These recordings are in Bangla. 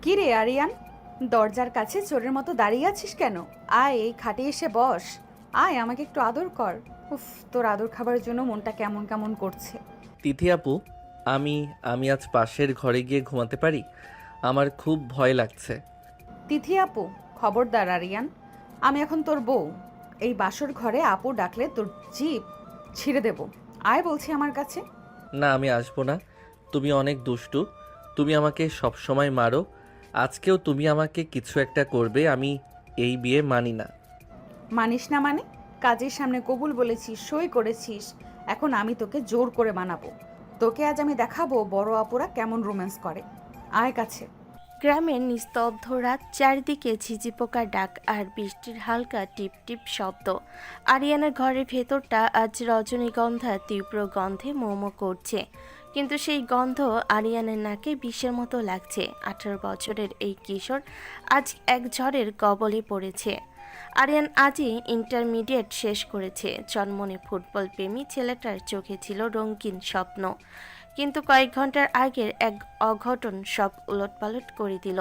কি রে আরিয়ান, দরজার কাছে চোরের মতো দাঁড়িয়ে আছিস কেন? আয় এই খাটে এসে বস। আয় আমাকে একটু আদর কর। উফ, তোর আদর খাবার জন্য মনটা কেমন কেমন করছে। তিথি আপু, আমি আমি আজ পাশের ঘরে গিয়ে ঘুমাতে পারি? আমার খুব ভয় লাগছে। তিথি আপু, খবরদার আরিয়ান, আমি এখন তোর বউ। এই বাসর ঘরে আপু ডাকলে তোর জিভ ছিঁড়ে দেব। আয় বলছি আমার কাছে। না, আমি আসবো না। তুমি অনেক দুষ্টু। তুমি আমাকে সব সময় মারো। আজকেও তুমি আমাকে কিছু একটা করবে। আমি এই বিয়ে মানি না। মানিস না মানে? কাজের সামনে কবুল বলেছিস, সই করেছিস, এখন আমি তোকে জোর করে মানাবো। তোকে আজ আমি দেখাবো বড় আপুরা কেমন রোম্যান্স করে। আয় কাছে। গ্রামের নিস্তব্ধ রাত, চারিদিকে ঝিঝি পোকার ডাক আর বৃষ্টির হালকা টিপ টিপ শব্দ। আরিয়ানার ঘরের ভেতরটা আজ রজনীগন্ধা তীব্র গন্ধে মোমো করছে, কিন্তু সেই গন্ধ আরিয়ানের নাকে বিষের মতো লাগছে। 18 বছরের এই কিশোর আজ এক ঝড়ের কবলে পড়েছে। আরিয়ান আজই ইন্টারমিডিয়েট শেষ করেছে। জন্মনে ফুটবল প্রেমী ছেলেটার চোখে ছিল রঙিন স্বপ্ন, কিন্তু কয়েক ঘন্টার আগের এক অঘটন সব উলটপালট করে দিল।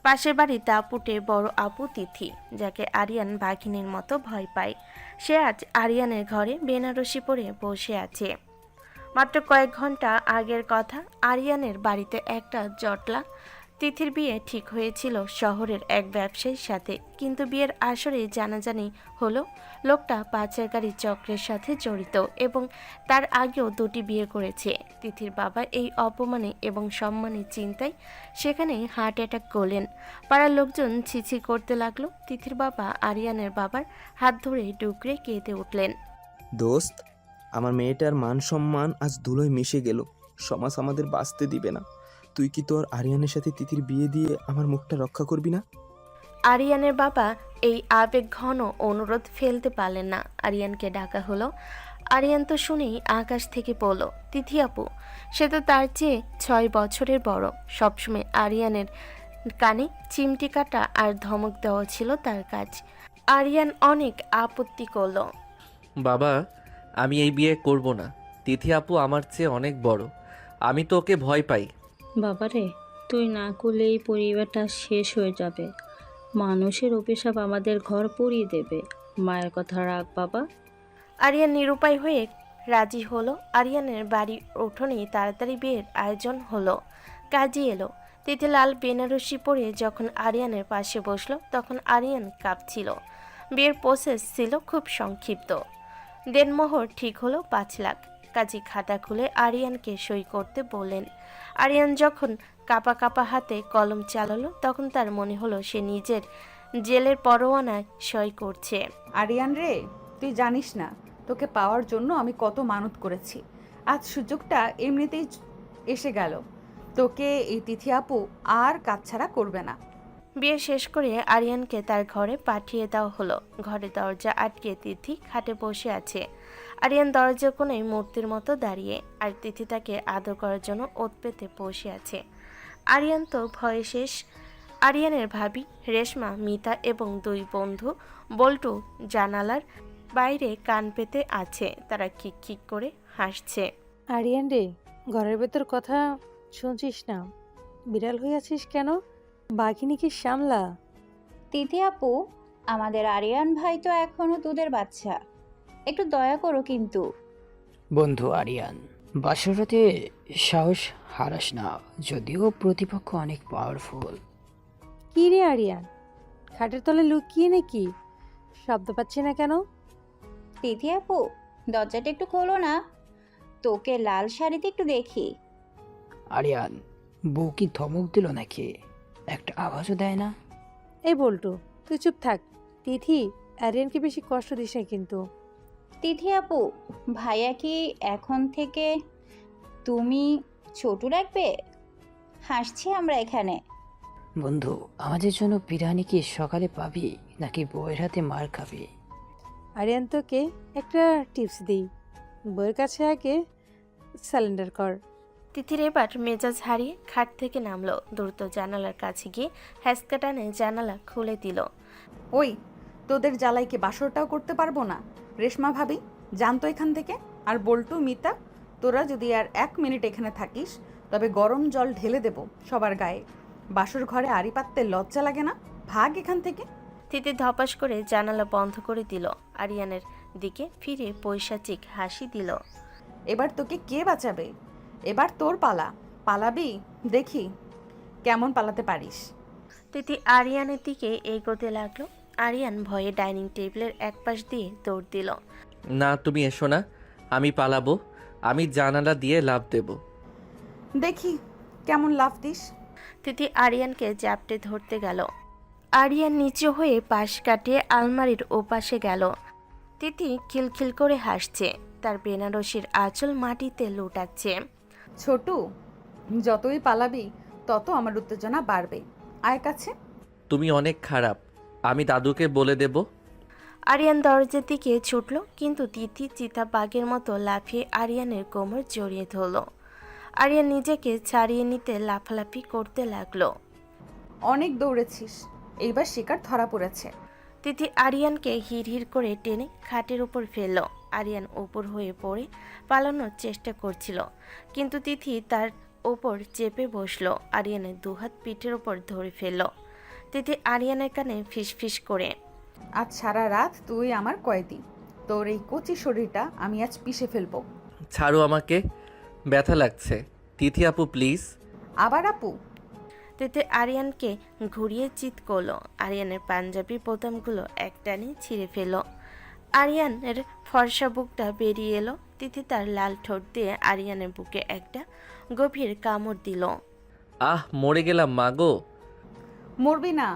পাশের বাড়ি দাপুটে বড় আপু তিথি, যাকে আরিয়ান বাঘিনীর মতো ভয় পায়, সে আজ আরিয়ানের ঘরে বেনারসি পরে বসে আছে। মাত্র কয়েক ঘন্টা আগের কথা, আরিয়ানের বাড়িতে একটা জটলা। তিথির বিয়ে ঠিক হয়েছিল শহরের এক ব্যবসায়ীর সাথে, কিন্তু বিয়ের আসরে জানাজানি হলো লোকটা পাচারকারী চক্রের সাথে জড়িত এবং তার আগেও দুটি বিয়ে করেছে। তিথির বাবা এই অপমানে এবং সম্মানের চিন্তায় সেখানেই হার্ট অ্যাটাক করলেন। পাড়ার লোকজন ছিছি করতে লাগলো। তিথির বাবা আরিয়ানের বাবার হাত ধরে ডুকরে কেঁদে উঠলেন। দোস্ত, আমার মেয়েটার মান সম্মান আজ ধুলোয় মিশে গেল। সমাজ আমাদের বাঁচতে দিবে না। তুই কি তোর আরিয়ানের সাথে তিথির বিয়ে দিয়ে আমার মুখটা রক্ষা করবি না? আরিয়ানের বাবা এই আবেগ ঘন অনুরোধ ফেলতে পারলেন না। আরিয়ানকে ডাকা হলো। আরিয়ান তো শুনেই আকাশ থেকে পড়ল। তিথি আপু, সে তো তার চেয়ে 6 বছরের বড়। সবসময় আরিয়ানের কানে চিমটি কাটা আর ধমক দেওয়া ছিল তার কাজ। আরিয়ান অনেক আপত্তি করল। বাবা, আমি এই বিয়ে করব না। তিথি আপু আমার চেয়ে অনেক বড়। আমি তো ওকে ভয় পাই। বাবারে, তুই না করলে এই পরিবারটা শেষ হয়ে যাবে। মানুষের অভিশাপ আমাদের ঘর পুড়িয়ে দেবে। মায়ের কথা রাখ বাবা। আরিয়ান নিরুপায় হয়ে রাজি হলো। আরিয়ানের বাড়ির উঠোনেই তাড়াতাড়ি বিয়ের আয়োজন হলো। কাজী এলো। তিথি লাল বেনারসি পরে যখন আরিয়ানের পাশে বসলো, তখন আরিয়ান কাঁপছিল। বিয়ের প্রসেস ছিল খুব সংক্ষিপ্ত। দেনমোহর ঠিক হলো 5 লাখ। কাজী খাতা খুলে আরিয়ানকে সই করতে বললেন। আরিয়ান যখন কাপা কাপা হাতে কলম চালালো, তখন তার মনে হলো সে নিজের জেলের পরোয়ানায় সই করছে। আরিয়ান রে, তুই জানিস না তোকে পাওয়ার জন্য আমি কত মানত করেছি। আজ সুযোগটা এমনিতেই এসে গেল। তোকে এই তিথি আপু আর কাছছাড়া করবে না। বিয়ে শেষ করে আরিয়ানকে তার ঘরে পাঠিয়ে দেওয়া হলো। ঘরে দরজা আটকে তিথি খাটে বসে আছে। আরিয়ান দরজার কোণে মূর্তির মতো দাঁড়িয়ে, আর তিথি তাকে আদর করার জন্য ওত পেতে বসে আছে। আরিয়ান তো ভয়ে শেষ। আরিয়ানের ভাবি রেশমা, মিতা এবং 2 বন্ধু বল্টু জানালার বাইরে কান পেতে আছে। তারা খিক খিক করে হাসছে। আরিয়ান রে, ঘরের ভেতর কথা শুনছিস না? বিড়াল হয়ে আছিস কেন? বাঘিনীকে সামলা। তিথি আপু, আমাদের আরিয়ান ভাই তো এখনো দুধের বাচ্চা, একটু দয়া করো কিন্তু। বন্ধু আরিয়ান, বাসরাতে সাহস হারাস না, যদিও প্রতিপক্ষ অনেক পাওয়ারফুল। কি রে আরিয়ান, খাটের তলে লুকিয়ে নাকি? শব্দ পাচ্ছি না কেন? তিথি আপু, দরজাটা একটু খোলো না, তোকে লাল শাড়িতে একটু দেখি। আরিয়ান, বউ কি ধমক দিল নাকি? একটা আওয়াজও দেয় না। এই বল্টু, তুই চুপ থাক। তিথি, আরিয়ানকে বেশি কষ্ট দিস না কিন্তু। তিথি আপু, ভাইয়া কি এখন থেকে তুমি ছোট রাখবে? হাসছি আমরা এখানে। বন্ধু, আমাদের জন্য বিরিয়ানি কি সকালে পাবি নাকি বউয়ের হাতে মার খাবি? আরিয়ান, তোকে একটা টিপস দিই, বইয়ের কাছে আগে স্যালেন্ডার কর। তিথির এবার মেজাজ হারিয়ে খাট থেকে নামলো। দ্রুত জানালার কাছে গিয়ে হ্যাসকা টানে জানালা খুলে দিল। ওই, তোদের জ্বালাই কি বাসরটাও করতে পারবো না? রেশমা ভাবি, জানতো এখান থেকে। আর বল্টু, মিতা, তোরা যদি আর 1 মিনিট এখানে থাকিস তবে গরম জল ঢেলে দেব সবার গায়ে। বাসর ঘরে আড়ি পাততে লজ্জা লাগে না? ভাগ এখান থেকে। তিথি ধপাস করে জানালা বন্ধ করে দিল। আরিয়ানের দিকে ফিরে পৈশাচিক হাসি দিল। এবার তোকে কে বাঁচাবে? এবার তোর পালা। পালাবি? দেখি কেমন পালাতে পারিস। তিথি আরিয়ানের দিকে এগোতে লাগলো। আরিয়ান ভয়ে ডাইনিং টেবিলের একপাশ দিয়ে দৌড় দিল। না, তুমি এসো না, আমি পালাবো। আমি জানালা দিয়ে লাফ দেব। দেখি কেমন লাফ দিস। তিথি আরিয়ানকে জাপটে ধরতে গেল। আরিয়ান নিচু হয়ে পাশ কাটিয়ে আলমারির ওপাশে গেল। তিথি খিলখিল করে হাসছে। তার বেনারসির আঁচল মাটিতে লুটাচ্ছে। ছোটু, যতই পালাবি তত আমার উত্তেজনা বাড়বে। আয় কাছে। তুমি অনেক খারাপ, আমি দাদুকে বলে দেব। আরিয়ান দরজার দিকে ছুটল, কিন্তু তিথি চিতাবাঘের মতো লাফিয়ে আরিয়ানের কোমর জড়িয়ে ধরল। আরিয়ান নিজেকে ছাড়িয়ে নিতে লাফালাফি করতে লাগলো। অনেক দৌড়েছিস, এইবার শিকার ধরা পড়েছে। তিথি আরিয়ানকে হিড়হিড় করে টেনে খাটের উপর ফেলল। আরিয়ান উপর হয়ে পড়ে পালানোর চেষ্টা করছিল, কিন্তু তিথি তার ওপর চেপে বসলো। আরিয়ানের দুহাত পিঠের ওপর ধরে ফেলল। তিথি আরিয়ানের কানে ফিসফিস করে, আজ সারা রাত তুই আমার কয়েদি। তোর এই কচি শরীরটা আমি আজ পিষে ফেলবো। ছাড়ো আমাকে, ব্যথা লাগছে। তিথি আপু প্লিজ। আবার আপু? তিথি আরিয়ানকে ঘুরিয়ে চিৎ করলো। আরিয়ানের পাঞ্জাবি বোতামগুলো একটানে ছিঁড়ে ফেলল। আরিয়ানের ফর্সা বুকটা বেরিয়ে এলো। তিথি তার লাল ঠোঁট দিয়ে আরিয়ানের বুকে একটা গভীর কামড় দিল। আহ, মরে গেলাম মা গো। মরবি না,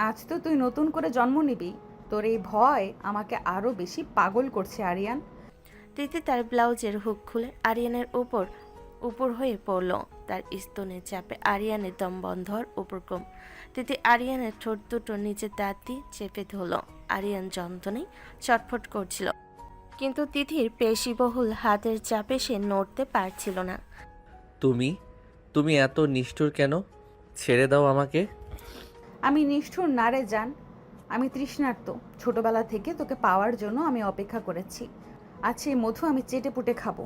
আজ তো তুই নতুন করে জন্ম নিবি। তোর এই ভয় আমাকে আরো বেশি পাগল করছে আরিয়ান। তিথি তার ব্লাউজের হুক খুলে আরিয়ানের উপর হয়ে পড়ল। তার স্তনের চাপে আরিয়ানের দম বন্ধ হওয়ার উপক্রম। তিথি আরিয়ানের ঠোঁট দুটো নিচের দাঁত দিয়ে চেপে ধরল। আরিয়ান যন্ত্রণায় ছটফট করছিল, কিন্তু তিথির পেশিবহুল হাতের চাপে সে নড়তে পারছিল না। তুমি এত নিষ্ঠুর কেন? ছেড়ে দাও আমাকে। আমি নিষ্ঠুর না রে জান, আমি তৃষ্ণার্ত। ছোটবেলা থেকে তোকে পাওয়ার জন্য আমি অপেক্ষা করেছি। আজ সেই মধু আমি চেটে পুটে খাবো।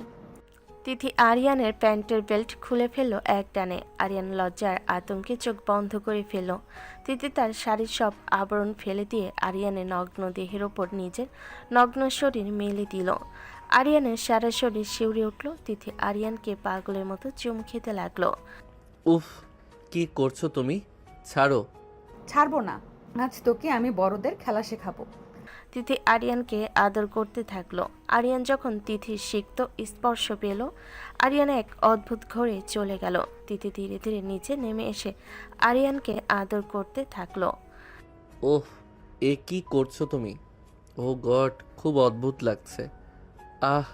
তিথি আরিয়ানের প্যান্টের বেল্ট খুলে ফেলল এক টানে। আরিয়ান লজ্জার আতঙ্কে চোখ বন্ধ করে ফেলল। তিথি তার শাড়ির সব আবরণ ফেলে দিয়ে আরিয়ানের নগ্ন দেহের ওপর নিজের নগ্ন শরীর মেলে দিল। আরিয়ানের সারা শরীর শিউরে উঠল। তিথি আরিয়ানকে পাগলের মতো চুম খেতে লাগলো। উফ, কি করছো তুমি? ছাড়ো। ছাড়বো না, আজ তোকে আমি বড়দের খেলা শেখাবো। তিথি আরিয়ানকে আদর করতে থাকলো। আরিয়ান যখন তিথির সিক্ত স্পর্শ পেল, আরিয়ান এক অদ্ভুত ঘরে চলে গেল। তিথি ধীরে ধীরে নিচে নেমে এসে আরিয়ানকে আদর করতে থাকলো। ওহ, এ কি করছো তুমি? ও গড, খুব অদ্ভুত লাগছে। আহ।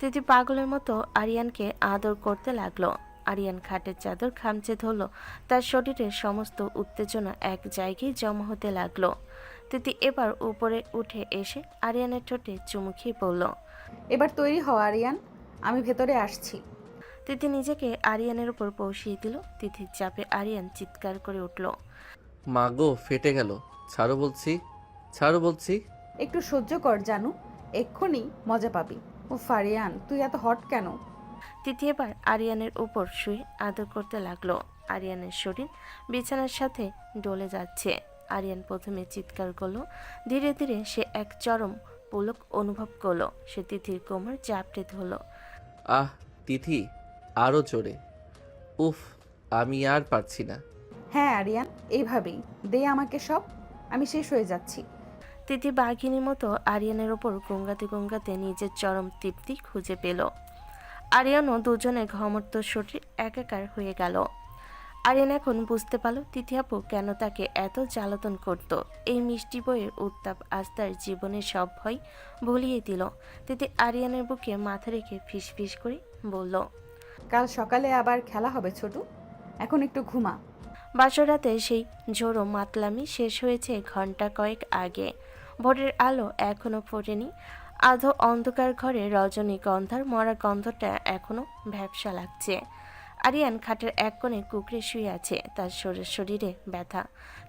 তিথি পাগলের মতো আরিয়ানকে আদর করতে লাগলো। আরিয়ান খাটের চাদর খামচে ধরল। তার শরীরের সমস্ত উত্তেজনা এক জায়গায় জমা হতে লাগলো। তিথি এবার উপরে উঠে এসে আরিয়ানের ঠোঁটে চুমু খেয়ে পড়ল। এবার তৈরি হও আরিয়ান, আমি ভেতরে আসছি। তিথি নিজেকে আরিয়ানের উপর বসিয়ে দিল। তিথির চাপে আরিয়ান চিৎকার করে উঠল। মা গো, ফেটে গেল। ছাড়ো বলছি, ছাড়ো বলছি। একটু সহ্য কর জানু, এক্ষুনি মজা পাবি। ও ফারিয়ান, তুই এত হট কেন? তিথি এবার আরিয়ানের উপর শুয়ে আদর করতে লাগলো। আরিয়ানের শরীর বিছানার সাথে ডলে যাচ্ছে। আরিয়ান প্রথমে চিৎকার করলো। ধীরে ধীরে সে এক চরম পুলক অনুভব করলো। সে তিথির কোমর চাপটে ধরলো। আহ তিথি, আরো জোরে। উফ, আমি আর পারছি না। হ্যাঁ আরিয়ান, এইভাবেই দে আমাকে সব, আমি শেষ হয়ে যাচ্ছি। তিথি বাঘিনীর মতো আরিয়ানের ওপর গঙ্গাতে গঙ্গাতে নিজের চরম তৃপ্তি খুঁজে পেল। আরিয়ানও দুজনের ঘমর্ত শরীর একাকার হয়ে গেল। আরিয়ান এখন বুঝতে পারল তিথি আপু কেন তাকে এত জ্বালাতন করত। এই মিষ্টি বইয়ের উত্তাপ আজ তার জীবনের সব ভয় ভুলিয়ে দিল। তিথি আরিয়ানের বুকে মাথা রেখে ফিসফিস করে বলল, কাল সকালে আবার খেলা হবে ছোটু, এখন একটু ঘুমা। বাসর রাতে সেই ঝোড়ো মাতলামি শেষ হয়েছে ঘন্টা কয়েক আগে। ভোরের আলো এখনো ফোটেনি। আধো অন্ধকার ঘরে রজনীগন্ধার মরা গন্ধটা এখনো ভ্যাপসা লাগছে। আরিয়ান খাটের এক কোণে কুকড়ে শুয়ে আছে। তার শরীরে ব্যথা,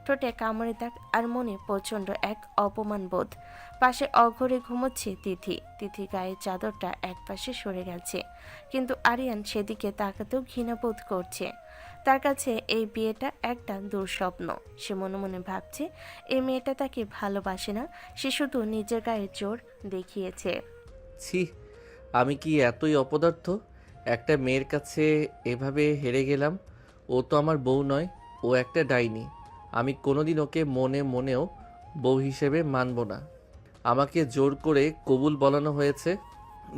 ঠোঁটে কামড়ে দাগ, আর মনে প্রচণ্ড এক অপমান বোধ। পাশে অঘরে ঘুমোচ্ছে তিথি। তিথি গায়ের চাদরটা একপাশে সরে গেছে, কিন্তু আরিয়ান সেদিকে তাকাতেও ঘৃণাবোধ করছে। তার কাছে এই বিয়েটা একটা দুঃস্বপ্ন। সে মনে মনে ভাবছে এই মেয়েটা তাকে ভালোবাসে না, সে শুধু নিজের গায়ে জোর দেখিয়েছে। ছি, আমি কি এতই অপদার্থ? একটা মেয়ের কাছে এভাবে হেরে গেলাম। ও তো আমার বউ নয়, ও একটা ডাইনি। আমি কোনোদিন ওকে মনে মনেও বউ হিসেবে মানব না। আমাকে জোর করে কবুল বলানো হয়েছে,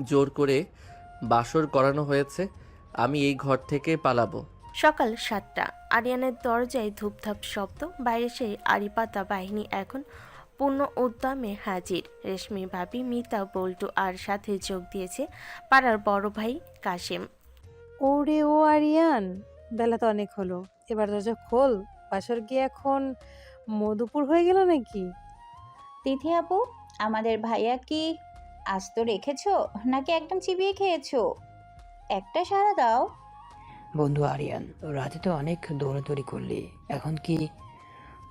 জোর করে বাসর করানো হয়েছে। আমি এই ঘর থেকে পালাবো। সকাল 7টা। আরিয়ানের দরজায় ধূপধাপ শব্দ। বাইরে সেই আড়িপাতা বাহিনী এখন পূর্ণ উদ্যমে হাজির। রেশমি ভাবি, মিতা, বল্টু আর সাথে যোগ দিয়েছে পাড়ার বড় ভাই কাশেম। ওরে ও আরিয়ান, বেলা তো অনেক হলো, এবার দরজা খোল। বাসর গিয়ে এখন মধুপুর হয়ে গেল নাকি? তিথি আপু, আমাদের ভাইয়া কি আস্ত রেখেছো নাকি একদম চিবিয়ে খেয়েছো? একটা সাড়া দাও। বন্ধু আরিয়ান, রাতে তো অনেক দৌড়াদৌড়ি করলি, এখন কি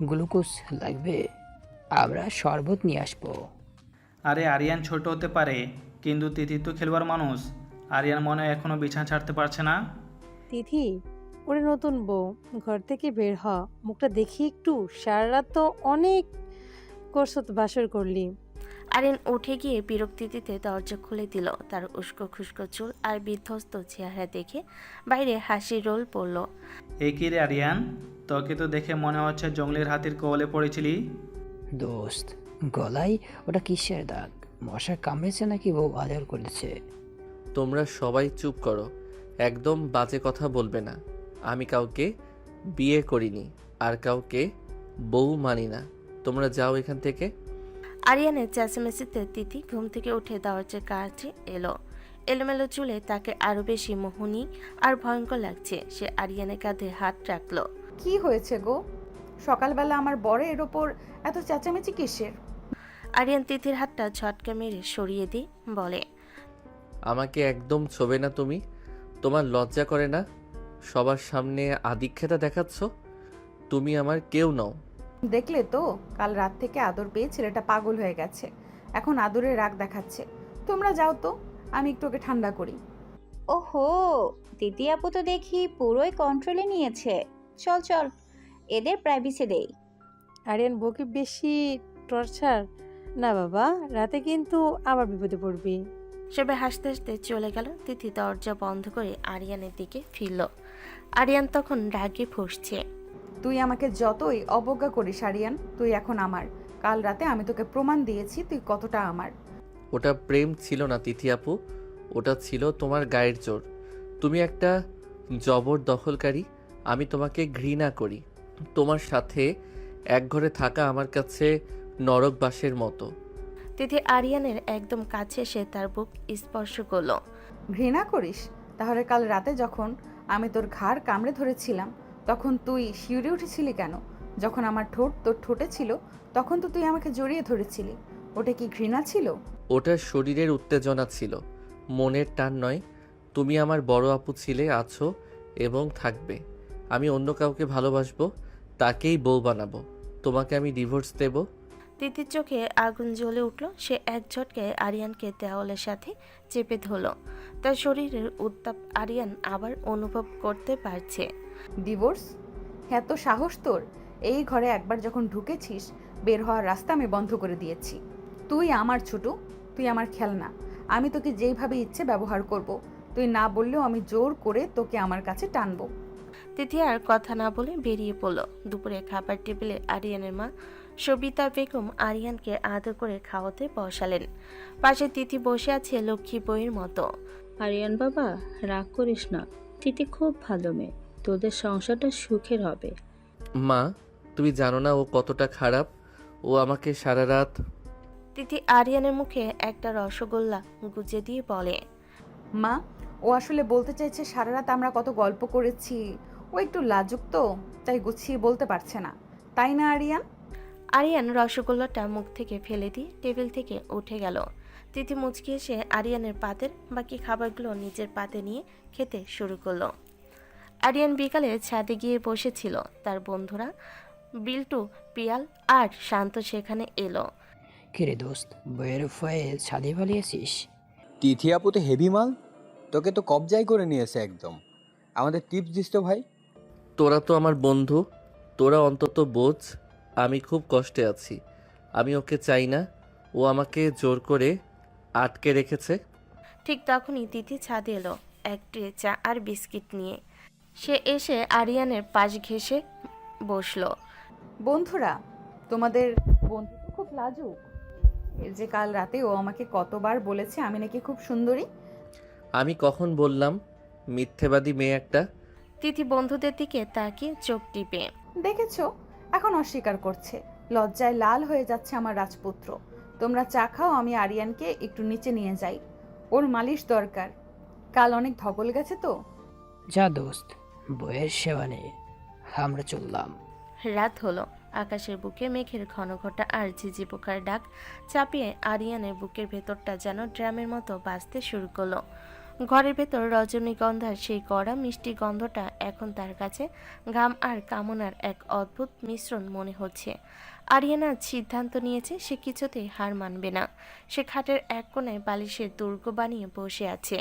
গ্লুকোজ লাগবে? আমরা শরবত নিয়ে আসবো। আরে আরিয়ান ছোট হতে পারে, কিন্তু তিথি তো খেলবার মানুষ। আরিয়ান মনে হয় এখনো বিছানা ছাড়তে পারছে না। তিথি, ওরে নতুন বউ, ঘর থেকে বের হ, মুখটা দেখি একটু। সারা রাত তো অনেক করছত, বাসর করলি। আরিয়ান উঠে গিয়ে বিরক্তিতে দরজা খুলে দিল। তার উস্কো খুস্কো চুল আর বিধ্বস্ত চেহারা দেখে বাইরে হাসি রোল পড়ল। এ কি রে আরিয়ান, তোকে তো দেখে মনে হচ্ছে জঙ্গলের হাতির কবলে পড়েছিলি। দোস্ত, গলায় ওটা কিসের দাগ? মশা কামড়েছে নাকি বউ আদর করেছে? তোমরা সবাই চুপ করো, একদম বাজে কথা বলবে না। আমি কাউকে বিয়ে করিনি, আর কাউকে বউ মানি না। তোমরা যাও এখান থেকে। আরিয়ানের চেঁচামেচিতে তিথি ঘুম থেকে উঠে দরজার কাছে এলো। এলোমেলো চুলে তাকে আরো বেশি মোহনী আর ভয়ঙ্কর লাগছে। সে আরিয়ানের কাঁধে হাত রাখলো। কি হয়েছে গো? সকালবেলা আমার বরের ওপর এত চেঁচামেচি কিসের? আরিয়ান তিথির হাতটা ঝটকা মেরে সরিয়ে দিয়ে বলে, আমাকে একদম ছোবে না তুমি। তোমার লজ্জা করে না? সবার সামনে আদিক্ষেতা দেখাচ্ছ। তুমি আমার কেউ নও। দেখলে তো, কাল রাত থেকে আদর পেয়ে ছেলেটা পাগল হয়ে গেছে, এখন আদরের রাগ দেখাচ্ছে। তোমরা যাও তো, আমি একটু ওকে ঠান্ডা করি। ওহো, তিথি আপু তো দেখি পুরোই কন্ট্রোলে নিয়েছে। চল চল, এদের প্রাইভেসি দেই। আরিয়ান, বউকে বেশি টর্চার না বাবা, রাতে কিন্তু আবার বিপদে পড়বি। সবাই হাসতে হাসতে চলে গেল। তিথি দরজা বন্ধ করে আরিয়ানের দিকে ফিরল। আরিয়ান তখন রাগে ফুঁসছে। তুই আমাকে যতই অবজ্ঞা করিস আরিয়ান, তুই এখন আমার। কাল রাতে আমি তোকে প্রমাণ দিয়েছি তুই কতটা আমার। ওটা প্রেম ছিল না তিথি আপু, ওটা ছিল তোমার গায়ের জোর। তুমি একটা জবরদখলকারী। আমি তোমাকে ঘৃণা করি। তোমার সাথে এক ঘরে থাকা আমার কাছে নরকবাসের মতো। তিথি আরিয়ানের একদম কাছে এসে তার বুক স্পর্শ করলো। ঘৃণা করিস? তাহলে কাল রাতে যখন আমি তোর ঘাড় কামড়ে ধরেছিলাম, তখন তুই শিউরে উঠেছিলি কেন? যখন আমার ঠোঁট তোর ঠোঁটে ছিল, তখন তো তুই আমাকে জড়িয়ে ধরেছিলি। ওটা কি ঘৃণা ছিল? ওটা শরীরের উত্তেজনা ছিল, মনের টান নয়। তুমি আমার বড় আপু ছিলে, আছো এবং থাকবে। আমি অন্য কাউকে ভালোবাসবো, তাকেই বউ বানাবো। তোমাকে আমি ডিভোর্স দেব। তিথির চোখে আগুন জ্বলে উঠল। সে এক ঝটকায় আরিয়ানকে দেওয়ালের সাথে চেপে ধরল। তার শরীরের উত্তাপ আরিয়ান আবার অনুভব করতে পারছে। ডিভোর্স? হ্যাঁ, তো সাহস তোর? এই ঘরে একবার যখন ঢুকেছিস, বের হওয়ার রাস্তা আমি বন্ধ করে দিয়েছি। তুই আমার ছোট, তুই আমার খেলনা। আমি তোকে যেইভাবে ইচ্ছে ব্যবহার করব। তুই না বললেও আমি জোর করে তোকে আমার কাছে টানবো। তিথি আর কথা না বলে বেরিয়ে পড়ল। দুপুরে খাবার টেবিলে আরিয়ানের মা সবিতা বেগম আরিয়ানকে আদর করে খাওয়াতে বসালেন। পাশে তিথি বসে আছে লক্ষ্মী বইয়ের মতো। আরিয়ান বাবা, রাগ করিস না। তিথি খুব ভালো মেয়ে, তোদের সংসারটা সুখের হবে। মা, তুমি জানো না ও কতটা খারাপ। ও আমাকে সারা রাত। তিথি আরিয়ানের মুখে একটা রসগোল্লা গুজে দিয়ে বলে, মা, ও আসলে বলতে চাইছে সারা রাত আমরা কত গল্প করেছি। ও একটু লাজুক তো, তাই গুছিয়ে বলতে পারছে না, তাই না আরিয়ান? আরিয়ান রসগোল্লাটা মুখ থেকে ফেলে দিয়ে টেবিল থেকে উঠে গেল। তিথি মুচকি এসে আরিয়ানের পাতের বাকি খাবারগুলো নিজের পাতে নিয়ে খেতে শুরু করলো। আরিয়ান বিকালে ছাদে গিয়ে বসেছিল। তার বন্ধুরা বিল্টু, পিয়াল আর শান্ত সেখানে এলো। কিরে দোস্ত, বইয়ের ভয়ে ছাদে পালিয়েছিস? তিথি আপু তো হেভি মাল, তোকে তো কবজাই করে নিয়েছে একদম। আমাদের টিপস দিস তো ভাই। তোরা তো আমার বন্ধু, তোরা অন্তত বোঝ আমি খুব কষ্টে আছি। আমি ওকে চাই না, ও আমাকে জোর করে আটকে রেখেছে। ঠিক তখনই তিথি ছাদে এলো এক ট্রে চা আর বিস্কিট নিয়ে। সে এসে আরিয়ানের পাশ ঘেঁষে বসলো। বন্ধুরা, তোমাদের বন্ধু তো খুব লাজুক। এই যে কাল রাতে ও আমাকে কতবার বলেছে আমি নাকি খুব সুন্দরী। আমি কখন বললাম? মিথ্যেবাদী মেয়ে একটা। তিথি বন্ধুদের দিকে তাকিয়ে চোখ টিপে। দেখেছো, এখন অস্বীকার করছে। লজ্জায় লাল হয়ে যাচ্ছে আমার রাজপুত্র। তোমরা চা খাও, আমি আরিয়ানকে একটু নিচে নিয়ে যাই, ওর মালিশ দরকার, কাল অনেক ধকল গেছে তো। যা দোস্ত, বইয়ের সেবা নেই, আমরা চললাম। রাত হলো, আকাশের বুকে মেঘের ঘন ঘটা আর ঝিঝি পোকার ডাক চাপিয়ে আরিয়ানের বুকের ভেতরটা যেন ড্রামের মতো বাজতে শুরু করলো। ঘরের ভেতর রজনীগন্ধার সেই কড়া মিষ্টি গন্ধটা এখন তার কাছে ঘাম আর কামনার এক অদ্ভুত মিশ্রণ মনে হচ্ছে। আরিয়ানা সিদ্ধান্ত নিয়েছে সে কিছুতেই হার মানবে না। সে খাটের এক কোণায় বালিশের দুর্গ বানিয়ে বসে আছে।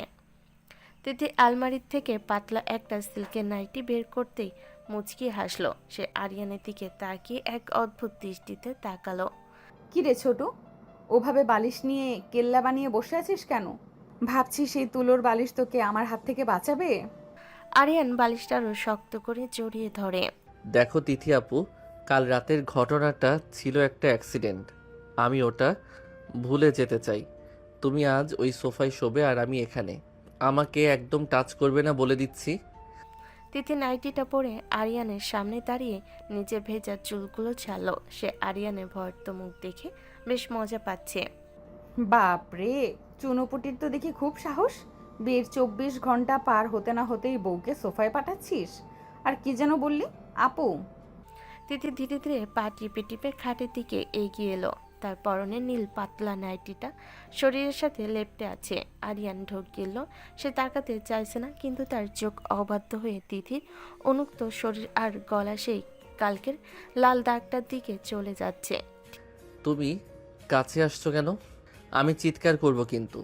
তিথি আলমারির থেকে পাতলা একটা সিল্কের নাইটি বের করতেই মুচকি হাসলো। সে আরিয়ানের দিকে তাকিয়ে এক অদ্ভুত দৃষ্টিতে তাকালো। কি রে ছোট, ওভাবে বালিশ নিয়ে কেল্লা বানিয়ে বসে আছিস কেন? ভাবছি সেই তুলোর বালিশ তোকে আমার হাত থেকে বাঁচাবে। আরিয়ান বালিশটা আরো শক্ত করে জড়িয়ে ধরে। দেখো তিথি আপু, কাল রাতের ঘটনাটা ছিল একটা অ্যাক্সিডেন্ট। আমি ওটা ভুলে যেতে চাই। তুমি আজ ওই সোফায় শোবে আর আমি এখানে। আমাকে একদম টাচ করবে না বলে দিচ্ছি। তিথি নাইটিটা পরে আরিয়ানের সামনে দাঁড়িয়ে নিজের ভেজা চুলগুলো ছাড়লো। সে আরিয়ানের ভয়র্ত মুখ দেখে বেশ মজা পাচ্ছে। বাপ রে, চুনোপুটির তো দেখি খুব সাহস। বিয়ের 24 ঘন্টা পার হতে না হতেই বউকে সোফায় পাঠাচ্ছিস। আর কি যেন বললি, আপু? তিথি ধীরে ধীরে পা টিপে টিপে খাটের দিকে এগিয়ে এলো। তার পরনে নীল পাতলা নাইটিটা শরীরের সাথে লেপ্টে আছে। আরিয়ান ঢোক গেল। সে তাকাতে চাইছে না, কিন্তু তার চোখ অবাধ্য হয়ে তিথির উন্মুক্ত শরীর আর গলা সেই কালকের লাল দাগটার দিকে চলে যাচ্ছে। তুমি কাছে আসছো কেন? আমি চিৎকার করব কিন্তু।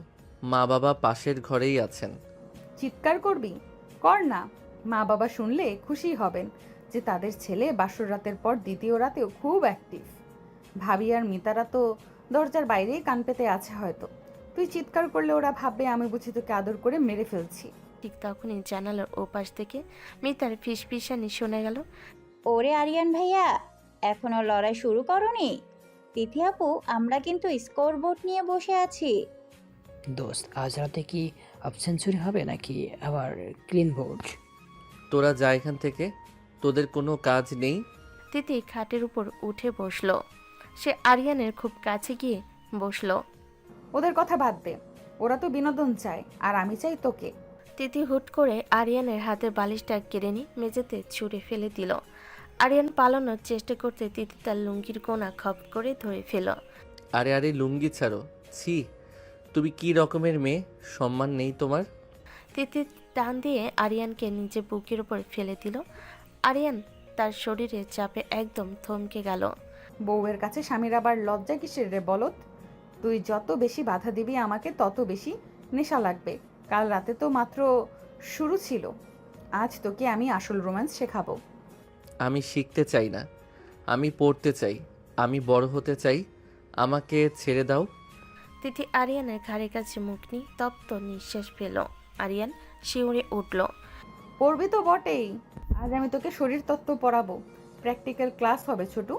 মা বাবা পাশের ঘরেই আছেন। চিৎকার করবি? কর না, মা বাবা শুনলে খুশি হবেন যে তাদের ছেলে বাসর রাতের পর দ্বিতীয় রাতেও খুব অ্যাক্টিভ। ভাবি আর মিতারা তো দরজার বাইরেই কান পেতে আছে হয়তো। তুই চিৎকার করলে ওরা ভাববে আমি বুঝি তোকে আদর করে মেরে ফেলছি। ঠিক তখনই জানালার ওপাশ থেকে মিতার ফিসফিসানি শোনা গেল। ওরে আরিয়ান ভাইয়া, এখনো লড়াই শুরু করনি? তিথি আপু, আমরা কিন্তু স্কোর বোর্ড নিয়ে বসে আছি। দোস্ত, আজ রাতে কি হাফ সেঞ্চুরি হবে নাকি আবার ক্লিন বোর্ড? তোরা যা এখান থেকে, তোদের কোনো কাজ নেই। তিথি খাটের উপর উঠে বসলো। সে আরিয়ানের খুব কাছে গিয়ে বসলো। ওদের কথা বাদ দে, ওরা তো বিনোদন চায় আর আমি চাই তোকে। তিথি হুট করে আরিয়ানের হাতের বালিশটা কেড়ে নিয়ে মেঝেতে ছুঁড়ে ফেলে দিল। আরিয়ান পালানোর চেষ্টা করতে তিথি তার লুঙ্গির কোনা খপ করে ধরে ফেল। আরে আরে লুঙ্গি ছাড়ো, ছি, তুমি কি রকমের মেয়ে, সম্মান নেই তোমার। তিথি টান দিয়ে আরিয়ানকে নিজে বুকের উপর ফেলে দিল। আরিয়ান তার শরীরে চাপে একদম থমকে গেল। বউয়ের কাছে স্বামীর আবার লজ্জা কিসের রে বলত? তুই যত বেশি বাধা দিবি আমাকে তত বেশি নেশা লাগবে। কাল রাতে তো মাত্র শুরু ছিল, আজ তোকে আমি আসল রোম্যান্স শেখাবো। আমি শিখতে চাই না, আমি পড়তে চাই, আমি বড় হতে চাই। আমাকে ছেড়ে দাও। তিথি আরিয়ানের ঘাড়ের কাছে মুখ নিয়ে তপ্ত নিঃশ্বাস ফেল। আরিয়ান শিউরে উঠল। পড়বি তো বটেই, আজ আমি তোকে শরীর তত্ত্ব পড়াবো। প্র্যাকটিক্যাল ক্লাস হবে ছোটু।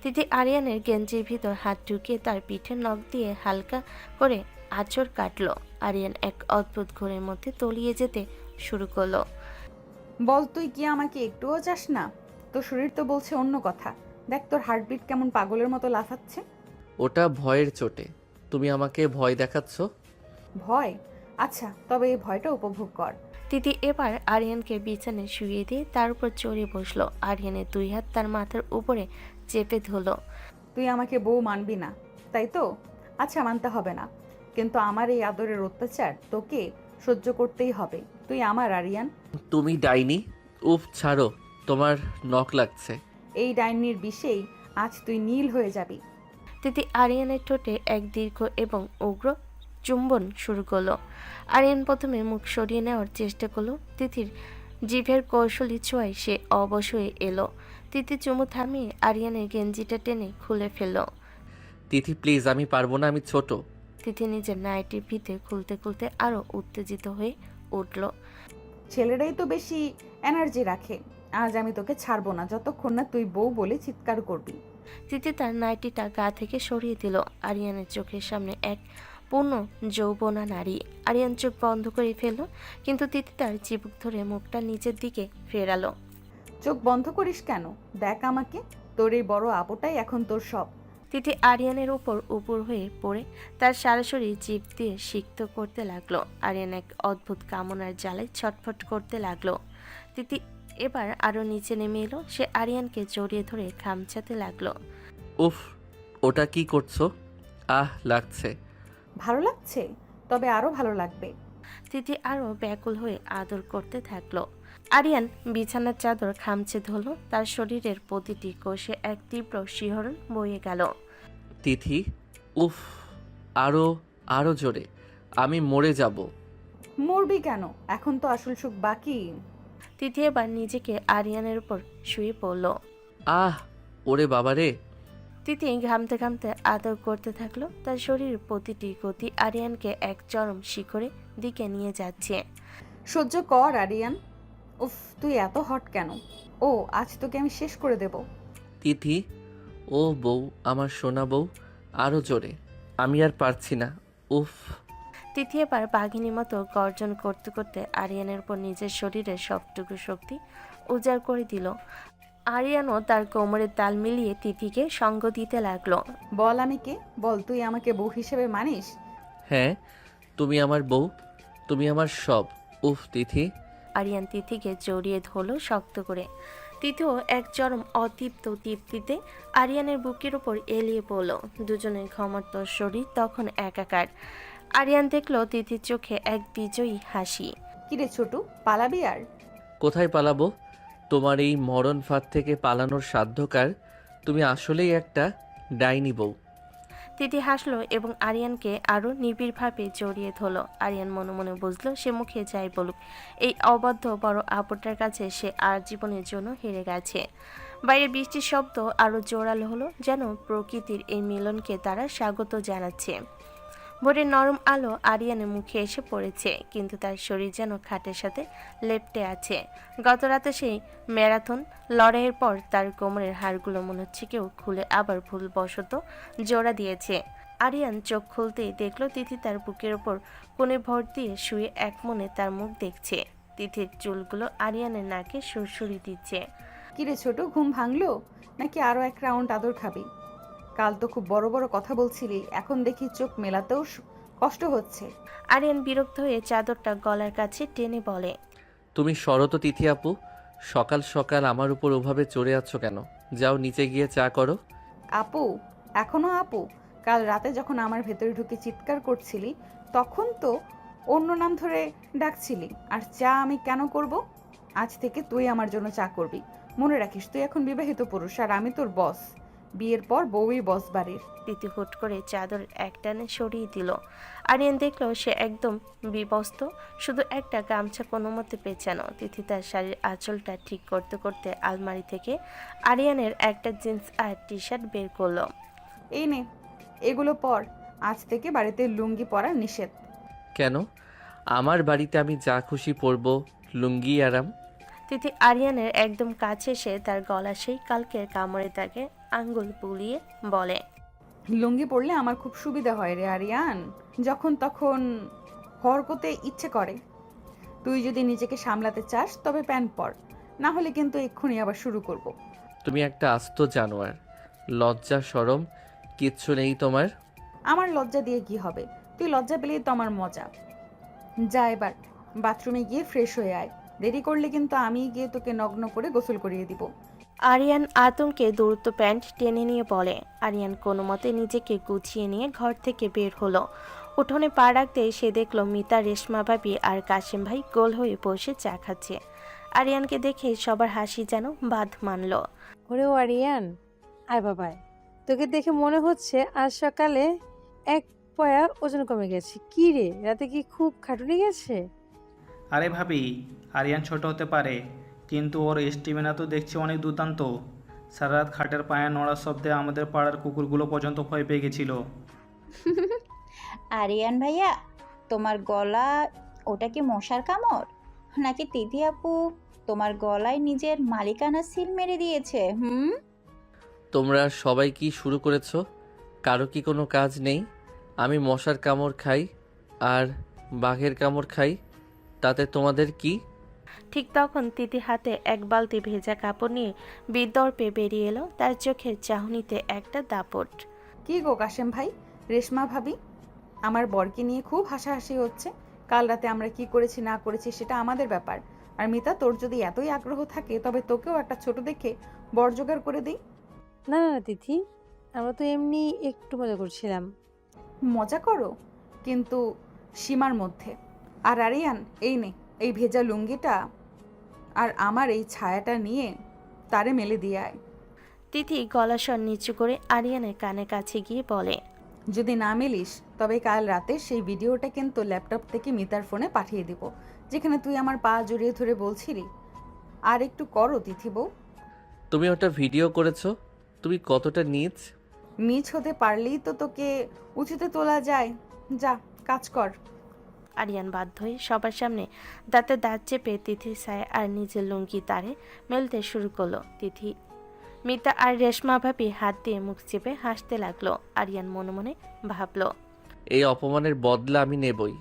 তিথি আরিয়ানের গেঞ্জির ভিতর হাত ঢুকিয়ে তার পিঠে নখ দিয়ে হালকা করে আঁচড় কাটল। আরিয়ান এক অদ্ভুত ঘোরের মধ্যে তলিয়ে যেতে শুরু করলো। বল, তুই কি আমাকে একটুও চাস না? তোর শরীর তো বলছে অন্য কথা। দেখ তোর হার্টবিট কেমন পাগলের মতো লাফাচ্ছে। ওটা ভয়ের চোটে, তুমি আমাকে ভয় দেখাচ্ছ। ভয়? আচ্ছা, তবে এই ভয়টা উপভোগ কর। তিথি এবার আরিয়ানকে বিছানায় শুইয়ে দিয়ে তার উপর চড়ে বসলো। আরিয়ানের দুই হাত তার মাথার উপরে চেপে ধরলো। তুই আমাকে বউ মানবি না, তাই তো? আচ্ছা, মানতে হবে না, কিন্তু আমার এই আদরের অত্যাচার তোকে সহ্য করতেই হবে। তুই আমার আরিয়ান। তুমি ডাইনি। উফ, ছাড়ো, তোমার নখ লাগছে। এই ডাইনির বিষেই আজ তুই নীল হয়ে যাবি। তিথি আরিয়ানের ঠোঁটে এক দীর্ঘ এবং উগ্র চুম্বন শুরু করলো। আরিয়ান প্রথমে মুখ সরিয়ে নেওয়ার চেষ্টা করলো। তিথির জিভের কৌশলী ছোঁয়ায় সে অবশ হয়ে এলো। তিথি চুমু থামিয়ে আরিয়ানের গেঞ্জিটা টেনে খুলে ফেলল। তিথি প্লিজ, আমি পারবো না, আমি ছোট। তিথি নিজের নাইটির ফিতে খুলতে খুলতে আরো উত্তেজিত হয়ে উঠল। ছেলেরাই তো বেশি এনার্জি রাখে। আজ আমি তোকে ছাড়বো না যতক্ষণ না তুই বউ বলে চিৎকার করবি। তিথি তার নাইটিটা গা থেকে সরিয়ে দিল। আরিয়ানের চোখের সামনে এক পূর্ণ যৌবনা নারী। আরিয়ান চোখ বন্ধ করে ফেলল, কিন্তু তিথি তার চিবুক ধরে মুখটা নিচের দিকে ফেরালো। চোখ বন্ধ করিস কেন? দেখ আমাকে, তোর এই বড় আপুটাই এখন তোর সব। তিথি আরিয়ানের উপর উপর হয়ে পড়ে তার সরাসরি জিভ দিয়ে সিক্ত করতে লাগলো। আরিয়ান এক অদ্ভুত কামনার জ্বালায় ছটফট করতে লাগলো। তিথি এবার আরো নিচে নেমে এলো। সে আরিয়ানকে জড়িয়ে ধরে খামচাতে লাগলো। উফ, ওটা কি করছো? আহ, লাগছে। ভালো লাগছে? তবে আরো ভালো লাগবে। তিথি আরো ব্যাকুল হয়ে আদর করতে থাকলো। আরিয়ান বিছানার চাদর খামচে ধরল। তার শরীরের প্রতিটি কোষে এক তীব্র শিহরণ বয়ে গেল। তিথি, উফ, আরো আরো জোরে, আমি মরে যাব। মরবি কেন? এখন তো আসল সুখ বাকি। তিথি এবার নিজেকে আরিয়ানের উপর শুয়ে পড়ল। আহ, ওরে বাবারে। তিথি ঘামতে ঘামতে আদর করতে থাকলো। তার শরীরের প্রতিটি গতি আরিয়ানকে এক চরম শিখরে দিকে নিয়ে যাচ্ছে। সহ্য কর আরিয়ান। উফ, তুই এত হট কেন? ও, আজ তোকে আমি শেষ করে দেব। তিথি, ও বউ, আমার সোনা বউ, আরো জোরে, আমি আর পারছি না। উফ। তিথি এবার বাঘিনীর মতো গর্জন করতে করতে আরিয়ানের উপর নিজের শরীরের সবটুকু শক্তি উজাড় করে দিল। আরিয়ানও তার কোমরের তাল মিলিয়ে তিথিকে সঙ্গ দিতে লাগলো। বল আমি কে? বল, তুই আমাকে বউ হিসেবে মানিস? হ্যাঁ, তুমি আমার বউ, তুমি আমার সব। উফ তিথি। আরিয়ান তিথিকে জড়িয়ে ধরল শক্ত করে। তিথিও এক চরম অতৃপ্ত তৃপ্তিতে আরিয়ানের বুকের ওপর এলিয়ে পড়ল। দুজনের ঘমত্ব শরীর তখন একাকার। আরিয়ান দেখল তিথির চোখে এক বিজয়ী হাসি। কিরে ছোটু, পালাবি আর? কোথায় পালাবো? তোমার এই মরণ ফাঁদ থেকে পালানোর সাধ্যকার। তুমি আসলেই একটা ডাইনি বউ। তিথি হাসলো এবং আরিয়ানকে আরো নিবিড়ভাবে জড়িয়ে ধরল। আরিয়ান মনে মনে বুঝলো সে মুখে যাই বলুক, এই অবাধ্য বড় আপুটার কাছে সে আর জীবনের জন্য হেরে গেছে। বাইরে বৃষ্টির শব্দ আরো জোরালো হলো, যেন প্রকৃতির এই মিলনকে তারা স্বাগত জানাচ্ছে। ভোরের নরম আলো আরিয়ানের মুখে এসে পড়েছে, কিন্তু তার শরীর যেন খাটের সাথে লেপ্টে আছে। গত রাতে সেই ম্যারাথন লড়াইয়ের পর তার কোমরের হাড়গুলো মনে হচ্ছে কেউ খুলে আবার ভুলবশত জোড়া দিয়েছে। আরিয়ান চোখ খুলতেই দেখলো তিথি তার বুকের ওপর কোণে ভর দিয়ে শুয়ে এক মনে তার মুখ দেখছে। তিথির চুলগুলো আরিয়ানের নাকে সুরসুরি দিচ্ছে। কিরে ছোটু, ঘুম ভাঙলো নাকি আরো এক রাউন্ড আদর খাবি? কাল তো খুব বড় বড় কথা বলছিলি, এখন দেখি চোখ মেলাতেও কষ্ট হচ্ছে। আরিয়ান বিরক্ত হয়ে চাদরটা গলার কাছে টেনে বলে, তুমি শরত তিথি আপু, সকাল সকাল আমার উপর ওভাবে চড়ে আছো কেন? যাও নিচে গিয়ে চা করো। আপু? এখনো আপু? কাল রাতে যখন আমার ভেতরে ঢুকে চিৎকার করছিলি তখন তো অন্য নাম ধরে ডাকছিলি। আর চা আমি কেন করব? আজ থেকে তুই আমার জন্য চা করবি। মনে রাখিস, তুই এখন বিবাহিত পুরুষ আর আমি তোর বস। বিয়ের পর বউই বস বাড়ির। তিথি হুট করে চাদর একটানে সরিয়ে দিল। আরিয়ান দেখলো সে একদম বিবস্ত, শুধু একটা গামছা কোনো মতে পেঁচানো। তিথি তার শাড়ির আঁচলটা ঠিক করতে করতে আলমারি থেকে আরিয়ানের একটা জিন্স আর টি শার্ট বের করলো। এই নে, এগুলো পর। আজ থেকে বাড়িতে লুঙ্গি পরা নিষেধ। কেন? আমার বাড়িতে আমি যা খুশি পরবো, লুঙ্গি আরাম। তিথি আরিয়ানের একদম কাছে এসে তার গলা সেই কালকের কামড়ে তাকে আঙ্গুল বুলিয়ে বলে, লুঙ্গি পরলে আমার খুব সুবিধা হয় রে আরিয়ান, যখন তখন হরকতে ইচ্ছে করে। তুই যদি নিজেকে সামলাতে চাস তবে প্যান্ট পর, না হলে কিন্তু এক্ষুনি আবার শুরু করব। তুমি একটা আস্ত জানোয়ার, লজ্জা শরম কিচ্ছু নেই তোমার। আমার লজ্জা দিয়ে কি হবে? তুই লজ্জা পেলেই তো আমার মজা। যা এবার বাথরুমে গিয়ে ফ্রেশ হয়ে আয়। দেরি করলে কিন্তু আমি গিয়ে তোকে নগ্ন করে গোসল করিয়ে দিব। আরিয়ান আতঙ্কে দ্রুত প্যান্ট টেনে নিয়ে বলে। আরিয়ান কোনো মতে নিজেকে গুছিয়ে নিয়ে ঘর থেকে বের হলো। উঠোনে পা রাখতেই সে দেখলো মিতা, রেশমা ভাবি আর কাশিম ভাই গোল হয়ে বসে চা খাচ্ছে। আরিয়ানকে দেখে সবার হাসি যেন বাঁধ মানল। ওরে ও আরিয়ান, আয় বাবায়, তোকে দেখে মনে হচ্ছে আজ সকালে এক পয়া ওজন কমে গেছে। কি রে, রাতে কি খুব খাটুনি গেছে? আরে ভাবি, আরিয়ান ছোট হতে পারে, কিন্তু ওর স্টিমিনা তো দেখছি অনেক দুর্দান্ত। সারা রাত খাটের পায়ে নড়ার শব্দে আমাদের পাড়ার কুকুরগুলো পর্যন্ত ভয় পেয়ে গেছিল। আরিয়ান ভাইয়া, তোমার গলা ওটা কি মশার কামড়, নাকি তিথি আপু তোমার গলায় নিজের মালিকানা সিল মেরে দিয়েছে? তোমরা সবাই কি শুরু করেছো? কারো কি কোনো কাজ নেই? আমি মশার কামড় খাই আর বাঘের কামড় খাই, তাতে তোমাদের কি? ঠিক তখন তিথি হাতে এক বালতি ভেজা কাপড় নিয়ে বিদর্পে বেরিয়ে এলো, তার চোখের চাহনিতে একটা দাপট। কি গো কাশেম ভাই, রেশমা ভাবি, আমার বরকে নিয়ে খুব হাসাহাসি হচ্ছে। কাল রাতে আমরা কি করেছি না করেছি সেটা আমাদের ব্যাপার। আর মিতা, তোর যদি এতই আগ্রহ থাকে তবে তোকেও একটা ছোট দেখে বর জোগাড় করে দিই। না না না তিথি, আমরা তো এমনি একটু মজা করছিলাম। মজা করো, কিন্তু সীমার মধ্যে। আর আরিয়ান, এই নে এই ভেজা লুঙ্গিটা আর আমার এই ছায়াটা নিয়ে তারে মেলে দিয়ে আয়। তিথি গলা স্বর নিচু করে আরিয়ানের কানে কাছে গিয়ে বলে, যদি না মেলিস তবে কাল রাতে সেই ভিডিওটা কিন্তু ল্যাপটপ থেকে মিতার ফোনে পাঠিয়ে দিব, যেখানে তুই আমার পা জড়িয়ে ধরে বলছিলি। আর একটু করো তিথি বউ। তুমি ওটা ভিডিও করেছো? তুমি কতটা নীচ! নিচ হতে পারলেই তো তোকে উঁচুতে তোলা যায়। যা কাজ কর। আরিয়ান বাধ্য হয়ে সবার সামনে দাঁতে দাঁত চেপে তিথির ছায়া আর নিজের লুঙ্গি তারে মেলতে শুরু করলো। তিথি, মিতা আর রেশমা ভাবি হাত দিয়ে মুখ চেপে হাসতে লাগলো। আরিয়ান মনে মনে ভাবলো, এই অপমানের বদলা আমি নেবই।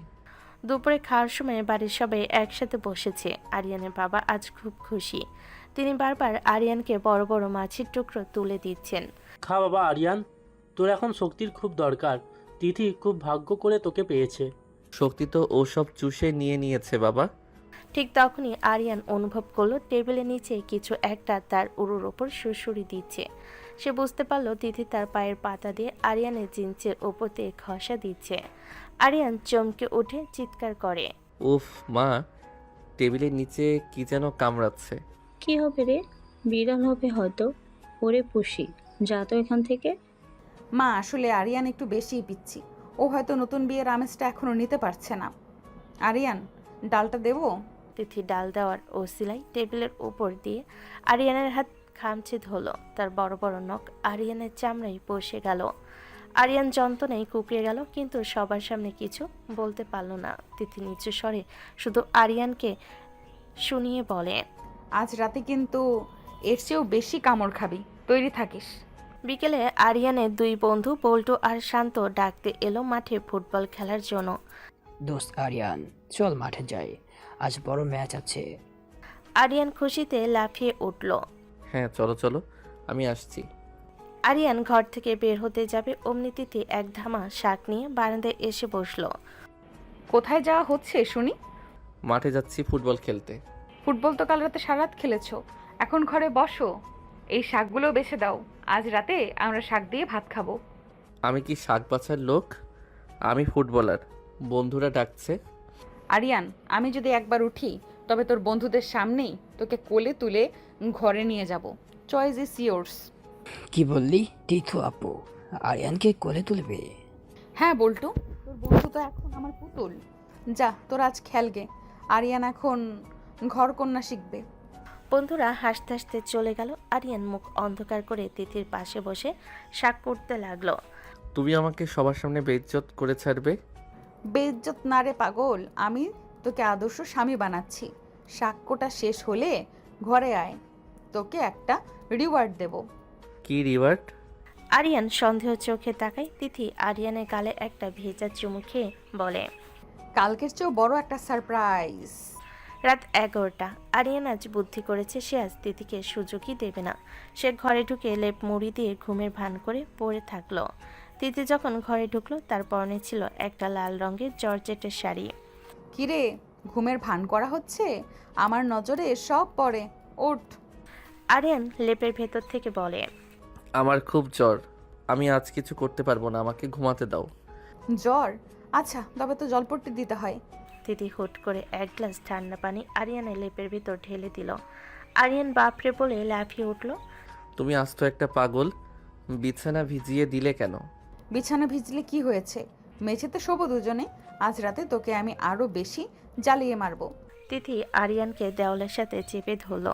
দুপুরে খাওয়ার সময় বাড়ির সবাই একসাথে বসেছে। আরিয়ানের বাবা আজ খুব খুশি। তিনি বারবার আরিয়ানকে বড় বড় মাছের টুকরো তুলে দিচ্ছেন। খা বাবা আরিয়ান, তোর এখন শক্তির খুব দরকার। তিথি খুব ভাগ্য করে তোকে পেয়েছে। শক্তি তো ওসব চুষে নিয়ে নিয়েছে বাবা। ঠিক তখনই আরিয়ান অনুভব করলো টেবিলের নিচে কিছু একটা তার উরুর ওপর সুরসুরি দিচ্ছে। সে বুঝতে পারলো তিথি তার পায়ের পাতা দিয়ে আরিয়ানের জিন্সের ওপর দিয়ে ঘষা দিচ্ছে। আরিয়ান চমকে উঠে চিৎকার করে, উফ মা, টেবিলের নিচে কি যেন কামড়াচ্ছে। কি হবে রে? বিড়াল হবে হয়তো। ওরে পুষি, যা তো এখান থেকে। মা, আসলে আরিয়ান একটু বেশিই পিচ্ছি। ও হয়তো নতুন বিয়ের আমেজটা এখনো নিতে পারছে না। আরিয়ান, ডালটা দেবো? তিথি ডাল দেওয়ার ওসিলায় টেবিলের উপর দিয়ে আরিয়ানের হাত খামচে ধরলো। তার বড় বড় নখ আরিয়ানের চামড়ায় বসে গেল। আরিয়ান যন্ত্রণায় কুকড়ে গেল, কিন্তু সবার সামনে কিছু বলতে পারল না। তিথি নিচু স্বরে শুধু আরিয়ানকে শুনিয়ে বলে, আজ রাতে কিন্তু এর চেয়েও বেশি কামড় খাবি, তৈরি থাকিস। বিকেলে আরিয়ানের দুই বন্ধু বল্টু আর শান্ত ডাকতে এলো মাঠে ফুটবল খেলার জন্য। দোস্ত আরিয়ান, চল মাঠে যাই, আজ বড় ম্যাচ আছে। আরিয়ান খুশিতে লাফিয়ে উঠল। হ্যাঁ চলো চলো, আমি আসছি। আরিয়ান ঘর থেকে বের হতে যাবে অমনি তিথি এক ধামা শাক নিয়ে বারান্দায় এসে বসলো। কোথায় যাওয়া হচ্ছে শুনি? মাঠে যাচ্ছি ফুটবল খেলতে। ফুটবল তো কাল রাতে সারা রাত খেলেছো, এখন ঘরে বসো। এই শাকগুলো বেছে দাও, আজ রাতে আমরা শাক দিয়ে ভাত খাবো। আমি কি শাক বাছার লোক? আমি ফুটবলার, বন্ধুরা ডাকছে। আরিয়ান, আমি যদি একবার উঠি তবে তোর বন্ধুদের সামনেই তোকে কোলে তুলে ঘরে নিয়ে যাব। Choice is yours. কি বললি টিথু আপু, আরিয়ানকে কোলে তুলবে? হ্যাঁ বল্টু, তোর বন্ধু তো এখন আমার পুতুল। যা, তোর আজ খেলগে। আরিয়ান এখন ঘর কন্যা শিখবে। বন্ধুরা হাসতে হাসতে চলে গেল। আরিয়ান মুখ অন্ধকার করে তিথির পাশে বসে শাক করতে লাগলো। তুমি আমাকে সবার সামনে বেইজ্জত করে ছাড়বে? বেইজ্জত না রে পাগল, আমি তোকে আদর্শ স্বামী বানাচ্ছি। সাক্ষ্যটা শেষ হলে ঘরে আয়, তোকে একটা রিওয়ার্ড দেব। কি রিওয়ার্ড? আরিয়ান সন্দেহ চোখে তাকায়। তিথি আরিয়ানের গালে একটা ভেজা চুমু খেয়ে বলে, কালকের চেয়েও বড় একটা সারপ্রাইজ। রাত 11টা। আরিয়ান আজ বুদ্ধি করেছে সে আজ তিথিকে সুযোগই দেবে না। সে ঘরে ঢুকে লেপ মুড়ি দিয়ে ঘুমের ভান করে পড়ে থাকলো। তিথি যখন ঘরে ঢুকলো তার পরনে ছিল একটা লাল রঙের জর্জেটের শাড়ি। কিরে, ঘুমের ভান করা হচ্ছে? আমার নজরে সব পড়ে, ওঠ। আরিয়ান লেপের ভেতর থেকে বলে, আমার খুব জ্বর, আমি আজ কিছু করতে পারবো না, আমাকে ঘুমাতে দাও। জ্বর? আচ্ছা, তবে তো জলপট্টি দিতে হয়। তিথি হুট করে এক গ্লাস ঠান্ডা পানি আরিয়ানের লেপের ভেতর ঢেলে দিল। আরিয়ান বাপরে বলে লাফিয়ে উঠল। তুমি আজ তো একটা পাগল, বিছানা ভিজিয়ে দিলে কেন? বিছানা ভিজলে কি হয়েছে? মেঝেতে শোবো দুজনে। আজ রাতে তোকে আমি আরো বেশি জ্বালিয়ে মারবো। তিথি আরিয়ানকে দেওয়ালের সাথে চেপে ধরল।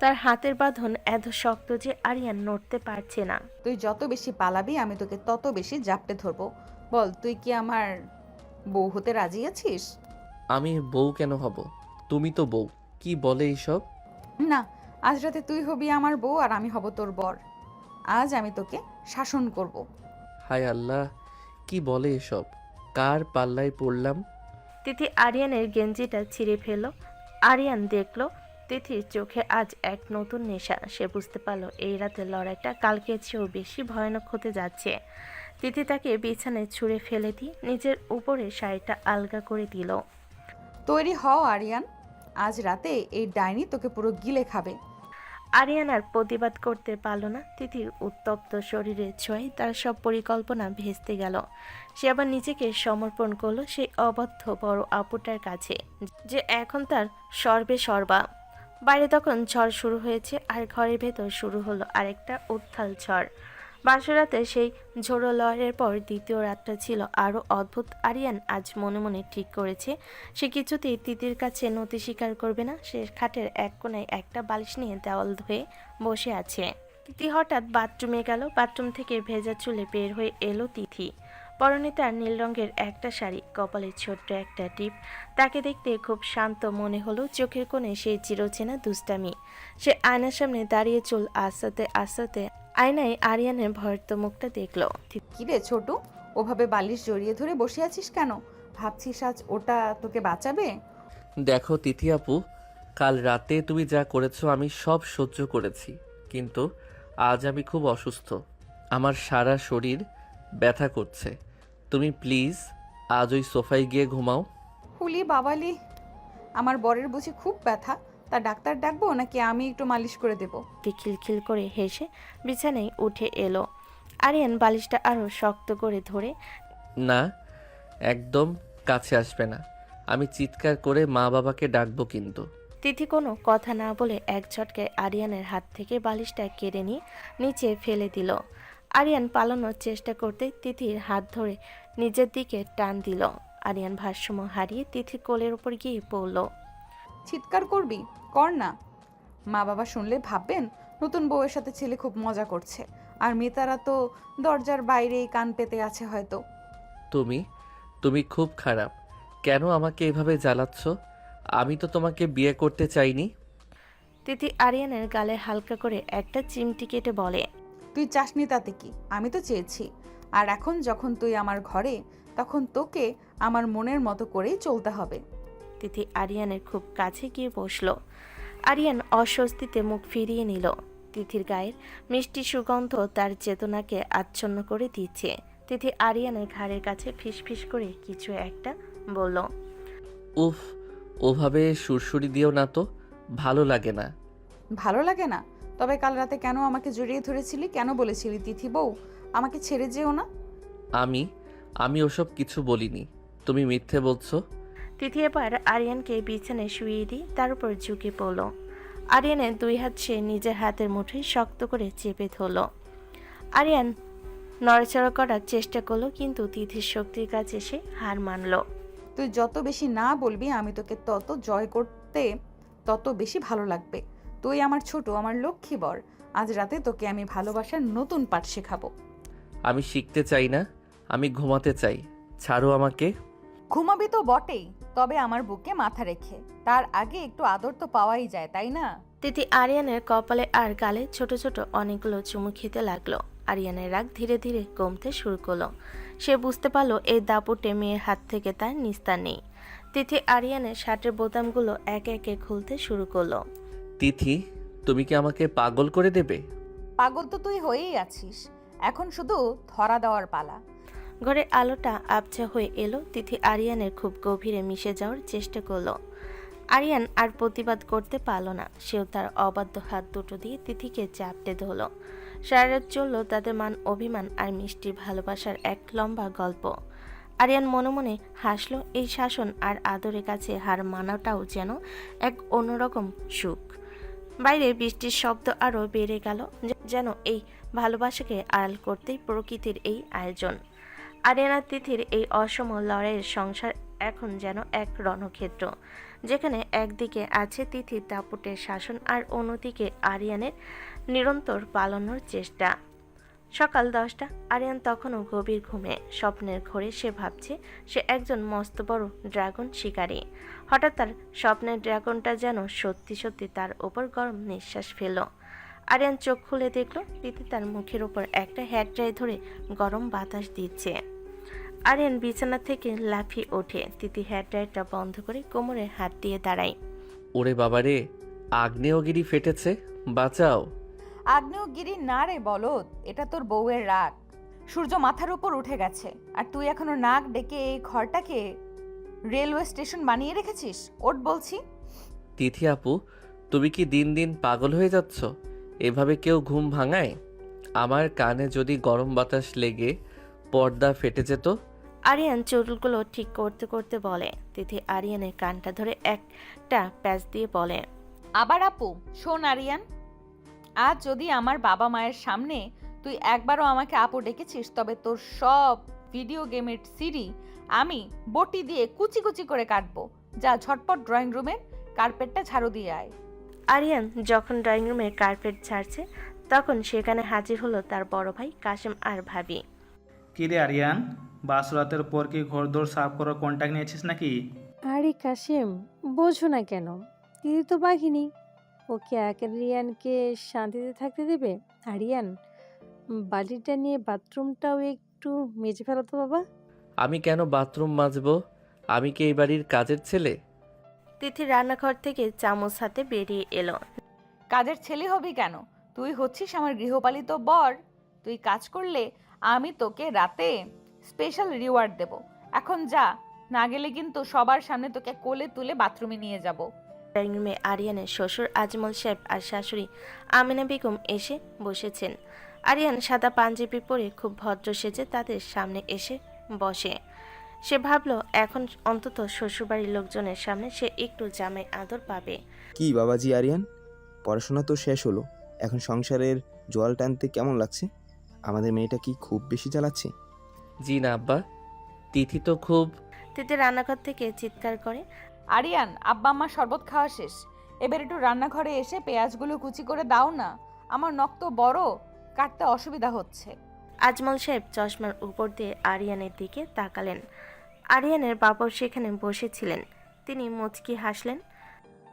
তার হাতের বাঁধন এত শক্ত যে আরিয়ান নড়তে পারছে না। তুই যত বেশি পালাবি আমি তোকে তত বেশি জাপটে ধরবো। বল, তুই কি আমার বউ হতে রাজি আছিস? আমি বউ কেন হব? তুমি তো বউ। কি বলে এইসব? না, আজ রাতে তুই হবি আমার বউ আর আমি হব তোর বর। আজ আমি তোকে শাসন করব। হায় আল্লাহ, কি বলে এসব? কার পাল্লায় পড়লাম? তিথি আরিয়ানের গেঞ্জিটা ছিঁড়ে ফেলল। আরিয়ান দেখল তিথির চোখে আজ এক নতুন নেশা। সে বুঝতে পারল এই রাতের লড়াইটা কালকের চেয়েও বেশি ভয়ানক হতে যাচ্ছে। তিথি তাকে বিছানায় ছুঁড়ে ফেলে দিয়ে নিজের উপরে শাড়িটা আলগা করে দিল। তৈরি হও আরিয়ান, আজ রাতে এই ডাইনি তোকে পুরো গিলে খাবে। আরিয়ান আর প্রতিবাদ করতে পারল না। তিথির উত্তপ্ত শরীরে ছোঁয়ায় তার সব পরিকল্পনা ভেস্তে গেল। সে আবার নিজেকে সমর্পণ করলো সেই অবাধ্য বড় আপুটার কাছে, যে এখন তার সর্বে সর্বা। বাইরে তখন ঝড় শুরু হয়েছে আর ঘরের ভেতর শুরু হলো আরেকটা উত্থাল ঝড়। বাসরাতে সেই ঝোড়ো লহরের পর দ্বিতীয় রাতটা ছিল আরও অদ্ভুত। আরিয়ান আজ মনে মনে ঠিক করেছে সে কিছুতেই তিতির কাছে নতি স্বীকার করবে না। সে খাটের এক কোণায় একটা বালিশ নিয়ে দেওয়াল ধুয়ে বসে আছে। তিথি হঠাৎ বাথরুমে গেল। বাথরুম থেকে ভেজা চুলে বের হয়ে এলো তিথি। পরনে তার নীল রঙের একটা শাড়ি, কপালে ছোট্ট একটা টিপ। তাকে দেখতে খুব শান্ত মনে হলো। চোখের কোণে সেই চিরচেনা দুষ্টামি। সে আয়নার সামনে দাঁড়িয়ে চুল আস্তে আস্তে আয়নায় আরিয়ানের ভয়ত মুখটা দেখলো। কিরে ছোটু, ওভাবে বালিশ জড়িয়ে ধরে বসে আছিস কেন? ভাবছিস আজ ওটা তোকে বাঁচাবে? দেখো তিথি আপু, কাল রাতে তুমি যা করেছো আমি সব সহ্য করেছি, কিন্তু আজ আমি খুব অসুস্থ। আমার সারা শরীর ব্যথা করছে। তুমি প্লিজ আজ ওই সোফায় গিয়ে ঘুমাও। হুলি বাবালি, আমার বরের বুঝি খুব ব্যথা, তা ডাক্তার ডাকবো নাকি আমি একটু মালিশ করে দেব? খিলখিল করে হেসে বিছানায় উঠে এলো। আরিয়ান বালিশটা আরো শক্ত করে ধরে, না, একদম কাছে আসবে না। আমি চিৎকার করে মা বাবাকে ডাকবো কিন্তু। তিথি কোনো কথা না বলে এক ঝটকায় আরিয়ানের হাত থেকে বালিশটা কেড়ে নিয়ে নিচে ফেলে দিল। আরিয়ান পালানোর চেষ্টা করতে তিথির হাত ধরে নিজের দিকে টান দিল। আরিয়ান ভারসাম্য হারিয়ে তিথির কোলের উপর গিয়ে পড়ল। চিৎকার করবি? কর না। মা বাবা শুনলে ভাববেন নতুন বউয়ের সাথে ছেলে খুব মজা করছে, আর মেয়েতারা তো দরজার বাইরেই কান পেতে আছে হয়তো। তুমি খুব খারাপ। কেন আমাকে এভাবে জ্বালাচ্ছ? আমি তো তোমাকে বিয়ে করতে চাইনি। তিথি আরিয়ানের গালে হালকা করে একটা চিমটি কেটে বলে, তুই চাসনি তাতে কি, আমি তো চেয়েছি। আর এখন যখন তুই আমার ঘরে, তখন তোকে আমার মনের মতো করেই চলতে হবে। তিথি আরিয়ানের খুব কাছে গিয়ে বসলো। আরিয়ান অস্বস্তিতে মুখ ফিরিয়ে নিল। তিথির গায়ের মিষ্টি সুগন্ধ তার চেতনাকে আচ্ছন্ন করে দিচ্ছে। তিথি আরিয়ানের ঘাড়ের কাছে ফিসফিস করে কিছু একটা বলল। উফ, ওভাবে সুরসুরি দিও না তো, ভালো লাগে না। ভালো লাগে না? তবে কাল রাতে কেন আমাকে জড়িয়ে ধরেছিলি? কেন বলেছিলি তিথি বউ আমাকে ছেড়ে যেও না? আমি ওসব কিছু বলিনি, তুমি মিথ্যে বলছো। তিথি এবার আরিয়ানকে বিছানায় শুইয়ে দিয়ে তার উপর ঝুঁকে পড়ল। আরিয়ানের দুই হাত সে নিজের হাতের মুঠোয় শক্ত করে চেপে ধরল। আরিয়ান নড়াচড়া করার চেষ্টা করলো, কিন্তু তিথির শক্তির কাছে সে হার মানল। তুই যত বেশি না বলবি আমি তোকে তত জয় করতে তত বেশি ভালো লাগবে। তুই আমার ছোট, আমার লক্ষ্মী বর। আজ রাতে তোকে আমি ভালোবাসার নতুন পাঠ শেখাবো। আমি শিখতে চাই না, আমি ঘুমাতে চাই। ছাড়ো আমাকে। ঘুমাবি তো বটেই, তবে আমার বুকে মাথা রেখে। তার আগে একটু আদর তো পাওয়াই যায়, তাই না? তিথি আরিয়ানের কপালে আর গালে ছোট ছোট অনেকগুলো চুমু খেতে লাগলো। আরিয়ানের রাগ ধীরে ধীরে কমতে শুরু করলো। সে বুঝতে পারলো এই দাপুটে মেয়ের হাত থেকে তার নিস্তার নেই। তিথি আরিয়ানের শার্টের বোতামগুলো একে একে খুলতে শুরু করলো। তিথি, তুমি কি আমাকে পাগল করে দেবে? পাগল তো তুই হয়েই আছিস, এখন শুধু ধরা দেওয়ার পালা। ঘরের আলোটা আবছা হয়ে এলো। তিথি আরিয়ানের খুব গভীরে মিশে যাওয়ার চেষ্টা করলো। আরিয়ান আর প্রতিবাদ করতে পারল না। সেও তার অবাধ্য হাত দুটো দিয়ে তিথিকে চাপটে ধরল। সারা রাত চলল তাদের মান অভিমান আর মিষ্টি ভালোবাসার এক লম্বা গল্প। আরিয়ান মনে মনে হাসলো। এই শাসন আর আদরের কাছে হার মানাটাও যেন এক অন্যরকম সুখ। বাইরে বৃষ্টির শব্দ আরও বেড়ে গেল, যেন এই ভালোবাসাকে আড়াল করতেই প্রকৃতির এই আয়োজন। আরিয়ান আর তিথির এই অসম লড়াইয়ের সংসার এখন যেন এক রণক্ষেত্র, যেখানে একদিকে আছে তিথির দাপুটের শাসন আর অন্যদিকে আরিয়ানের নিরন্তর পালানোর চেষ্টা। সকাল 10টা, আরিয়ান তখনও গভীর ঘুমে। স্বপ্নের ঘোরে সে ভাবছে সে একজন মস্ত বড় ড্রাগন শিকারী। হঠাৎ তার স্বপ্নের ড্রাগনটা যেন সত্যি সত্যি তার ওপর গরম নিঃশ্বাস ফেলল। আরিয়ান চোখ খুলে দেখল তিথি তার মুখের ওপর একটা হেয়ার ড্রাই ধরে গরম বাতাস দিচ্ছে। আরিয়ান বিছানা থেকে লাফিয়ে ওঠে। তিথি হেয়ার ড্রাইটা বন্ধ করে কোমরে হাত দিয়ে দাঁড়ায়। ওরে বাবারে, আগ্নেয়গিরি ফেটেছে, বাঁচাও। আগ্নেয়গিরি না রে বলদ, এটা তোর বউয়ের রাগ। সূর্য মাথার উপর উঠে গেছে আর তুই এখনো নাক ডেকে এই ঘরটাকে রেলওয়ে স্টেশন বানিয়ে রেখেছিস। ওঠ বলছি। তিথি আপু, তুমি কি দিন দিন পাগল হয়ে যাচ্ছ? এভাবে কেউ ঘুম ভাঙায়? আমার কানে যদি গরম বাতাস লেগে পর্দা ফেটে যেত। আরিয়ান চুলগুলো ঠিক করতে করতে বলে। তিথি আরিয়ানের কানটা ধরে একটা প্যাচ দিয়ে বলে, আবার আপু, শোন আরিয়ান, আজ যদি আমার বাবা মায়ের সামনে তুই একবারও আমাকে আপু ডেকেছিস, তবে তোর সব ভিডিও গেমের সিডি আমি বটি দিয়ে কুচি কুচি করে কাটবো। যা ঝটপট ড্রয়িং রুমের কার্পেটটা ঝাড়ু দিয়ে আয়। আরিয়ান যখন ড্রয়িং রুমের কার্পেট ছাড়ছে তখন সেখানে হাজির হলো তার বড় ভাই কাশেম আর ভাবি। কিরে আরিয়ান, বাসরাতের পর কি ঘরদোর সাফ করার কন্ট্যাক্ট নিয়েছিস নাকি? আরে কাশেম, বোঝো না কেন? দিদি তো বাঘিনী, ওকে আরিয়ানকে শান্তিতে থাকতে দেবে? আরিয়ান, বালিটা নিয়ে বাথরুমটাও একটু মেজে ফেলো তো বাবা। আমি কেন বাথরুম মাজবো? আমি কি এই বাড়ির কাজের ছেলে? তিথি রান্নাঘর থেকে চামচ হাতে বেরিয়ে এলো। কাজের ছেলে হবি কেন? তুই হচ্ছিস আমার গৃহপালিত বর। তুই কাজ করলে আমি তোকে রাতে স্পেশাল রিওয়ার্ড দেব। এখন যা, না গেলে কিন্তু সবার সামনে তোকে কোলে তুলে বাথরুমে নিয়ে যাব। ড্রয়িং রুমে আরিয়ানের শ্বশুর আজমল সাহেব আর শাশুড়ি আমিনা বেগম এসে বসেছেন। আরিয়ান সাদা পাঞ্জাবি পরে খুব ভদ্র সেজে তাদের সামনে এসে বসে। সে ভাবলো এখন অন্তত শ্বশুরবাড়ির লোকজনের সামনে সে একটু জামাই আদর পাবে। কি বাবাজি আরিয়ান, পড়াশোনা তো শেষ হলো, এখন সংসারের জল টানতে কেমন লাগছে? আমাদের মেয়েটা কি খুব বেশি চালাচ্ছে? জি না আব্বা, তিথি তো খুব। তিথি রান্নাঘর থেকে চিৎকার করে, আরিয়ান, আব্বা আম্মা শরবত খাওয়া শেষ, এবার একটু রান্নাঘরে এসে পেঁয়াজগুলো কুচি করে দাও না, আমার নখ তো বড়, কাটতে অসুবিধা হচ্ছে। আজমল সাহেব চশমার উপর দিয়ে আরিয়ানের দিকে তাকালেন। আরিয়ানের বাবাও সেখানে বসেছিলেন। তিনি মুচকি হাসলেন।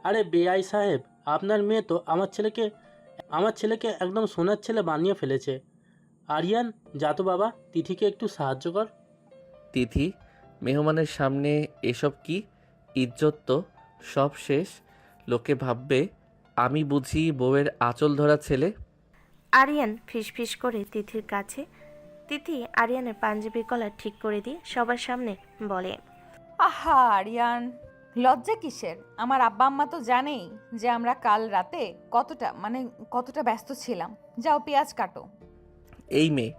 আরে বেআই সাহেব, আপনার মেয়ে তো আমার ছেলেকে একদম সোনার ছেলে বানিয়ে ফেলেছে। আরিয়ান, যা তো বাবা, তিথিকে একটু সাহায্য কর। তিথি, মেহমানের সামনে এসব কি? ইজ্জত তো সব শেষ। লোকে ভাববে আমি বুঝি বউয়ের আঁচল ধরা ছেলে। আরিয়ান ফিসফিস করে তিথির কাছে। তিথি আরিয়ানের পাঞ্জাবির কলার ঠিক করে দিয়ে সবার সামনে বলে, আহা আরিয়ান, লজ্জা কিসের? আমার আব্বা আম্মা তো জানেই যে আমরা কাল রাতে কতটা ব্যস্ত ছিলাম। যাও পেঁয়াজ কাটো। এই মেয়ে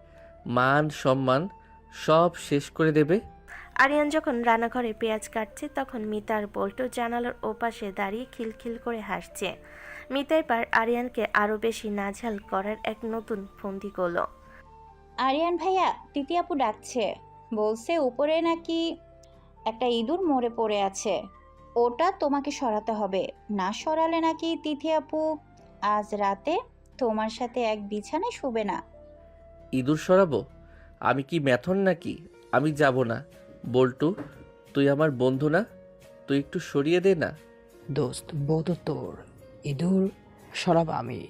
মান সম্মান সব শেষ করে দেবে। আরিয়ান যখন রান্নাঘরে পেঁয়াজ কাটছে তখন মিতা আর বল্টু জানালার ওপাশে দাঁড়িয়ে খিলখিল করে হাসছে। মিতা এবার আরিয়ানকে আরও বেশি নাঝাল করার এক নতুন ফন্দি করলো। আরিয়ান ভাইয়া, তিথি আপু ডাকছে, বলছে উপরে নাকি একটা ইঁদুর মরে পড়ে আছে, ওটা তোমাকে সরাতে হবে, না সরালে নাকি তিথি আপু আজ রাতে তোমার সাথে এক বিছানায় শুবে না। ইঁদুর সরাবো? আমি কি ম্যাথন নাকি? আমি যাব না। বল্টু, তুই আমার বন্ধু না? তুই একটু সরিয়ে দে না। দোস্ত, বউ তো তোর, ইঁদুর সরাব আমি।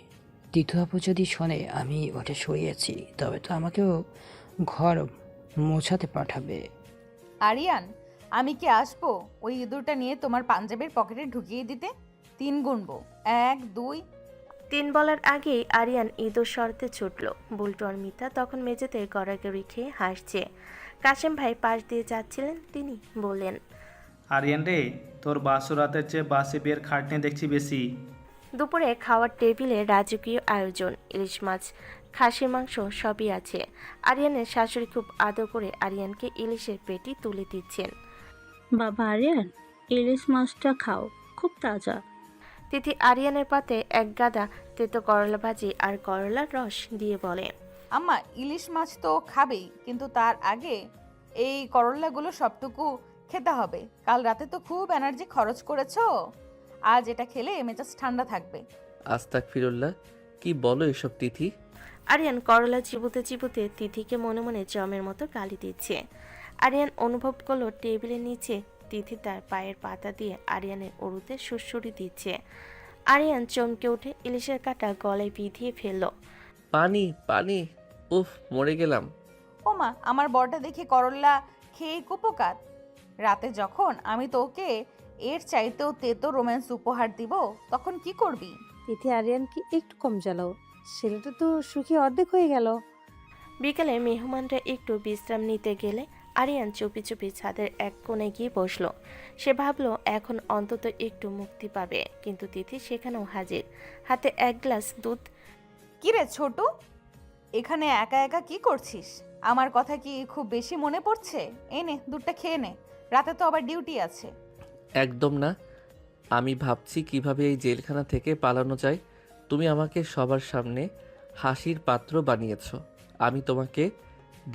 তিথু আপু যদি শোনে আমি ওটা সরিয়েছি তবে তো আমাকেও ঘর মোছাতে পাঠাবে। আরিয়ান, আমি কি আসবো ওই ইঁদুরটা নিয়ে তোমার পাঞ্জাবির পকেটে ঢুকিয়ে দিতে? 3 গুনবো, 1 2। 3 বলার আগেই আরিয়ান ইঁদুর সরাতে ছুটল। বুলটু আর মিতা তখন মেঝেতে গড়াগড়ি খেয়ে হাসছে। কাশেম ভাই পাশ দিয়ে যাচ্ছিলেন, তিনি বললেন, আরিয়ান রে, তোর বাসরাতের চেয়ে বাসে বিয়ের খাটনি দেখছি বেশি। দুপুরে খাওয়ার টেবিলে রাজকীয় আয়োজন, ইলিশ মাছ, খাসির মাংস সবই আছে। আরিয়ানের শাশুড়ি খুব আদর করে আরিয়ানকে ইলিশের পেটি তুলে দিচ্ছেন। বাবা আরিয়ান, ইলিশ মাছটা খাও, খুব তাজা। তিথি আরিয়ানের পাতে এক গাদা তেতো করলা ভাজি আর করলার রস দিয়ে বলে, আম্মা, ইলিশ মাছ তো খাবেই, কিন্তু তার আগে এই করল্লাগুলো সবটুকু খেতে হবে। কাল রাতে তো খুব এনার্জি খরচ করেছো, আজ এটা খেলে মেজাজ ঠান্ডা থাকবে। আস্তাগফিরুল্লাহ, কি বলো এসব তিথি? আরিয়ান করলা চিবুতে চিবুতে তিথিকে মনে মনে জমের মতো গালি দিচ্ছে। আরিয়ান অনুভব করলো টেবিলের নিচে তিথি তার পায়ের পাতা দিয়ে আরিয়ানের উরুতে সুড়সুড়ি দিচ্ছে। আরিয়ান চমকে উঠে ইলিশের কাঁটা গলায় বিধিয়ে ফেলল। পানি পানি, উফ মরে গেলাম। ওমা, আমার বরটা দেখে করল্লা খেয়ে কুপোকাত। রাতে যখন আমি তোকে এর চাইতেও তেতো রোম্যান্স উপহার দিব, তখন কি করবি? তিথি আরিয়ানকে একটু কম জ্বালাও, ছেলেটা তো সুখী অর্ধেক হয়ে গেল। বিকেলে মেহমানরা একটু বিশ্রাম নিতে গেলে আরিয়ান চুপি চুপি ছাদের এক কোণে গিয়ে বসলো। সে ভাবলো এখন অন্তত একটু মুক্তি পাবে, কিন্তু তিথি সেখানেও হাজির, হাতে এক গ্লাস দুধ। কিরে ছোট, এখানে একা একা কি করছিস? আমার কথা কি খুব বেশি মনে পড়ছে? এই নে দুধটা খেয়ে নে, রাতে তো আবার ডিউটি আছে। একদম না, আমি ভাবছি কিভাবে এই জেলখানা থেকে পালানো যায়। তুমি আমাকে সবার সামনে হাসির পাত্র বানিয়েছো, আমি তোমাকে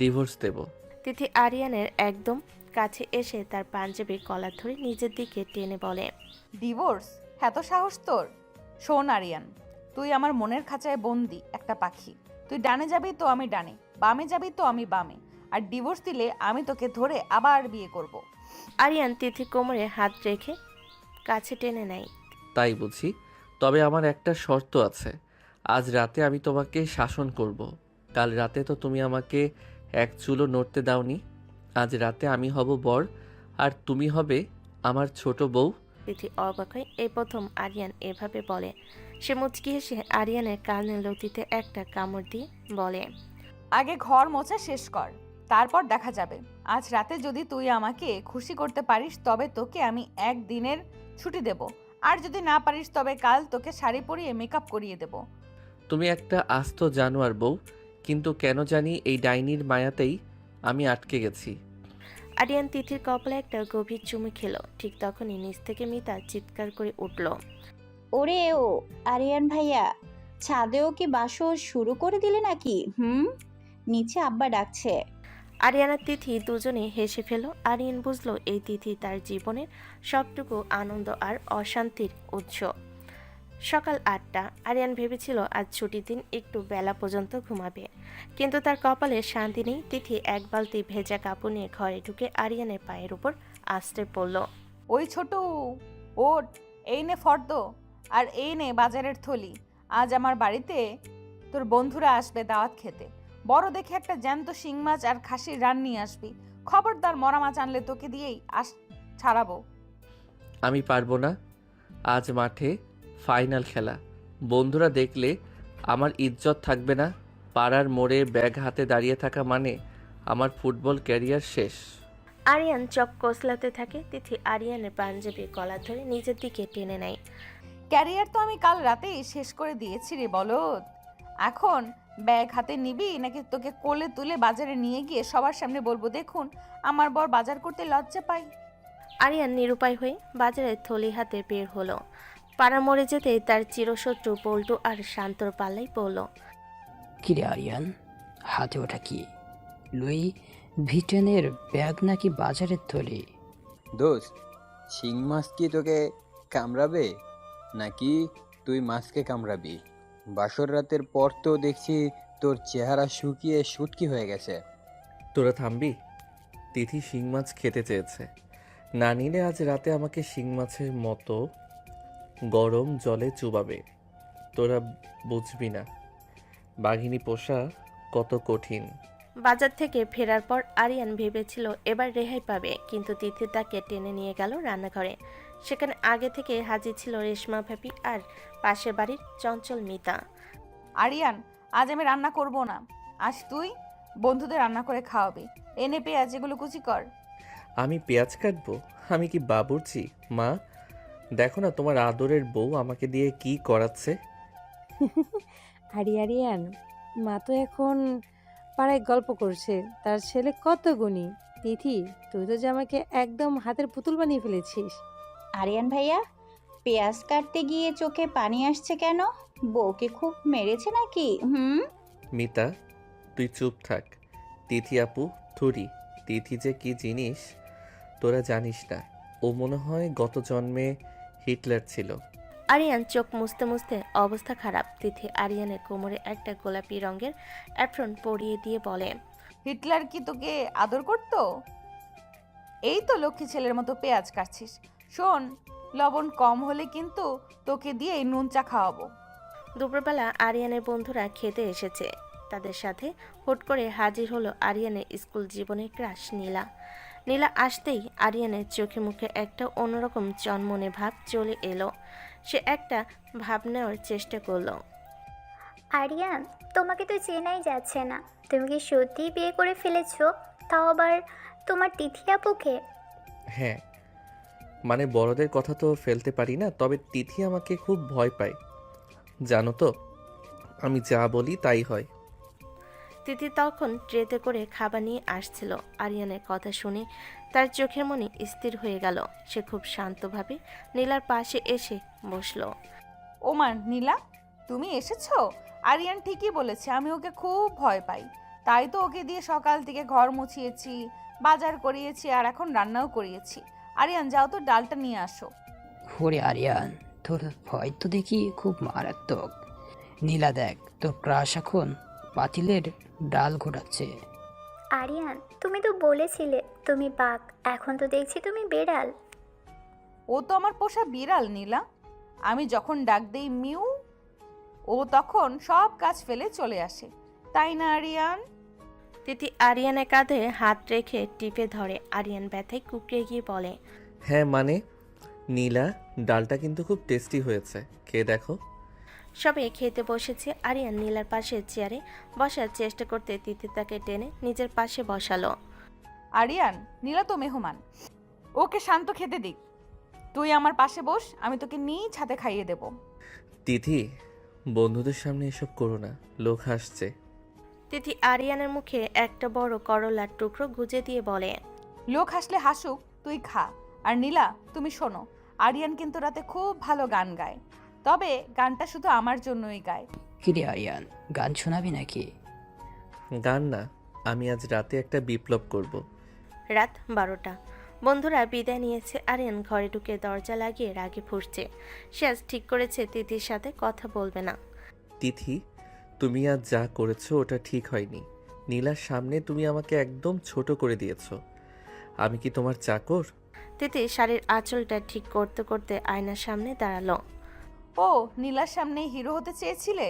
ডিভোর্স দেব। তিথি আরিয়ানের একদম কাছে এসে তার পাঞ্জাবির কলার ধরে নিজের দিকে টেনে বলে, ডিভোর্স? এত সাহস তোর? শোন আরিয়ান, তুই আমার মনের খাঁচায় বন্দি একটা পাখি। তুই ডানে যাবি তো আমি ডানে, বামে যাবি তো আমি বামে, আর ডিভোর্স দিলে আমি তোকে ধরে আবার বিয়ে করব। আরিয়ান তিথি কোমরে হাত রেখে কাছে টেনে নেয়। তাই বুঝি? তবে আমার একটা শর্ত আছে। আজ রাতে আমি তোমাকে শাসন করব। কাল রাতে তো তুমি আমাকে এক চুলও নড়তে দাওনি। আজ রাতে আমি হব বর, আর তুমি হবে আমার ছোট বউ। তিথি অবাক হয়, এই প্রথম আরিয়ান এভাবে বলে। সে মুচকি হেসে আরিয়ানের কানের লতিতে একটা কামড় দিয়ে বলে, আগে ঘর মোছা শেষ কর, তারপর দেখা যাবে। আজ রাতে যদি তুই আমাকে খুশি করতে পারিস তবে তোকে আমি একদিনের ছুটি দেব, আর যদি না পারিস তবে কাল তোকে শাড়ি পরিয়ে মেকআপ করিয়ে দেব। তুমি একটা আস্ত জানোয়ার বউ, কিন্তু কেন জানি এই ডাইনির মায়াতেই আমি আটকে গেছি। আরিয়ান তিথির কপালে একটা গভীর চুমু খেলো। ঠিক তখনই নিচ থেকে মিতা চিৎকার করে উঠল, ওরে ও আরিয়ান ভাইয়া, ছাদেও কি বাসর শুরু করে দিলে নাকি? নিচে আব্বা ডাকছে। আরিয়ান আর তিথি দুজনে হেসে ফেল। আরিয়ান বুঝলো এই তিথি তার জীবনের সবটুকু আনন্দ আর অশান্তির উৎস। সকাল 8টা। আরিয়ান ভেবেছিল আজ ছুটির দিন একটু বেলা পর্যন্ত ঘুমাবে, কিন্তু তার কপালে শান্তি নেই। তিথি এক বালতি ভেজা কাপড় নিয়ে ঘরে ঢুকে আরিয়ানের পায়ের উপর আছড়ে পড়ল। ওই ছোট, ওঠ, এই নে ফর্দ, আর এই নে বাজারের থলি। আজ আমার বাড়িতে তোর বন্ধুরা আসবে দাওয়াত খেতে। বড় দেখে একটা জ্যান্ত শিং মাছ আর খাসির রান নিয়ে আসবি। খবরদার মরা মাছ আনলে তোকে দিয়েই ছাড়াবো। আমি পারবো না। আজ মাঠে ফাইনাল খেলা, বন্ধুরা দেখলে আমার ইজ্জত থাকবে না। পাড়ার মোড়ে ব্যাগ হাতে দাঁড়িয়ে থাকা মানে আমার ফুটবল ক্যারিয়ার শেষ। আরিয়ান চক কসলাতে থাকে। তিথি আরিয়ানের পাঞ্জাবির কলার ধরে নিজের দিকে টেনে নেয়। ক্যারিয়ার তো আমি কাল রাতেই শেষ করে দিয়েছি রে বলদ। এখন ব্যাগ হাতে নিবি নাকি তোকে কোলে তুলে বাজারে নিয়ে গিয়ে সবার সামনে বলবো, দেখুন আমার বর বাজার করতে লজ্জা পাই? আরিয়ান নিরুপায় হয়ে বাজারের থলি হাতে বের হলো। পাড়া মরে যেতে তার চিরশত্রু পল্টু আর শান্তর পাল্লাই পড়ল। কিরে আরিয়ান, হাতে ওটা কি? লুই ভিটেনের ব্যাগ নাকি বাজারের থলি? দোস্ত, শিং মাছ কি তোকে কামড়াবে নাকি তুই মাছকে কামড়াবি? বাসর রাতের পর তো দেখছি তোর চেহারা শুকিয়ে শুটকি হয়ে গেছে। তোরা থামবি? তিথি শিং মাছ খেতে চেয়েছে, না নিলে আজ রাতে আমাকে শিং মাছের মতো গরম জলে চুবাবে। তোরা বুঝবি না বাঘিনী পোষা কত কঠিন। বাজার থেকে ফেরার পর আরিয়ান ভেবেছিল এবার রেহাই পাবে, কিন্তু তিথি তাকে টেনে নিয়ে গেল রান্নাঘরে। সেখানে আগে থেকে হাজির ছিল রেশমা ভাবি আর পাশের বাড়ির চঞ্চল মিতা। আরিয়ান, আজ আমি রান্না করব না, আজ তুই বন্ধুদের রান্না করে খাওয়াবি। এনে পেঁয়াজ এগুলো কুচি কর। আমি পেঁয়াজ কাটবো? আমি কি বাবুর্চি? মা দেখো না তোমার আদরের বউ আমাকে দিয়ে কি করাচ্ছে। আরিয়ান, মা তো এখন পাড়ায় গল্প করছে তার ছেলে কত গুণী। তিথি, তুই তো জামাকে একদম হাতের পুতুল বানিয়ে ফেলেছিস। আরিয়ান ভাইয়া, পেঁয়াজ কাটতে গিয়ে চোখে পানি আসছে কেন? বউকে খুব মেরেছে নাকি? মিতা তুই চুপ থাক। তিথি আপু থুরি, তিথি যে কি জিনিস তোরা জানিস না, ও মনে হয় গত জন্মে হিটলার ছিল। আরিয়ান চোখ মুছতে মুছতে অবস্থা খারাপ। তিথি আরিয়ানের কোমরে একটা গোলাপি রঙের অ্যাপ্রন পরিয়ে দিয়ে বলে, হিটলার কি তোকে আদর করতো? এই তো লক্ষ্মী ছেলের মতো পেঁয়াজ কাটছিস। শোন, লবণ কম হলে কিন্তু তোকে দিয়ে নুন চা খাওয়াবো। দুপুরবেলা আরিয়ানের বন্ধুরা খেতে এসেছে। তাদের সাথে হুট করে হাজির হলো আরিয়ানের স্কুল জীবনের ক্রাশ নীলা। নীলা আসতেই আরিয়ানের চোখে মুখে একটা অন্যরকম চনমনে ভাব চলে এলো। সে একটা ভাব নেওয়ার চেষ্টা করলো। আরিয়ান, তোমাকে তো চেনাই যাচ্ছে না। তুমি কি সত্যিই বিয়ে করে ফেলেছো? তাও আবার তোমার তিথি আপুকে? হ্যাঁ, মানে বড়দের কথা তো ফেলতে পারি না, তবে তিথি আমাকে খুব ভয় পায়। জানো তো, আমি যা বলি তাই হয়। তিথি তখন ট্রেতে করে খাবার নিয়ে আসছিল। আরিয়ানের কথা শুনে তার চোখের মনে স্থির হয়ে গেল। সে খুব শান্তভাবে নীলার পাশে এসে বসলো। ওমা নীলা, তুমি এসেছো? আরিয়ান ঠিকই বলেছে, আমি ওকে খুব ভয় পাই। তাই তো ওকে দিয়ে সকাল থেকে ঘর মুছিয়েছি, বাজার করিয়েছি, আর এখন রান্নাও করিয়েছি। আরিয়ান, যাও তো ডালটা নিয়ে আসো। ওরে আরিয়ান, তোর ভয় তো দেখি খুব মারাত্মক। নীলা দেখ, তোর ক্রাশ এখন পাতিলের ডাল ঘোরাচ্ছে। আরিয়ান, তুমি তো বলেছিলে তুমি বাঘ, এখন তো দেখছি তুমি বেড়াল। ও তো আমার পোষা বিড়াল নীলা। আমি যখন ডাক দেই মিউ, ও তখন সব কাজ ফেলে চলে আসে, তাই না আরিয়ান? তিথি আরিয়ানের কাঁধে হাত রেখে টিপে ধরে। আরিয়ান ব্যথায় কুকড়ে গিয়ে বলে, হ্যাঁ মানে, নীলা, ডালটা কিন্তু খুব টেস্টি হয়েছে, খেয়ে দেখো। সবে খেতে বসেছে। আরিয়ান নীলার পাশে চেয়ারে বসার চেষ্টা করতে তিথি তাকে টেনে নিজের পাশে বসালো। আরিয়ান, নীলা তো মেহমান, ওকে শান্ত খেতে দিক। তুই আমার পাশে বস, আমি তোকে নিজ হাতে খাইয়ে দেব। তিথি, বন্ধুদের সামনে এসব করো না, লোক হাসছে। তিথি আরিয়ানের মুখে একটা বড় করলার টুকরো গুজে দিয়ে বলে, লোক হাসলে হাসুক, তুই খা। আর নীলা, তুমি শোনো, আরিয়ান কিন্তু রাতে খুব ভালো গান গায়, তবে গানটা শুধু আমার জন্যই গায়। কিরে আরিয়ান, গান শোনাবি নাকি? গান না, আমি আজ রাতে একটা বিপ্লব করব। রাত 12টা। বন্ধুরা বিদায় নিয়েছে। আরিয়ান ঘরে ঢুকে দরজা লাগিয়ে রাগে ফুঁসছে। সে আজ ঠিক করেছে তিথির সাথে কথা বলবে না। তিথি, তুমি আজ যা করেছো ওটা ঠিক হয়নি। নীলার সামনে তুমি আমাকে একদম ছোট করে দিয়েছো। আমি কি তোমার চাকর? তিথি শাড়ির আঁচলটা ঠিক করতে করতে আয়নার সামনে দাঁড়ালো। ও, নীলার সামনে হিরো হতে চেয়েছিলে,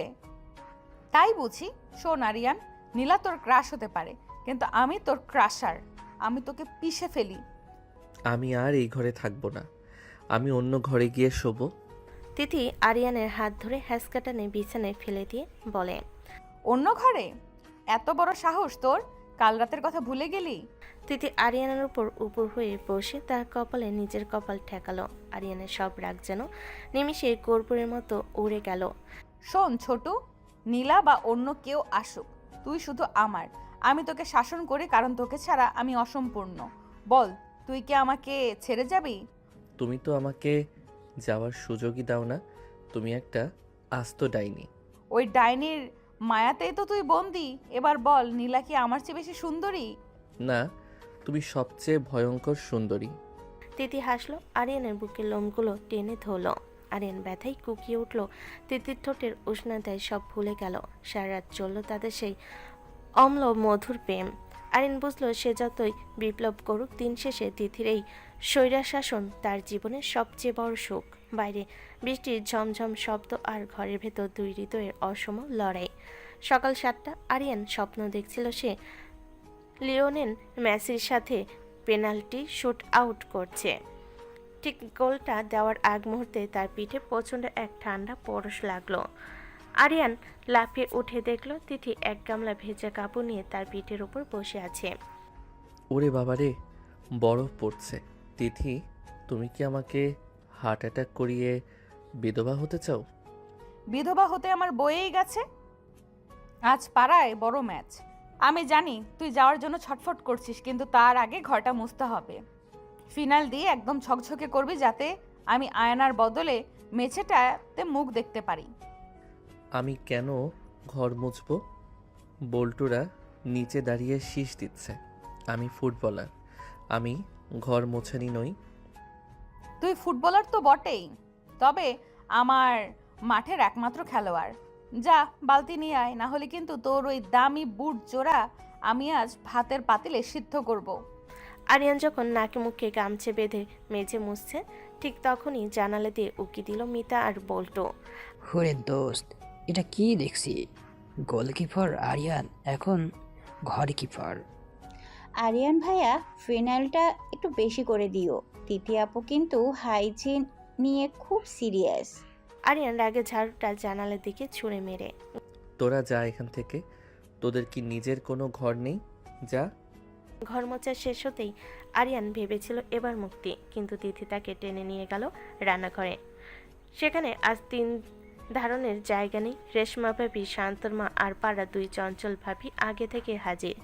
তাই বুঝি? শোন আরিয়ান, নীলা তোর ক্রাশ হতে পারে, কিন্তু আমি তোর ক্রাশার। আমি তোকে পিষে ফেলি। আমি আর এই ঘরে থাকবো না, আমি অন্য ঘরে গিয়ে শোবো। তিথি আরিয়ানের হাত ধরে হ্যাঁচকা টেনে বিছানায় ফেলে দিয়ে বলে, অন্য ঘরে? এত বড় সাহস তোর? কাল রাতের কথা ভুলে গেলি? তিথি আরিয়ানের উপর উপর হয়ে বসে তার কপালে নিজের কপাল ঠেকালো। আরিয়ানের সব রাগ যেন নিমিষে কর্পূরের মতো উড়ে গেল। শোন ছোটু, নীলা বা অন্য কেউ আসুক, তুই শুধু আমার। আমি তোকে শাসন করি কারণ তোকে ছাড়া আমি অসম্পূর্ণ। বল, তুই কি আমাকে ছেড়ে যাবি? তুমি তো আমাকে যাওয়ার সুযোগই দাও না, তুমি একটা আস্ত ডাইনি। ওই ডাইনির মায়াতেই তো তুই বন্দি। এবার বল, নীলা কি আমার চেয়ে বেশি সুন্দরী? না, তুমি সবচেয়ে ভয়ঙ্কর সুন্দরী। তিথি হাসলো। আরিয়ানের বুকের লোমগুলো টেনে ধরলো। আরিয়ান ব্যথায় কুকিয়ে উঠল। তিথির ঠোঁটের উষ্ণতায় সব ভুলে গেল। সারা রাত চলল তাদের সেই অম্ল মধুর প্রেম। আরিয়ান বুঝলো সে যতই বিপ্লব করুক, দিন শেষে তিথির এই স্বৈরাশাসন তার জীবনের সবচেয়ে বড় সুখ। বাইরে বৃষ্টির ঝমঝম শব্দ আর ঘরের ভেতর দুই হৃদয়ের অসম লড়াই। সকাল 7টা। আরিয়ান স্বপ্ন দেখছিল সে লিওনেল মেসির সাথে পেনাল্টি শুট আউট করছে। ঠিক গোলটা দেওয়ার আগ মুহূর্তে তার পিঠে প্রচণ্ড এক ঠান্ডা পরশ লাগলো। আরিয়ান লাফিয়ে উঠে দেখলো তিথি এক গামলা ভেজা কাপড় নিয়ে তার পিঠের উপর বসে আছে। ওরে বাবারে, বরফ পড়ছে। তিথি, তুমি কি আমাকে হার্ট অ্যাটাক করিয়ে বিধবা হতে চাও? বিধবা হতে আমার বয়েই গেছে। আজ পাড়ায় বড় ম্যাচ। আমি জানি তুই যাওয়ার জন্য ছটফট করছিস, কিন্তু তার আগে ঘরটা মুছতে হবে। ফিনাল দিয়ে একদম ঝকঝকে করবি, যাতে আমি আয়নার বদলে মেঝেটাতে মুখ দেখতে পারি। আমি কেন ঘর মুছবো? বল্টুরা নিচে দাঁড়িয়ে শীষ দিচ্ছে। আমি ফুটবলার, আমি ঘর মোছানি নই। তুই ফুটবলার তো বটেই, তবে আমার মাঠের একমাত্র খেলোয়াড়। যা বালতি নিয়ে আয়, না হলে কিন্তু তোর ওই দামি বুট জোড়া আমি আজ ভাতের পাতিলে সিদ্ধ করব। আরিয়ান যখন নাকে মুখে গামছে বেঁধে মেঝে মুছছে, ঠিক তখনই জানালা দিয়ে উকি দিল মিতা আর বল্টু। ওরে দোস্ত, এটা কি দেখছি? গোলকিপার আরিয়ান এখন ঘরে কিপার। আরিয়ান ভাইয়া ফিনাইলটা একটু বেশি করে দিও। তিথি আপু কিন্তু হাইজিন নিয়ে খুব সিরিয়াস। আরিয়ান রাগে ঝাড়ুটা জানালার দিকে ছুঁড়ে মেরে। তোরা যা এখান থেকে, তোদের কি নিজের কোনো ঘর নেই? যা। ঘর মোছা শেষ হতেই আরিয়ান ভেবেছিল এবার মুক্তি, কিন্তু তিথি তাকে টেনে নিয়ে গেল রান্নাঘরে। সেখানে আজ 3 ধারণের জায়গা নেই। রেশমা ভাবি, শান্তর মা আর পাড়া 2 চঞ্চল ভাবি আগে থেকে হাজির।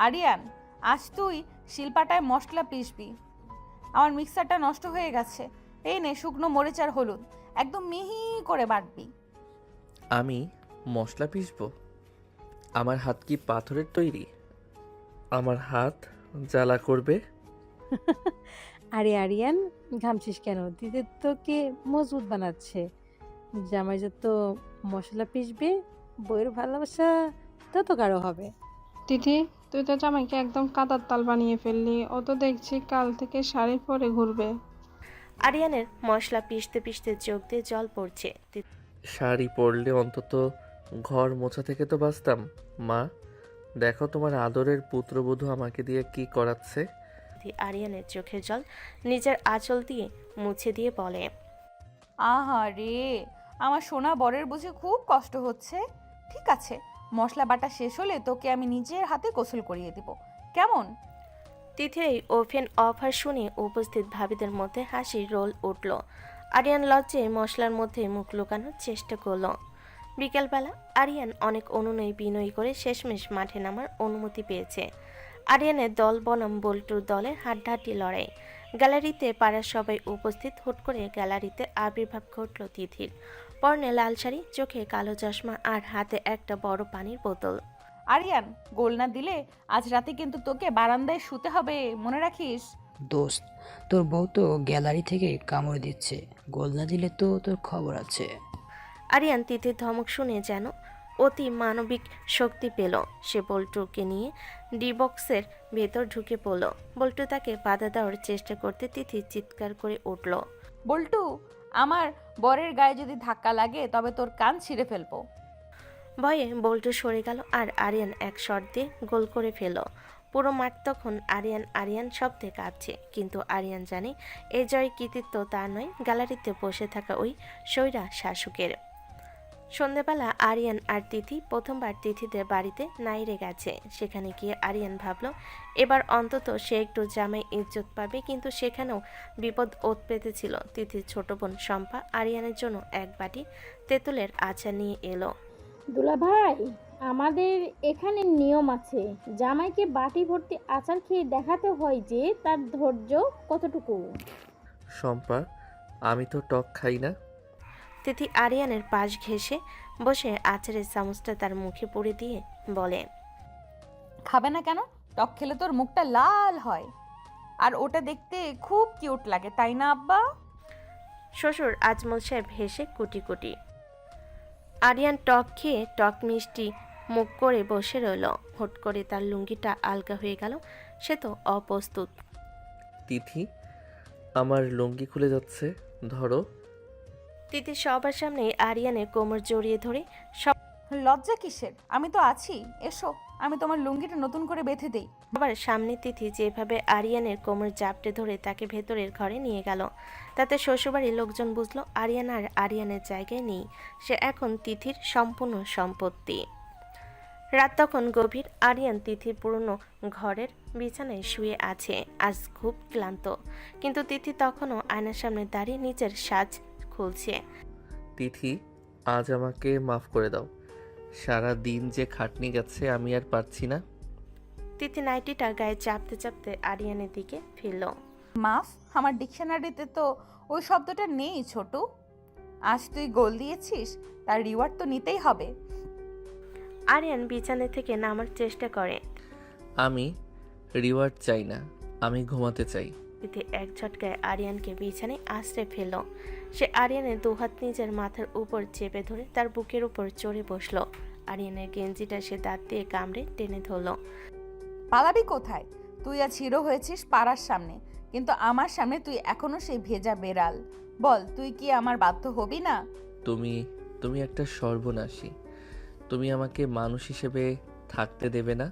আরিয়ান, আজ তুই শিলপাটায় মশলা পিসবি। আমার মিক্সারটা নষ্ট হয়ে গেছে। এই নে শুকনো মরিচ আর হলুদ, একদম মিহি করে বাটবি। আমি মশলা পিসবো? আমার হাত কি পাথরের তৈরি? আমার হাত জ্বালা করবে। আরে আরিয়ান, ঘামছিস কেন? দিদি তোকে মজবুত বানাচ্ছে। জামাই যত মশলা পিসবে, বইয়ের ভালোবাসা তত গাঢ় হবে। তিথি, তুই তো জামাইকে একদম কাদার তাল বানিয়ে ফেললি। ও তো দেখছি কাল থেকে শাড়ি পরে ঘুরবে। আরিয়ানের মশলা পিষতে পিষতে চোখ দিয়ে জল পড়ছে। শাড়ি পরলে অন্তত ঘর মোছা থেকে তো বাঁচতাম। মা, দেখো তোমার আদরের পুত্রবধূ আমাকে দিয়ে কি করাচ্ছে। আরিয়ানের চোখের জল নিজের আঁচল দিয়ে মুছে দিয়ে বলে, আহা রে, আমার সোনা বরের বুঝে খুব কষ্ট হচ্ছে। ঠিক আছে, মশলা বাটা শেষ হলে তোকে আমি নিজের হাতে গোসল করিয়ে দিব, কেমন? তিথির এই ওভেন অফার শুনে উপস্থিত ভাবিদের মধ্যে হাসির রোল উঠল। আরিয়ান লজ্জে মশলার মধ্যে মুখ লুকানোর চেষ্টা করলো। বিকেলবেলা আরিয়ান অনেক অনুনয় বিনয় করে শেষমেশ মাঠে নামার অনুমতি পেয়েছে। আরিয়ানের দল বনাম বল্টুর দলের হাড্ডাহাড্ডি লড়াই। গ্যালারিতে পাড়ার সবাই উপস্থিত। হুট করে গ্যালারিতে আবির্ভাব ঘটল তিথির। পরনে লাল শাড়ি, চোখে কালো চশমা আর হাতে একটা বড় পানির বোতল। আরিয়ান, গোল না দিলে আজ রাতে কিন্তু তোকে বারান্দায় শুতে হবে, মনে রাখিস। দোস্ত, তোর বউ তো গ্যালারি থেকে কামড় দিচ্ছে। গোল না দিলে তো তোর খবর আছে। আরিয়ান তিথির ধমক শুনে যেন অতি মানবিক শক্তি পেল। সে বল্টুকে নিয়ে ডি-বক্সের ভেতর ঢুকে পড়ল। বল্টু তাকে বাধা দেওয়ার চেষ্টা করতে তিথি চিৎকার করে উঠল, বল্টু, আমার বরের গায়ে যদি ধাক্কা লাগে তবে তোর কান ছিঁড়ে ফেলবো। ভয়ে বল্টু সরে গেল আর আরিয়ান এক শট দিয়ে গোল করে ফেল। পুরো মাঠ তখন আরিয়ান আরিয়ান শব্দে কাঁপছে। কিন্তু আরিয়ান জানে এই জয় কৃতিত্ব তার নয়, গ্যালারিতে বসে থাকা ওই সৈরা শাসকের। সন্ধেবেলা আরিয়ান আর তিথি প্রথমবার তিথিদের বাড়িতে নাইরে গেছে। সেখানে গিয়ে আরিয়ান ভাবল এবার অন্তত সে একটু জামাই ইজ্জত পাবে, কিন্তু সেখানেও বিপদ ওত পেতেছিল। তিথির ছোট বোন শম্পা আরিয়ানের জন্য এক বাটি তেঁতুলের আচার নিয়ে এলো। দুলা ভাই, আমাদের এখানে নিয়ম আছে, জামাইকে বাটি ভর্তি আচার খেয়ে দেখাতে হয় যে তার ধৈর্য কতটুকু। শম্পা, আমি তো টক খাই না। তিথি আরিয়ানের পাশ ঘেঁষে বসে আচারের চামচটা তার মুখে পুড়ে দিয়ে বলে, খাবে না কেন? টক খেলে তোর মুখটা লাল হয়, আর ওটা দেখতে খুব কিউট লাগে, তাই না আব্বা? শ্বশুর আজমল সাহেব হেসে কুটি কুটি। আরিয়ান টক খেয়ে টক মিষ্টি মুখ করে বসে রইল। হুট করে তার লুঙ্গিটা আলগা হয়ে গেল। সে তো অপ্রস্তুত। তিথি, আমার লুঙ্গি খুলে যাচ্ছে, ধরো। তিথি সবার সামনে আরিয়ানের কোমর জড়িয়ে ধরে, সব লজ্জা কিসের? আমি তো আছি, এসো আমি তোমার লুঙ্গিটা নতুন করে বেঁধে দেই। আবার সামনে তিথি যেভাবে আরিয়ানের কোমর জাপটে ধরে তাকে ভেতরের ঘরে নিয়ে গেল, তাতে শ্বশুরবাড়ির লোকজন বুঝলো আরিয়ান আর আরিয়ানের জায়গায় নেই। সে এখন তিথির সম্পূর্ণ সম্পত্তি। রাত তখন গভীর। আরিয়ান তিথির পুরনো ঘরের বিছানায় শুয়ে আছে। আজ খুব ক্লান্ত, কিন্তু তিথি তখনও আয়নার সামনে দাঁড়িয়ে নিজের সাজ খুলছে। তিথি, আজ আমাকে মাফ করে দাও। সারা দিন যে খাটনি গেছে আমি আর পারছি না। তিথি নাইটিটা গায়ে চাপতে চাপতে আরিয়ানের দিকে ফিরল। মাফ? আমার ডিকশনারিতে তো ওই শব্দটা নেই ছোটু। আজ তুই গোল দিয়েছিস, তার রিওয়ার্ড তো নিতেই হবে। আরিয়ান বিছানা থেকে নামার চেষ্টা করে। আমি রিওয়ার্ড চাই না, আমি ঘুমাতে চাই। তিথি এক ঝটকায় আরিয়ানকে বিছানায় আশ্রয় ফেলল। সে আরিয়ানের দুহাত নিজের মাথার উপর চেপে ধরে তার বুকের উপর চড়ে বসলো। আরিয়ানের গেঞ্জিটা সে দাঁত দিয়ে কামড়ে টেনে ধরল। পালাবি কোথায়? তুই আজ হিরো হয়েছিস পাড়ার সামনে, কিন্তু আমার সামনে তুই এখনো সেই ভেজা বেড়াল। বল, তুই কি আমার বাধ্য হবি না? তুমি তুমি একটা সর্বনাশী। তুমি আমাকে মানুষ হিসেবে থাকতে দেবে না।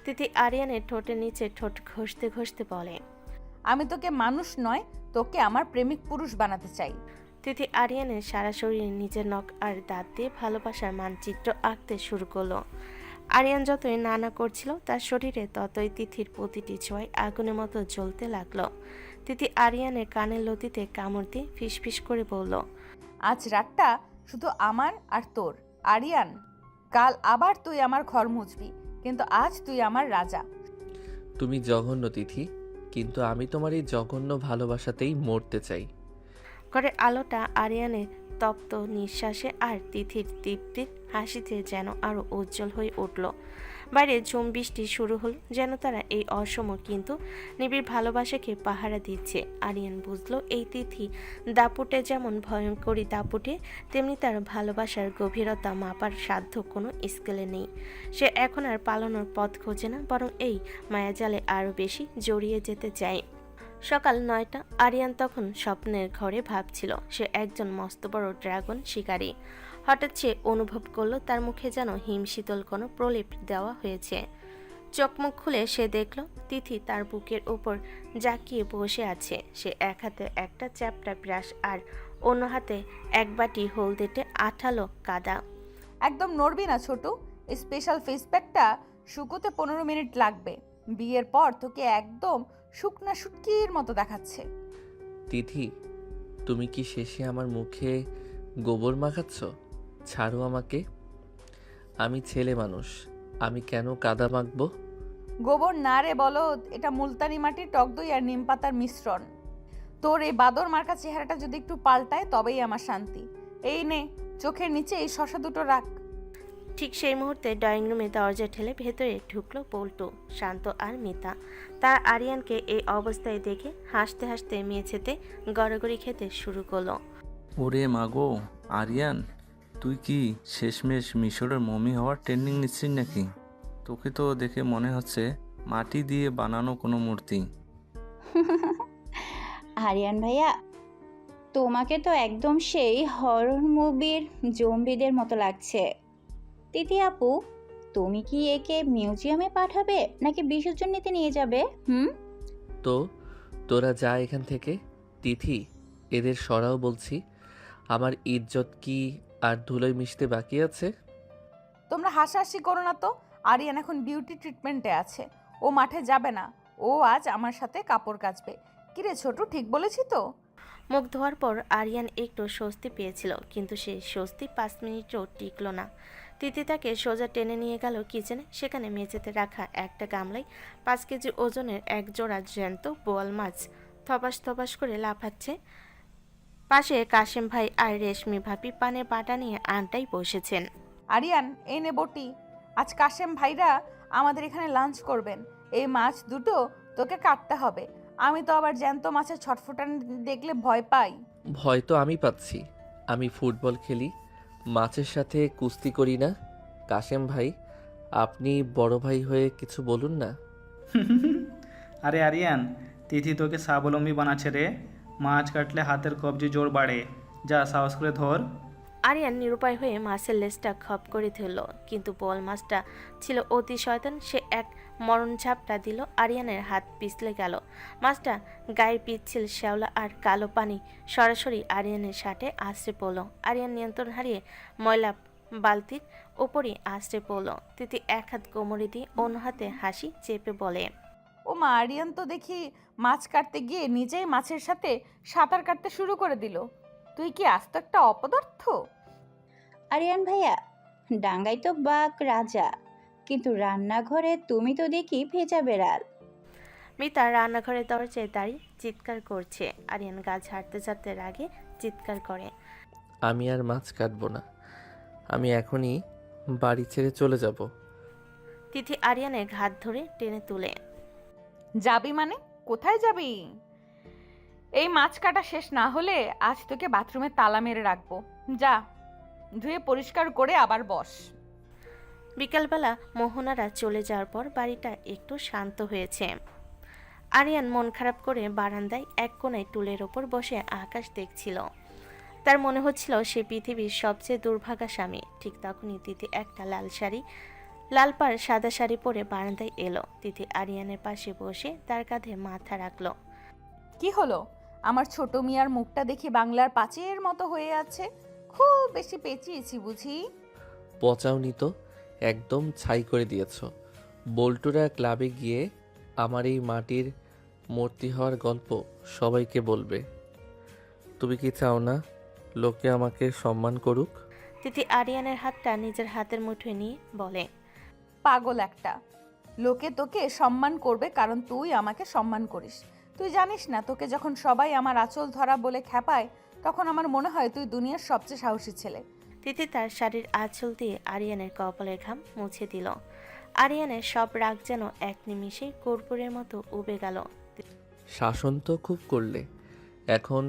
তিথি আরিয়ানের ঠোঁটের নিচে ঠোঁট ঘষতে ঘষতে বলে, আমি তোকে মানুষ নয়, তোকে আমার প্রেমিক পুরুষ বানাতে চাই। তিথি আরিয়ানের সারা শরীরে নিজের নখ আর দাঁত দিয়ে ভালোবাসার মানচিত্র আঁকতে শুরু করলো। আরিয়ান যতই নানা করছিল তার শরীরে ততই তিথির প্রতিটি ছোঁয়ায় আগুনের মতো জ্বলতে লাগলো। তিথি আরিয়ানের কানের লতিতে কামড় দিয়ে ফিসফিস করে বলল, আজ রাতটা শুধু আমার আর তোর, আরিয়ান। কাল আবার তুই আমার ঘর মুছবি, কিন্তু আজ তুই আমার রাজা। তুমি জঘন্য তিথি, কিন্তু আমি তোমার এই জঘন্য ভালোবাসাতেই মরতে চাই। ঘরের আলোটা আরিয়ানের তপ্ত নিঃশ্বাসে আর তিথির তৃপ্তির হাসিতে যেন আরো উজ্জ্বল হয়ে উঠল। বাইরে ঝুম বৃষ্টি শুরু হলো, যেন তারা এই অসম কিন্তু নিবিড় ভালোবাসাকে পাহারা দিচ্ছে। আরিয়ান বুঝলো এই তিথি দাপুটে যেমন ভয়ঙ্করী দাপুটে, তেমনি তার ভালোবাসার গভীরতা মাপার সাধ্য কোনো স্কেলে নেই। সে এখন আর পালানোর পথ খোঁজে না, বরং এই মায়াজালে আরও বেশি জড়িয়ে যেতে চায়। সকাল 9টা। আরিয়ান তখন স্বপ্নের ঘরে ভাবছিল সে একজন মস্ত বড় ড্রাগন শিকারী। হঠাৎ সে অনুভব করলো তার মুখে যেন হিমশীতল কোনো প্রলেপ দেওয়া হয়েছে। চোখ মুখ খুলে সে দেখল তিথি তার বুকের ওপর জাকিয়ে বসে আছে। সে এক হাতে একটা চ্যাপটা ব্রাশ আর অন্য হাতে এক বাটি হলদেটে আঠালো কাদা। একদম নড়বি না ছোট, স্পেশাল ফেস প্যাকটা শুকোতে 15 মিনিট লাগবে। বিয়ের পর তোকে একদম শুকনা শুটকির মতো দেখাচ্ছে। তিথি, তুমি কি শেষে আমার মুখে গোবর মাখাচ্ছ? ছাড়ো আমাকে। আমি ছেলে মানুষ, আমি কেন কাদা মাখবো? গোবর না রে বলদ, এটা মুলতানি মাটির টক দই আর নিম পাতার মিশ্রণ। তোর এই বাদর মার্কা চেহারাটা যদি একটু পাল্টায় তবেই আমার শান্তি। এই নে, চোখের নিচে এই শশা দুটো রাখ। ঠিক সেই মুহূর্তে ড্রয়িং রুমে দরজা ঠেলে ভেতরে ঢুকলো পল্টু, শান্ত আর মিতা। তারা আরিয়ানকে এই অবস্থায় দেখে হাসতে হাসতে মেঝেতে গড়াগড়ি খেতে শুরু করলো। ওরে মাগো, আরিয়ান, তুই কি শেষমেশ মিশরের মমি হওয়ার ট্রেনিং নিচ্ছিস নাকি? তোকে তো দেখে মনে হচ্ছে মাটি দিয়ে বানানো কোনো মূর্তি। আরিয়ান ভাইয়া, তোমাকে তো একদম সেই হরর মুভির জম্বিদের মতো লাগছে। তিথি আপু, তুমি কি একে মিউজিয়ামে পাঠাবে নাকি বিসর্জন নিতে নিয়ে যাবে? তো তোরা যা এখান থেকে। তিথি, এদের সরাও বলছি। আমার ইজ্জত কি আর ধুলোয় মিশতে বাকি আছে? তোমরা হাসাহাসি করো না তো। আরিয়ান এখন বিউটি ট্রিটমেন্টে আছে, ও মাঠে যাবে না। ও আজ আমার সাথে কাপড় কাচবে। কিরে ছোট, ঠিক বলেছি তো? মুখ ধোয়ার পর আরিয়ান একটু স্বস্তি পেয়েছিল, কিন্তু সেই স্বস্তি 5 মিনিটও টিকলো না। তিথি তাকে সোজা টেনে নিয়ে গেল কিচেনে। সেখানে মেঝেতে রাখা একটা গামলায় 5 কেজি ওজনের এক জোড়া জ্যান্ত বোয়াল মাছ থপাস থপাস করে লাফাচ্ছে। পাশে কাশেম ভাই আর রেশমি ভাবি পানের বাটা নিয়ে আনটাই বসেছেন। আরিয়ান, এই নে বটি। আজ কাশেম ভাইরা আমাদের এখানে লাঞ্চ করবেন। এই মাছ দুটো তোকে কাটতে হবে। আমি তো আবার জ্যান্ত মাছের ছটফটানি দেখলে ভয় পাই। ভয় তো আমি পাচ্ছি। আমি ফুটবল খেলি, মাছের সাথে কুস্তি করি না। কাশেম ভাই, আপনি বড় ভাই হয়ে কিছু বলুন না। আরে আরিয়ান, তিথি তোকে স্বাবলম্বী বানাচ্ছে রে। মাছ কাটলে হাতের কবজি জোর বাড়ে। যা, সাহস করে ধর। আরিয়ান নিরুপায় হয়ে মাছের লেজটা খপ করে ধরল, কিন্তু বোয়াল মাছটা ছিল অতি শয়তান। সে এক মরণ ঝাপটা দিল, আরিয়ানের হাত পিছলে গেল। মাছটা গায়ে পিচ্ছিল শ্যাওলা আর কালো পানি সরাসরি আরিয়ানের শার্টে আছড়ে পড়ল। আরিয়ান নিয়ন্ত্রণ হারিয়ে ময়লা বালতির ওপরই আছড়ে পড়ল। তিথি এক হাত কোমরে দিয়ে অন্য হাতে হাসি চেপে বলে, ও মা, আরিয়ান তো দেখি মাছ কাটতে গিয়ে নিজেই মাছের সাথে সাঁতার কাটতে শুরু করে দিল। তুই কি আস্ত একটা অপদার্থ? আরিয়ান ভাইয়া, ডাঙ্গাই তো বাঘ রাজা, কিন্তু রান্নাঘরে তুমি তো দেখি ভেজা বেড়াল। মিতা রান্নাঘরের দরজায় দাঁড়িয়ে চিৎকার করছে। আরিয়ান গা ঝাড়তে ঝাড়তে রাগে চিৎকার করে, আমি আর মাছ কাটবো না। আমি এখনই বাড়ি ছেড়ে চলে যাব। তিথি আরিয়ানের ঘাত ধরে টেনে তুলে, যাবি মানে? কোথায় যাবি? এই মাছ কাটা শেষ না হলে আজ তোকে বাথরুমে তালা মেরে রাখবো। যা, ধুয়ে পরিষ্কার করে আবার বস। বিকালবেলা মোহনারা চলে যাওয়ার পর বাড়িটা একটু শান্ত হয়েছে। আরিয়ান মন খারাপ করে বারান্দায় এক কোণায় টুলের ওপর বসে আকাশ দেখছিল। তার মনে হচ্ছিল সে পৃথিবীর সবচেয়ে দুর্ভাগা স্বামী। ঠিক তখনই তিথি একটা লাল পাড় সাদা শাড়ি পরে বারান্দায় এলো। তিথি আরিয়ানের পাশে বসে তার কাঁধে মাথা রাখলো। কি হলো? আমার ছোট মিয়ার মুখটা দেখি বাংলার পাঁচের মতো হয়ে আছে। খুব বেশি পেঁচিয়েছি বুঝি? পচাওনি তো, একদম ছাই করে দিয়েছ। বল্টুরা ক্লাবে গিয়ে আমার এই মাটির মূর্তি হওয়ার গল্প সবাইকে বলবে। তুমি কি চাও না লোকে আমাকে সম্মান করুক? তিথি আরিয়ানের হাতটা নিজের হাতের মুঠোয় নিয়ে বলে, পাগল একটা। লোকে তোকে সম্মান করবে কারণ তুই আমাকে সম্মান করিস। তুই জানিস না, তোকে যখন সবাই আমার আঁচল ধরা বলে খ্যাপায়, তখন আমার মনে হয় তুই দুনিয়ার সবচেয়ে সাহসী ছেলে। তিথি তার শাড়ির আঁচল দিয়ে আরিয়ানের কপালের ঘাম মুছে দিল। আরিয়ানের সব রাগ যেন এক নিমিষে কর্পূরের মতো উবে গেল। শাসন তো খুব করলে, এখন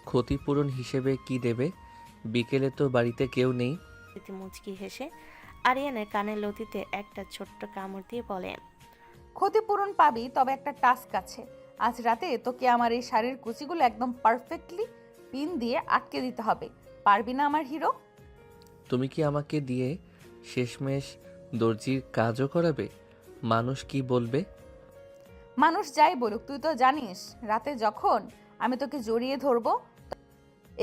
ক্ষতিপূরণ হিসেবে কি দেবে? বিকেলে তো বাড়িতে কেউ নেই। তিথি মুচকি হেসে আরিয়ানের কানের লতিতে একটা ছোট্ট কামড় দিয়ে বলে, ক্ষতিপূরণ পাবি, তবে একটা টাস্ক আছে। আজ রাতে তোকে আমার এই শাড়ির কুচিগুলো একদম পারফেক্টলি পিন দিয়ে আটকে দিতে হবে। পারবি না আমার হিরো? তুমি কি আমাকে দিয়ে শেষমেশ দর্জির কাজও করাবে? মানুষ কি বলবে? মানুষ যাই বলুক, তুই তো জানিস রাতে যখন আমি তোকে জড়িয়ে ধরবো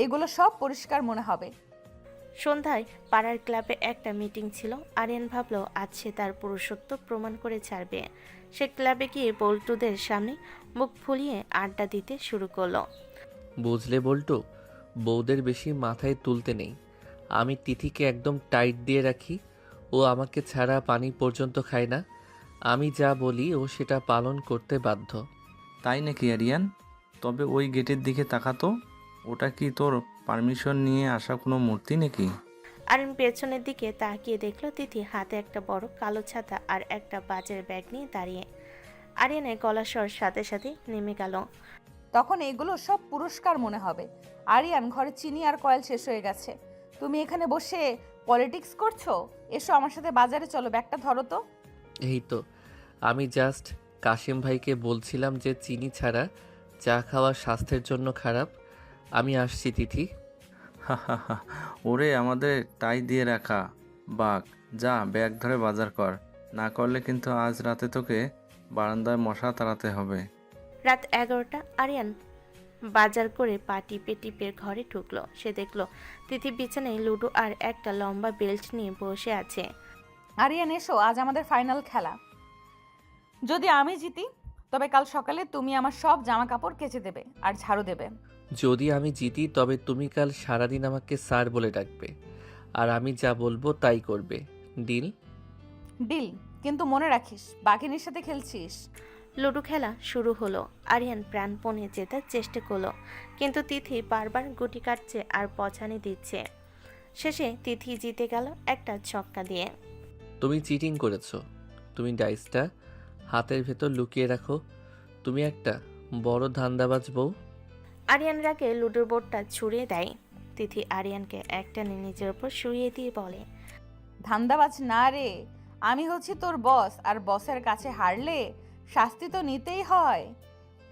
এগুলো সব পরিষ্কার মনে হবে। সন্ধ্যায় পাড়ার ক্লাবে একটা মিটিং ছিল। আরিয়ান ভাবলো আজ সে তার পুরুষত্ব প্রমাণ করে ছাড়বে। সে ক্লাবে গিয়ে বল্টুদের সামনে মুখ ফুলিয়ে আড্ডা দিতে শুরু করলো। বুঝলে বল্টু, বউদের বেশি মাথায় তুলতে নেই। আমি তিথিকে একদম টাইট দিয়ে রাখি। ও আমাকে ছাড়া পানি পর্যন্ত খায় না। আমি যা বলি ও সেটা পালন করতে বাধ্য। তাই নাকি আরিয়ান? তবে ওই গেটের দিকে তাকাতো, ওটা কি তোর পারমিশন নিয়ে আসা কোনো মূর্তি নাকি? আরিয়ান পেছনের দিকে তাকিয়ে দেখলো তিথি হাতে একটা বড় কালো ছাতা আর একটা বাজার ব্যাগ নিয়ে দাঁড়িয়ে। আরিয়ানের গলার স্বর সাথে সাথে নেমে গেল। তখন এগুলো সব পুরস্কার মনে হবে। আরিয়ান, ঘরে চিনি আর কয়েল শেষ হয়ে গেছে। তুমি এখানে বসে পলিটিক্স করছো? এসো আমার সাথে বাজারে চলো, ব্যাগটা ধরো তো। এই তো, আমি জাস্ট কাশিম ভাইকে বলছিলাম যে চিনি ছাড়া চা খাওয়া স্বাস্থ্যের জন্য খারাপ। আমি আসছি তিথি। ওরে আমাদের টাই দিয়ে রাখা বাঘ, যা ব্যাগ ধরে বাজার কর, না করলে কিন্তু আজ রাতে তোকে বারান্দায় মশা তাড়াতে হবে। রাত 11টা। আরিয়ান বাজার করে পা টিপে টিপে ঘরে ঢুকলো। সে দেখলো তিথি বিছানায় লুডো আর একটা লম্বা বেল্ট নিয়ে বসে আছে। আরিয়ান এসো, আজ আমাদের ফাইনাল খেলা। যদি আমি জিতি তবে কাল সকালে তুমি আমার সব জামা কাপড় কেচে দেবে আর ঝাড়ু দেবে। যদি আমি জিতি তবে তুমি কাল সারাদিন আমাকে স্যার বলে ডাকবে আর আমি যা বলবো তাই করবে। ডিল? ডিল, কিন্তু মনে রাখিস বাঘিনীর সাথে খেলছিস। লুডো খেলা শুরু হলো। আরিয়ান প্রাণপণে জেতার চেষ্টা করলো, কিন্তু তিথি বারবার গুটি কাটছে আর পছানি দিচ্ছে। শেষে তিথি জিতে গেল একটা ছক্কা দিয়ে। তুমি চিটিং করেছো। তুমি ডাইসটা হাতের ভেতর লুকিয়ে রাখো। তুমি একটা বড় ধান্দাবাজ বউ। আরিয়ান রাগে লুডোর বোর্ডটা ছুঁড়ে দেয়। তিথি আরিয়ানকে একটানে নিজের ওপর শুইয়ে দিয়ে বলে, ধান্দাবাজ না রে, আমি হচ্ছি তোর বস, আর বসের কাছে হারলে শাস্তি তো নিতেই হয়।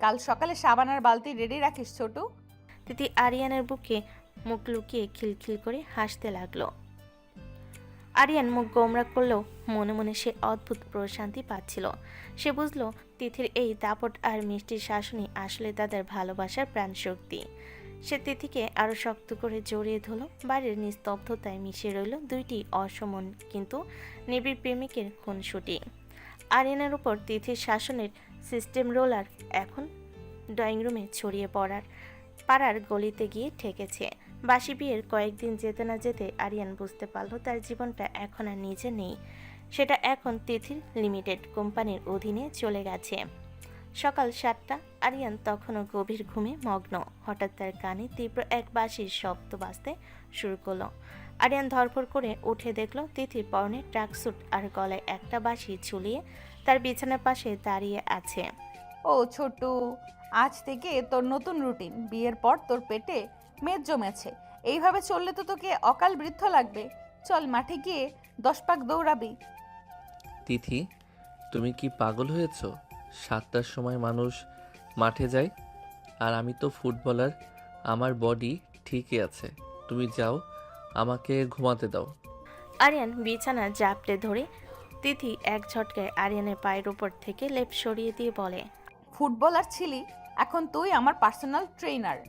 কাল সকালে সাবান আর বালতি রেডি রাখিস ছোটু। তিথি আরিয়ানের বুকে মুখ লুকিয়ে খিলখিল করে হাসতে লাগলো। আরিয়ান মুখ গোমরা করলেও মনে মনে সে অদ্ভুত প্রশান্তি পাচ্ছিল। সে বুঝলো তিথির এই দাপট আর মিষ্টির শাসনই আসলে তাদের ভালোবাসার প্রাণ শক্তি। সে তিথিকে আরো শক্ত করে জড়িয়ে ধরল। বাড়ির নিস্তব্ধতায় মিশে রইল দুইটি অসমন কিন্তু নিবিড় প্রেমিকের খুনসুটি। আরিয়ানের উপর তিথির শাসনের সিস্টেম রোলার এখন ড্রয়িং রুমে ছড়িয়ে পাড়ার গলিতে গিয়ে ঠেকেছে। বাসি বিয়ের কয়েকদিন যেতে না যেতে আরিয়ান বুঝতে পারল তার জীবনটা এখন আর নিজে নেই, সেটা এখন তিথির লিমিটেড কোম্পানির অধীনে চলে গেছে। সকাল 7টা। আরিয়ান তখনও গভীর ঘুমে মগ্ন। হঠাৎ তার কানে তীব্র এক বাঁশির শব্দ বাজতে শুরু করলো। আরিয়ান ধরফর করে উঠে দেখল তিথি পরনে ট্র্যাকস্যুট আর গলায় একটা বাঁশি ঝুলিয়ে তার বিছানার পাশে দাঁড়িয়ে আছে। ও ছোটু, আজ থেকে তোর নতুন রুটিন। বিয়ের পর তোর পেটে মেদ জমেছে, এইভাবে চললে তো তোকে অকাল বৃদ্ধ লাগবে। চল মাঠে গিয়ে 10 পাক দৌড়াবি। তিথি, তুমি কি পাগল হয়েছ? 7টার সময় মানুষ মাঠে যায়, আর আমি তো ফুটবলার, আমার বডি ঠিকই আছে। তুমি যাও, আমাকে ঘুমাতে দাও। আরিয়ান বিছানা জাপটে ধরে তিথি এক ঝটকায় আরিয়ানের পায়ের উপর থেকে লেপ সরিয়ে দিয়ে বলে, ফুটবলার ছিলি, এখন তুই আমার পার্সোনাল ট্রেনার।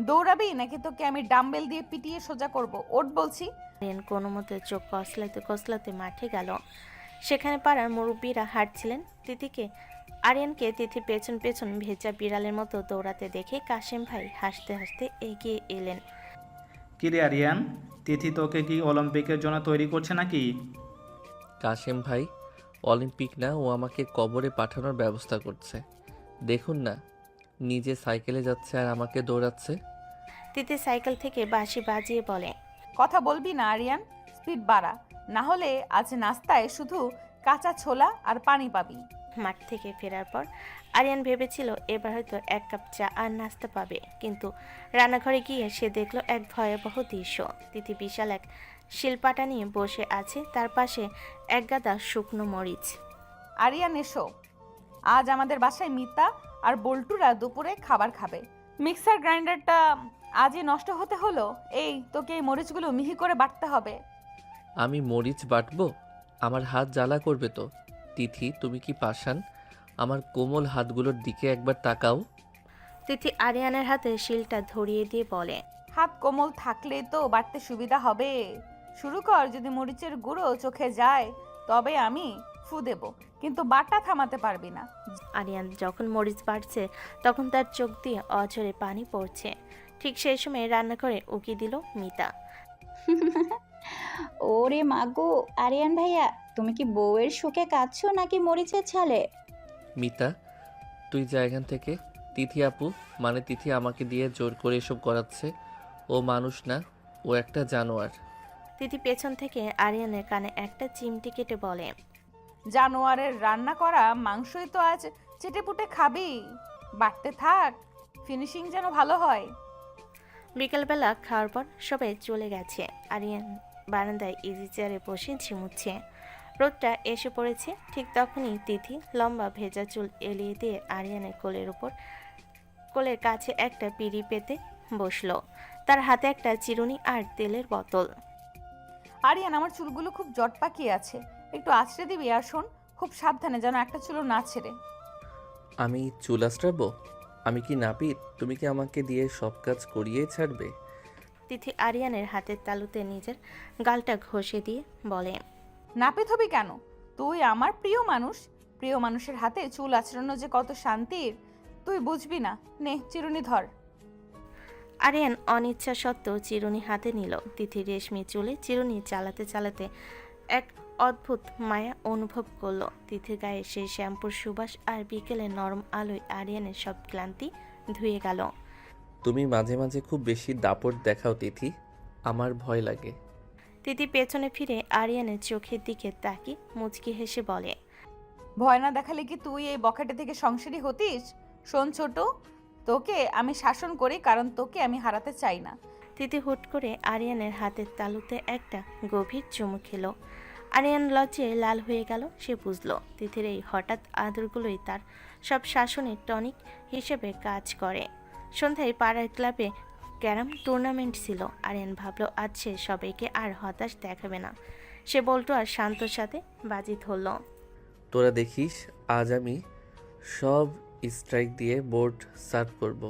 দৌড়াবি নাকি তোকে আমি ডাম্বেল দিয়ে পিটিয়ে সোজা করব? ওঠ বলছি। আরিয়ান কোনো মতে চোখ কসলাতে কসলাতে মাঠে গেল। সেখানে পাড়ার মুরব্বীরা হাঁটছিলেন। আরিয়ানকে তিথির পেছন পেছন ভেজা বিড়ালের মতো দৌড়াতে দেখে কাশেম ভাই হাসতে হাসতে এগিয়ে এলেন। কি রে আরিয়ান, তিথি তোকে কি অলিম্পিকের জন্য তৈরি করছে নাকি? কাশেম ভাই, অলিম্পিক না, ও আমাকে কবরে পাঠানোর ব্যবস্থা করছে। দেখুন না, নিজে সাইকেলে যাচ্ছে আর আমাকে দৌড়াচ্ছে। তিথি সাইকেল থেকে বাঁশি বাজিয়ে বলে, কথা বলবি না আরিয়ান, স্পিড বাড়া, না হলে আজ নাস্তায় শুধু কাঁচা ছোলা আর পানি পাবি। মাঠ থেকে ফেরার পর আরিয়ান ভেবেছিল এবার হয়তো 1 কাপ চা আর নাস্তা পাবে, কিন্তু রান্নাঘরে গিয়ে সে দেখল এক ভয়াবহ দৃশ্য। তিথি বিশাল এক শিলপাটা নিয়ে বসে আছে, তার পাশে এক গাদা শুকনো মরিচ। আরিয়ান এসো, আজ আমাদের বাসায় মিতা আর বল্টুরা দুপুরে খাবার খাবে। মিক্সার গ্রাইন্ডারটা আজই নষ্ট হতে হলো। এই তোকে এই মরিচগুলো মিহি করে বাটতে হবে। আমি মরিচ বাটবো? আমার হাত জ্বালা করবে তো। তিথি, তুমি কি পাষাণ? আমার কোমল হাতগুলোর দিকে একবার তাকাও। তিথি আরিয়ানের হাতে শিলটা ধরিয়ে দিয়ে বলে, হাত কোমল থাকলে তো বাটতে সুবিধা হবে। শুরু কর, যদি মরিচের গুঁড়ো চোখে যায় তবে আমি ফু দেব, কিন্তু বাটা থামাতে পারবি না। আরিয়ান যখন মরিচ বাড়ছে তখন তার চোখ দিয়ে অঝরে পানি পড়ছে। ঠিক সেই সময় রান্নাঘরে উকি দিল মিতা। ওরে মাগো, আরিয়ান ভাইয়া, তুমি কি বউয়ের শোকে কাঁদছো নাকি মরিচের ছালে? মিতা, তুই যা এখান থেকে। তিথি আপু, মানে তিথি আমাকে দিয়ে জোর করে এসব করাচ্ছে। ও মানুষ না, ও একটা জানোয়ার। তিথি পেছন থেকে আরিয়ানের কানে একটা চিমটি কেটে বলে, জানোয়ারের রান্না করা মাংসই তো আজ চেটেপুটে খাবি। বাটতে থাক, ফিনিশিং যেন ভালো হয়। বিকেলবেলা খাওয়ার পর সবাই চলে গেছে। আরিয়ান বারান্দায় ইজি চেয়ারে বসে ঝিমুচ্ছে। রোদটা এসে পড়েছে। ঠিক তখনই তিথি লম্বা ভেজা চুল এলিয়ে দিয়ে আরিয়ানের কোলের কাছে একটা পিঁড়ি পেতে বসলো। তার হাতে একটা চিরুনি আর তেলের বোতল। আরিয়ান, আমার চুলগুলো খুব জট পাকিয়ে আছে, একটু আছড়ে দিবি। আর শোন, খুব সাবধানে যেন একটা চুলও না ছেড়ে। আমি চুল আঁচড়াবো? আমি কি নাপিত? তুমি কি আমাকে দিয়ে সব কাজ করিয়ে ছাড়বে? তিথি আরিয়ানের হাতের তালুতে নিজের গালটা ঘষে দিয়ে বলে, নাপিত হবি কেন? তুই আমার প্রিয় মানুষ। প্রিয় মানুষের হাতে চুল আঁচড়ানো যে কত শান্তির তুই বুঝবি না। নে, চিরুনি ধর। আরিয়ান অনিচ্ছা সত্ত্বেও চিরুনি হাতে নিল। তিথি রেশমি চুলে চিরুনি চালাতে চালাতে এক অদ্ভুত মায়া অনুভব করলো। তিথির গায়ে সেই শ্যাম্পুর সুবাস আর বিকেলে নরম আলোয় আরিয়ানের সব ক্লান্তি ধুয়ে গেল। তুমি মাঝে মাঝে খুব বেশি দাপট দেখাও তিথি, আমার ভয় লাগে। তিথি পেছনে ফিরে আরিয়ানের চোখের দিকে তাকিয়ে মুচকি হেসে বলে, ভয় না দেখালে কি তুই এই বখাটে থেকে সংসারী হতিস? শোন ছোট, তোকে আমি শাসন করি কারণ তোকে আমি হারাতে চাই না। তিথি হুট করে আরিয়ানের হাতের তালুতে একটা গভীর চুমু খেলো। আরিয়ান লজ্জায় লাল হয়ে গেল। সে বুঝলো তিথির এই হঠাৎ আদরগুলোই তার সব শাসনের টনিক হিসেবে কাজ করে। সন্ধ্যায় পাড়ার ক্লাবে ক্যারাম টুর্নামেন্ট ছিল। আরিয়ান ভাবলো আজ সে সবাইকে আর হতাশ দেখাবে না। সে বল্টু আর শান্তর সাথে বাজি ধরল। তোরা দেখিস, আজ আমি সব স্ট্রাইক দিয়ে বোর্ড সার্ভ করব।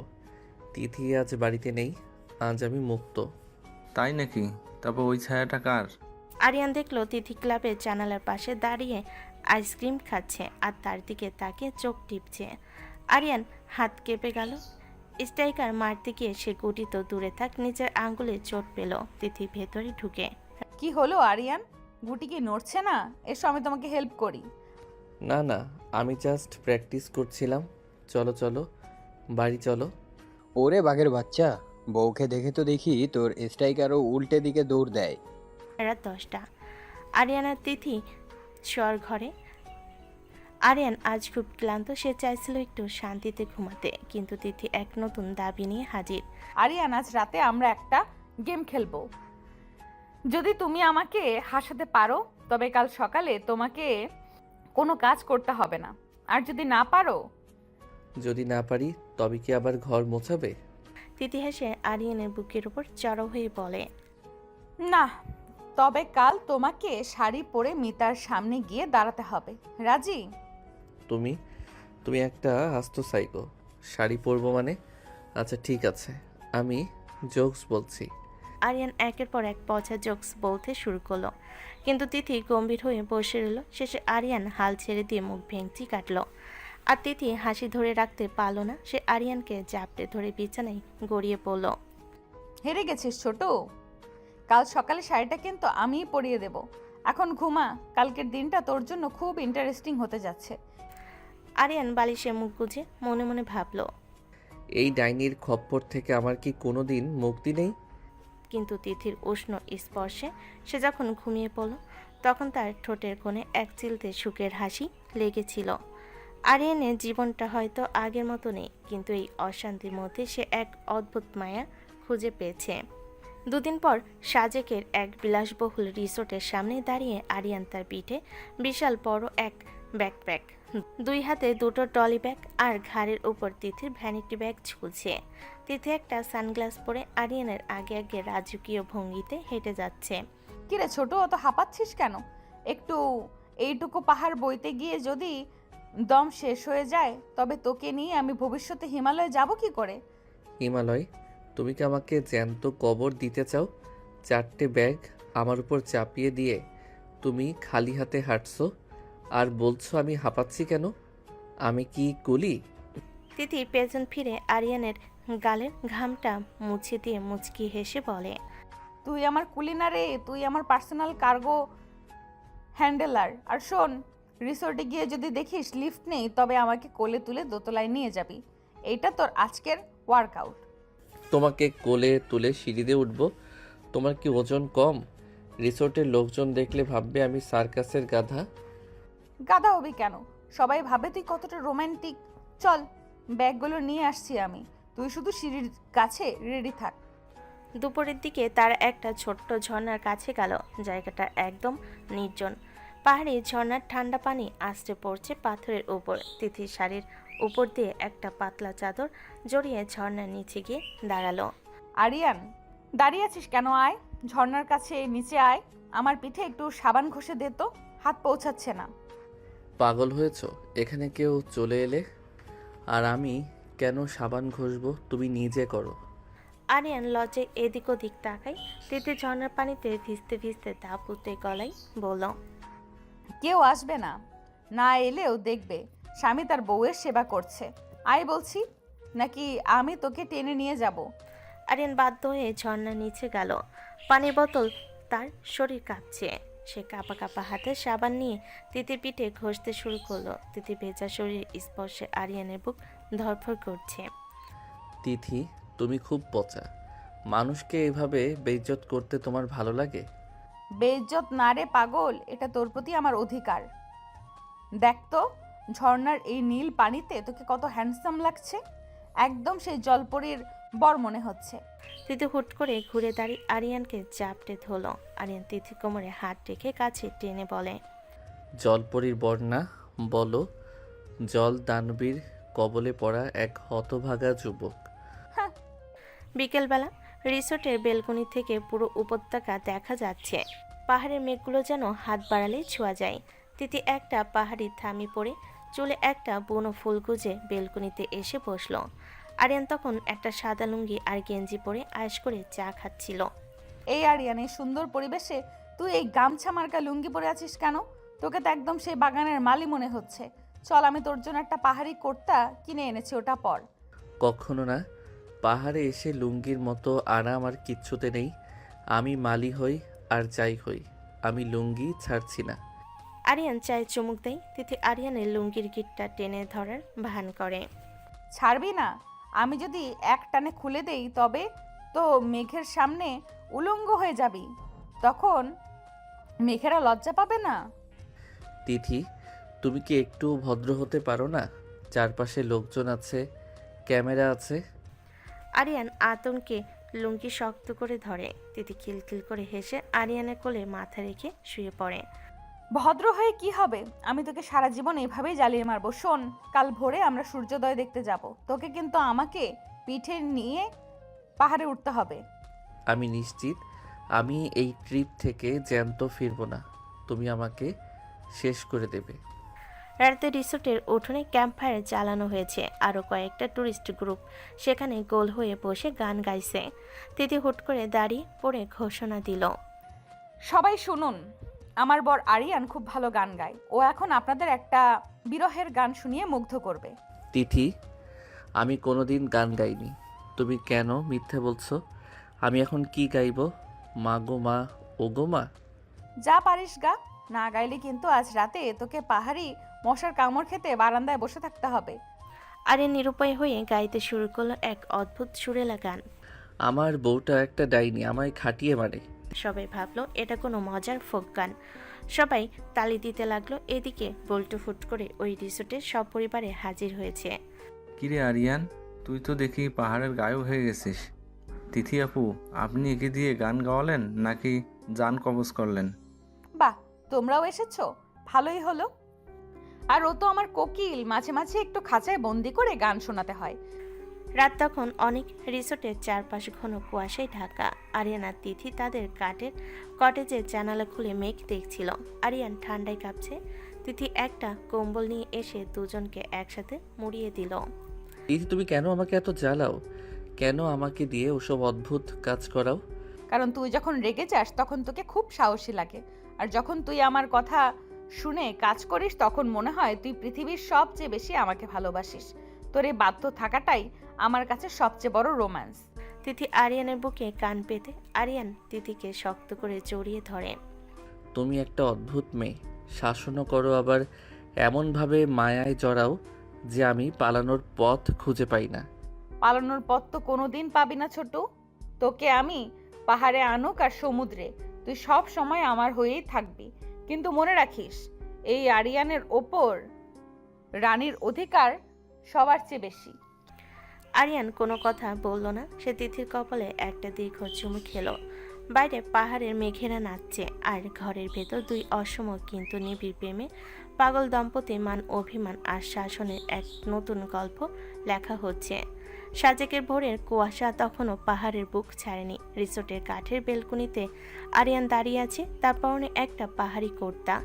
তিথি আজ বাড়িতে নেই, আজ আমি মুক্ত। তাই নাকি? তারপর ওই ছায়াটা কার? আরিয়ান দেখলো তিথি ক্লাবের জানালার পাশে দাঁড়িয়ে আইসক্রিম খাচ্ছে আর তার দিকে তাকিয়ে চোখ টিপছে। আরিয়ান হাত কেঁপে গেল। স্ট্রাইকার মারতে গিয়ে সে গুটি তো দূরে থাক, নিজের আঙ্গুলে চোট পেল। তিথি ভেতরে ঢুকে, কি হলো আরিয়ান? গুটি কি নড়ছে না? এসো, আমি তোমাকে হেল্প করি। না না, আমি জাস্ট প্র্যাকটিস করছিলাম। চলো চলো, বাড়ি চলো। ওরে বাঘের বাচ্চা, বউকে দেখে তো দেখি তোর স্ট্রাইকারও উল্টে দিকে দৌড় দেয়। রাত 10টা। আরিয়ান আর তিথি শোয়ার ঘরে। আরিয়ান আজ খুব ক্লান্ত, সে চাইছিল একটু শান্তিতে ঘুমাতে, কিন্তু তিথি এক নতুন দাবি নিয়ে হাজির। আরিয়ান, আজ রাতে আমরা একটা গেম খেলবো। যদি তুমি আমাকে হাসাতে পারো তবে কাল সকালে তোমাকে কোনো কাজ করতে হবে না, আর যদি না পারো? যদি না পারি তবে কি আবার ঘর মোছাবে? তিথি হেসে আরিয়ানের বুকের উপর চড়াও হয়ে বলে, না, তবে কাল তোমাকে শাড়ি পরে মিতার সামনে গিয়ে দাঁড়াতে হবে। রাজি? তুমি তুমি একটা আস্ত সাইকো। শাড়ি পরবো মানে? আচ্ছা ঠিক আছে, আমি জোকস বলছি। আরিয়ান একের পর এক পচা জোকস বলতে শুরু করলো, কিন্তু তিথি গম্ভীর হয়ে বসে রইল। শেষে আরিয়ান হাল ছেড়ে দিয়ে মুখ ভেঙচি কাটলো। আর তিথি হাসি ধরে রাখতে পারল না, সে আরিয়ানকে জাপটে ধরে বিছানায় গড়িয়ে পড়ল। হেরে গেছিস ছোট, কাল সকালে শাড়িটা কিন্তু আমিই পরিয়ে দেব। এখন ঘুমা, কালকের দিনটা তোর জন্য খুব ইন্টারেস্টিং হতে যাচ্ছে। আরিয়ান বালিশে মুখ গুজে মনে মনে ভাবল, এই ডাইনির খপ্পর থেকে আমার কি কোনো দিন মুক্তি নেই? কিন্তু তিথির উষ্ণ স্পর্শে সে যখন ঘুমিয়ে পড়ল, তখন তার ঠোঁটের কোণে এক চিলতে সুখের হাসি লেগেছিল। আরিয়ানের জীবনটা হয়তো আগের মতো নেই, কিন্তু এই অশান্তির মধ্যে সে এক অদ্ভুত মায়া খুঁজে পেয়েছে। দুদিন পর সাজেকের এক বিলাসবহুল রিসোর্টের সামনে দাঁড়িয়ে আরিয়ান তার পিঠে বিশাল বড় এক ব্যাকপ্যাক, দুই হাতে দুটো ট্রলি ব্যাগ আর ঘাড়ের উপর তিথির ভ্যানিটি ব্যাগ ঝুলছে। তিথি একটা সানগ্লাস পরে আরিয়ানের আগে আগে রাজকীয় ভঙ্গিতে হেঁটে যাচ্ছে। কিরে ছোট, অত হাঁপাচ্ছিস কেন? একটু এইটুকু পাহাড় বইতে গিয়ে যদি দম শেষ হয়ে যায় তবে তোকে নিয়ে আমি ভবিষ্যতে হিমালয়ে যাব কি করে? হিমালয়? তুমি কি আমাকে জ্যান্ত কবর দিতে চাও? 4টে ব্যাগ আমার উপর চাপিয়ে দিয়ে তুমি খালি হাতে হাঁটছো আর বলছো আমি হাঁপাচ্ছি কেন? আমি কি কুলি? তিথি পেছন ফিরে আরিয়ানের গালের ঘামটা মুছে দিয়ে মুচকি হেসে বলে, তুই আমার কুলি না রে, তুই আমার পার্সোনাল কার্গো হ্যান্ডেলার। আর শোন, রিসোর্টে গিয়ে যদি দেখিস লিফট নেই তবে আমাকে কোলে তুলে দোতলায় নিয়ে যাবি। এইটা তোর আজকের ওয়ার্কআউট। তোমাকে কোলে তুলে সিঁড়ি দিয়ে উঠবো? তোমার কি ওজন কম? রিসোর্টের লোকজন দেখলে ভাববে আমি সার্কাসের গাধা। গাধা হবি কেন? সবাই ভাবে তুই কতটা রোমান্টিক। চল, ব্যাগগুলো নিয়ে আসছি আমি, তুই শুধু সিঁড়ির কাছে রেডি থাক। দুপুরের দিকে তারা একটা ছোট্ট ঝর্ণার কাছে গেল। জায়গাটা একদম নির্জন। পাহাড়ে ঝর্ণার ঠান্ডা পানি আছড়ে পড়ছে পাথরের উপর। তিথির শাড়ির উপর দিয়ে একটা পাতলা চাদর জড়িয়ে ঝর্ণার নিচে গিয়ে দাঁড়ালো। আরিয়ান, দাঁড়িয়ে আছিস কেন? আয়, ঝর্ণার কাছে নিচে আয়। আমার পিঠে একটু সাবান ঘষে দে তো, হাত পৌঁছাচ্ছে না। পাগল হয়েছো? এখানে কেউ চলে এলে আর আমি কেন সাবান ঘষবো? তুমি নিজে করো। আরিয়ান লজ্জায় এদিক ওদিক তাকাই। তিথি ঝর্ণার পানিতে ভিজতে ভিজতে দাপুতে গলায় বলল, কেউ আসবে না, না এলেও দেখবে স্বামী তার বউয়ের সেবা করছে। আয় বলছি, নাকি আমি তোকে টেনে নিয়ে যাব? আরিয়ান বাধ্য হয়ে ঝর্ণার নিচে গেল। পানির বোতল তার শরীর কাঁপছে। সে কাঁপা কাঁপা হাতে সাবান নিয়ে তিথির পিঠে ঘষতে শুরু করলো। তিথি ভেজা শরীর স্পর্শে আরিয়ানের বুক ধরফর করছে। তিথি, তুমি খুব পচা। মানুষকে এভাবে বেইজ্জত করতে তোমার ভালো লাগে? বেইজ্জত না রে পাগল, এটা তোর প্রতি আমার অধিকার। দেখ তো, ঝর্ণার এই নীল পানিতে তোকে কত হ্যান্ডসাম লাগছে, একদম সেই জলপরীর বর মনে হচ্ছে। তিথি হুট করে ঘুরে দাঁড়িয়ে আরিয়ানকে চাপটে ধরল। আরিয়ান তিথি কোমরে হাত রেখে কাছে টেনে বলে, জলপরীর বর না, বলো জল দানবীর কবলে পড়া এক হতভাগা যুবক। বিকেলবেলা রিসোর্টের বেলকনি থেকে পুরো উপত্যকা দেখা যাচ্ছে। পাহাড়ের মেঘগুলো যেন হাত বাড়ালে ছোঁয়া যায়। তিথি একটা পাহাড়ি থামি পরে চুলে একটা বুনো ফুল গুজে বেলকনিতে এসে বসলো। আরিয়ান তখন একটা সাদা লুঙ্গি আর গেঞ্জি পরে আয়েশ করে চা খাচ্ছিল। এই আরিয়ান, এই সুন্দর পরিবেশে তুই এই গামছা মার্কা লুঙ্গি পরে আছিস কেন? তোকে তো একদম সেই বাগানের মালি মনে হচ্ছে। চল, আমি তোর জন্য একটা পাহাড়ি কুর্তা কিনে এনেছি, ওটা পর। কখনো না, পাহাড়ে এসে লুঙ্গির মতো আরাম আর কিচ্ছুতে নেই। আমি মালি হই আর যাই হই, আমি লুঙ্গি ছাড়ছি না। আরিয়ান চায়ে চুমুক দেয়। তিথি আরিয়ানের লুঙ্গির গিটটা টেনে ধরার ভান করে। ছাড়বি না? আমি যদি এক টানে খুলে দেই তবে তো মেঘের সামনে উলঙ্গ হয়ে যাবি, তখন মেঘেরা লজ্জা পাবে না? তিথি, তুমি কি একটু ভদ্র হতে পারো না? চারপাশে লোকজন আছে, ক্যামেরা আছে। আরিয়ান আতঙ্কে লুঙ্গি শক্ত করে ধরে। তিথি খিলখিল করে হেসে আরিয়ানের কোলে মাথা রেখে শুয়ে পড়ে। ভদ্র হয়ে কি হবে? আমি তোকে সারা জীবন এভাবেই জ্বালিয়ে মারবো। শোন, কাল ভোরে আমরা সূর্যোদয় দেখতে যাব। তোকে কিন্তু আমাকে পিঠে নিয়ে পাহাড়ে উঠতে হবে। আমি নিশ্চিত আমি এই ট্রিপ থেকে জ্যান্ত ফিরবো না। তুমি আমাকে শেষ করে দেবে। রাতে রিসোর্টের উঠোনে ক্যাম্পফায়ার জ্বালানো হয়েছে। আরও কয়েকটা টুরিস্ট গ্রুপ সেখানে গোল হয়ে বসে গান গাইছে। তিথি হুট করে দাঁড়িয়ে পড়ে ঘোষণা দিল, সবাই শুনুন, আমার বর আরিয়ান খুব ভালো গান গায়। ও এখন আপনাদের একটা বিরহের গান শুনিয়ে মুগ্ধ করবে। তিথি, আমি কোনোদিন গান গাইনি। তুমি কেন মিথ্যে বলছো? আমি এখন কি গাইবো? মা গো মা, ও গো মা। যা পারিস গা, না গাইলে কিন্তু আজ রাতে তোকে পাহাড়ি মশার কামড় খেতে বারান্দায় বসে থাকতে হবে। আরিয়ান নিরুপায় হয়ে গাইতে শুরু করলো এক অদ্ভুত সুরেলা গান। আমার বউটা একটা ডাইনি, আমায় খাটিয়ে মারে। সবাই ভাবলো এটা কোনো মজার ফোক গান। সবাই তালি দিতে লাগলো। এদিকে বল্টু ফুট করে ওই রিসোর্টে সপরিবারে হাজির হয়েছে। কিরে আরিয়ান, তুই তো দেখি পাহাড়ের গায়েব হয়ে গেছিস। তিথি আপু, আপনি একে দিয়ে গান গাওয়ালেন নাকি জান কবজ করলেন? বাহ, তোমরাও এসেছো, ভালোই হলো। আর ও তো আমার কোকিল, মাঝে মাঝে একটু খাঁচায় বন্দি করে গান শোনাতে হয়। রাত তখন অনেক। রিসোর্টের চারপাশ ঘন কুয়াশায় ঢাকা। আরিয়ান আর তিথি তাদের কটেজের জানালা খুলে মেঘ দেখছিল। আরিয়ান ঠান্ডায় কাঁপছে। তিথি একটা কম্বল নিয়ে এসে দুজনকে একসাথে মুড়িয়ে দিল। তিথি, তুমি কেন আমাকে এত জ্বালাও? কেন আমাকে দিয়ে ওসব অদ্ভুত কাজ করাও? কারণ তুই যখন রেগে যাস তখন তোকে খুব সাহসী লাগে, আর যখন তুই আমার কথা শুনে কাজ করিস তখন মনে হয় তুই পৃথিবীর সবচেয়ে বেশি আমাকে ভালোবাসিস। তোর এই বাধ্য থাকাটাই আমার কাছে সবচেয়ে বড় রোম্যান্স। তিথি আরিয়ানের বুকে কান পেতে আরিয়ান তিথিকে শক্ত করে জড়িয়ে ধরে। তুমি একটা অদ্ভুত মেয়ে, শাসনও করো আবার এমনভাবে মায়ায় জড়াও যে আমি পালানোর পথ খুঁজে পাই না। পালানোর পথ তো কোনোদিন পাবি না ছোট। তোকে আমি পাহাড়ে আনুক আর সমুদ্রে, তুই সব সময় আমার হয়েই থাকবি। কিন্তু মনে রাখিস, এই আরিয়ানের ওপর রানীর অধিকার সবার চেয়ে বেশি। আরিয়ান কোনো কথা বলল না। সে তিথির কপালে একটা দীর্ঘ চুমু খেলো। বাইরে পাহাড়ের মেঘেরা নাচছে, আর ঘরের ভেতর দুই অসম কিন্তু নিবিড় প্রেমে পাগল দম্পতি মান অভিমান আর শাসনের এক নতুন গল্প লেখা হচ্ছে। সাজেকের ভোরের কুয়াশা তখনও পাহাড়ের বুক ছাড়েনি। রিসোর্টের কাঠের বেলকুনিতে আরিয়ান দাঁড়িয়ে আছে। তার পরনে একটা পাহাড়ি কুর্তা,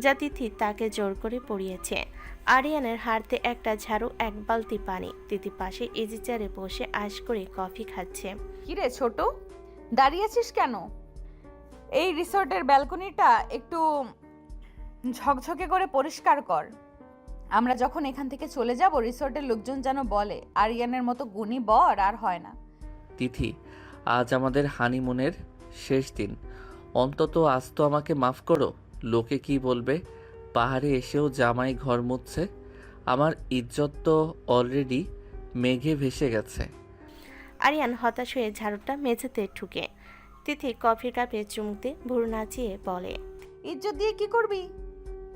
যা তিথি তাকে জোর করে পরিয়েছে। আরিয়ানের হাতে একটা ঝাড়ু, এক বালতি পানি। তিথি পাশে ইজি চেয়ারে বসে আশ করে কফি খাচ্ছে। কিরে ছোট, দাঁড়িয়ে আছিস কেন? এই রিসোর্টের ব্যালকনিটা একটু ঝকঝকে করে পরিষ্কার কর। আমরা যখন এখান থেকে চলে যাব রিসোর্টের লোকজন যেন বলে আরিয়ানের মতো গুণী বর আর হয় না। তিথি, আজ আমাদের হানিমুনের শেষ দিন, অন্তত আজ তো আমাকে মাফ করো। লোকে কি বলবে? পাহাড়ে এসেও জামাই ঘর মুছছে। আমার ইজ্জত তো অলরেডি মেঘে ভেসে গেছে। আরিয়ান হতাশ হয়ে ঝাড়ুটা মেঝেতে ঠুকে। তিথি কফির কাপে চুমুকতে ভুরু নাচিয়ে বলে, ইজ্জত দিয়ে কি করবি?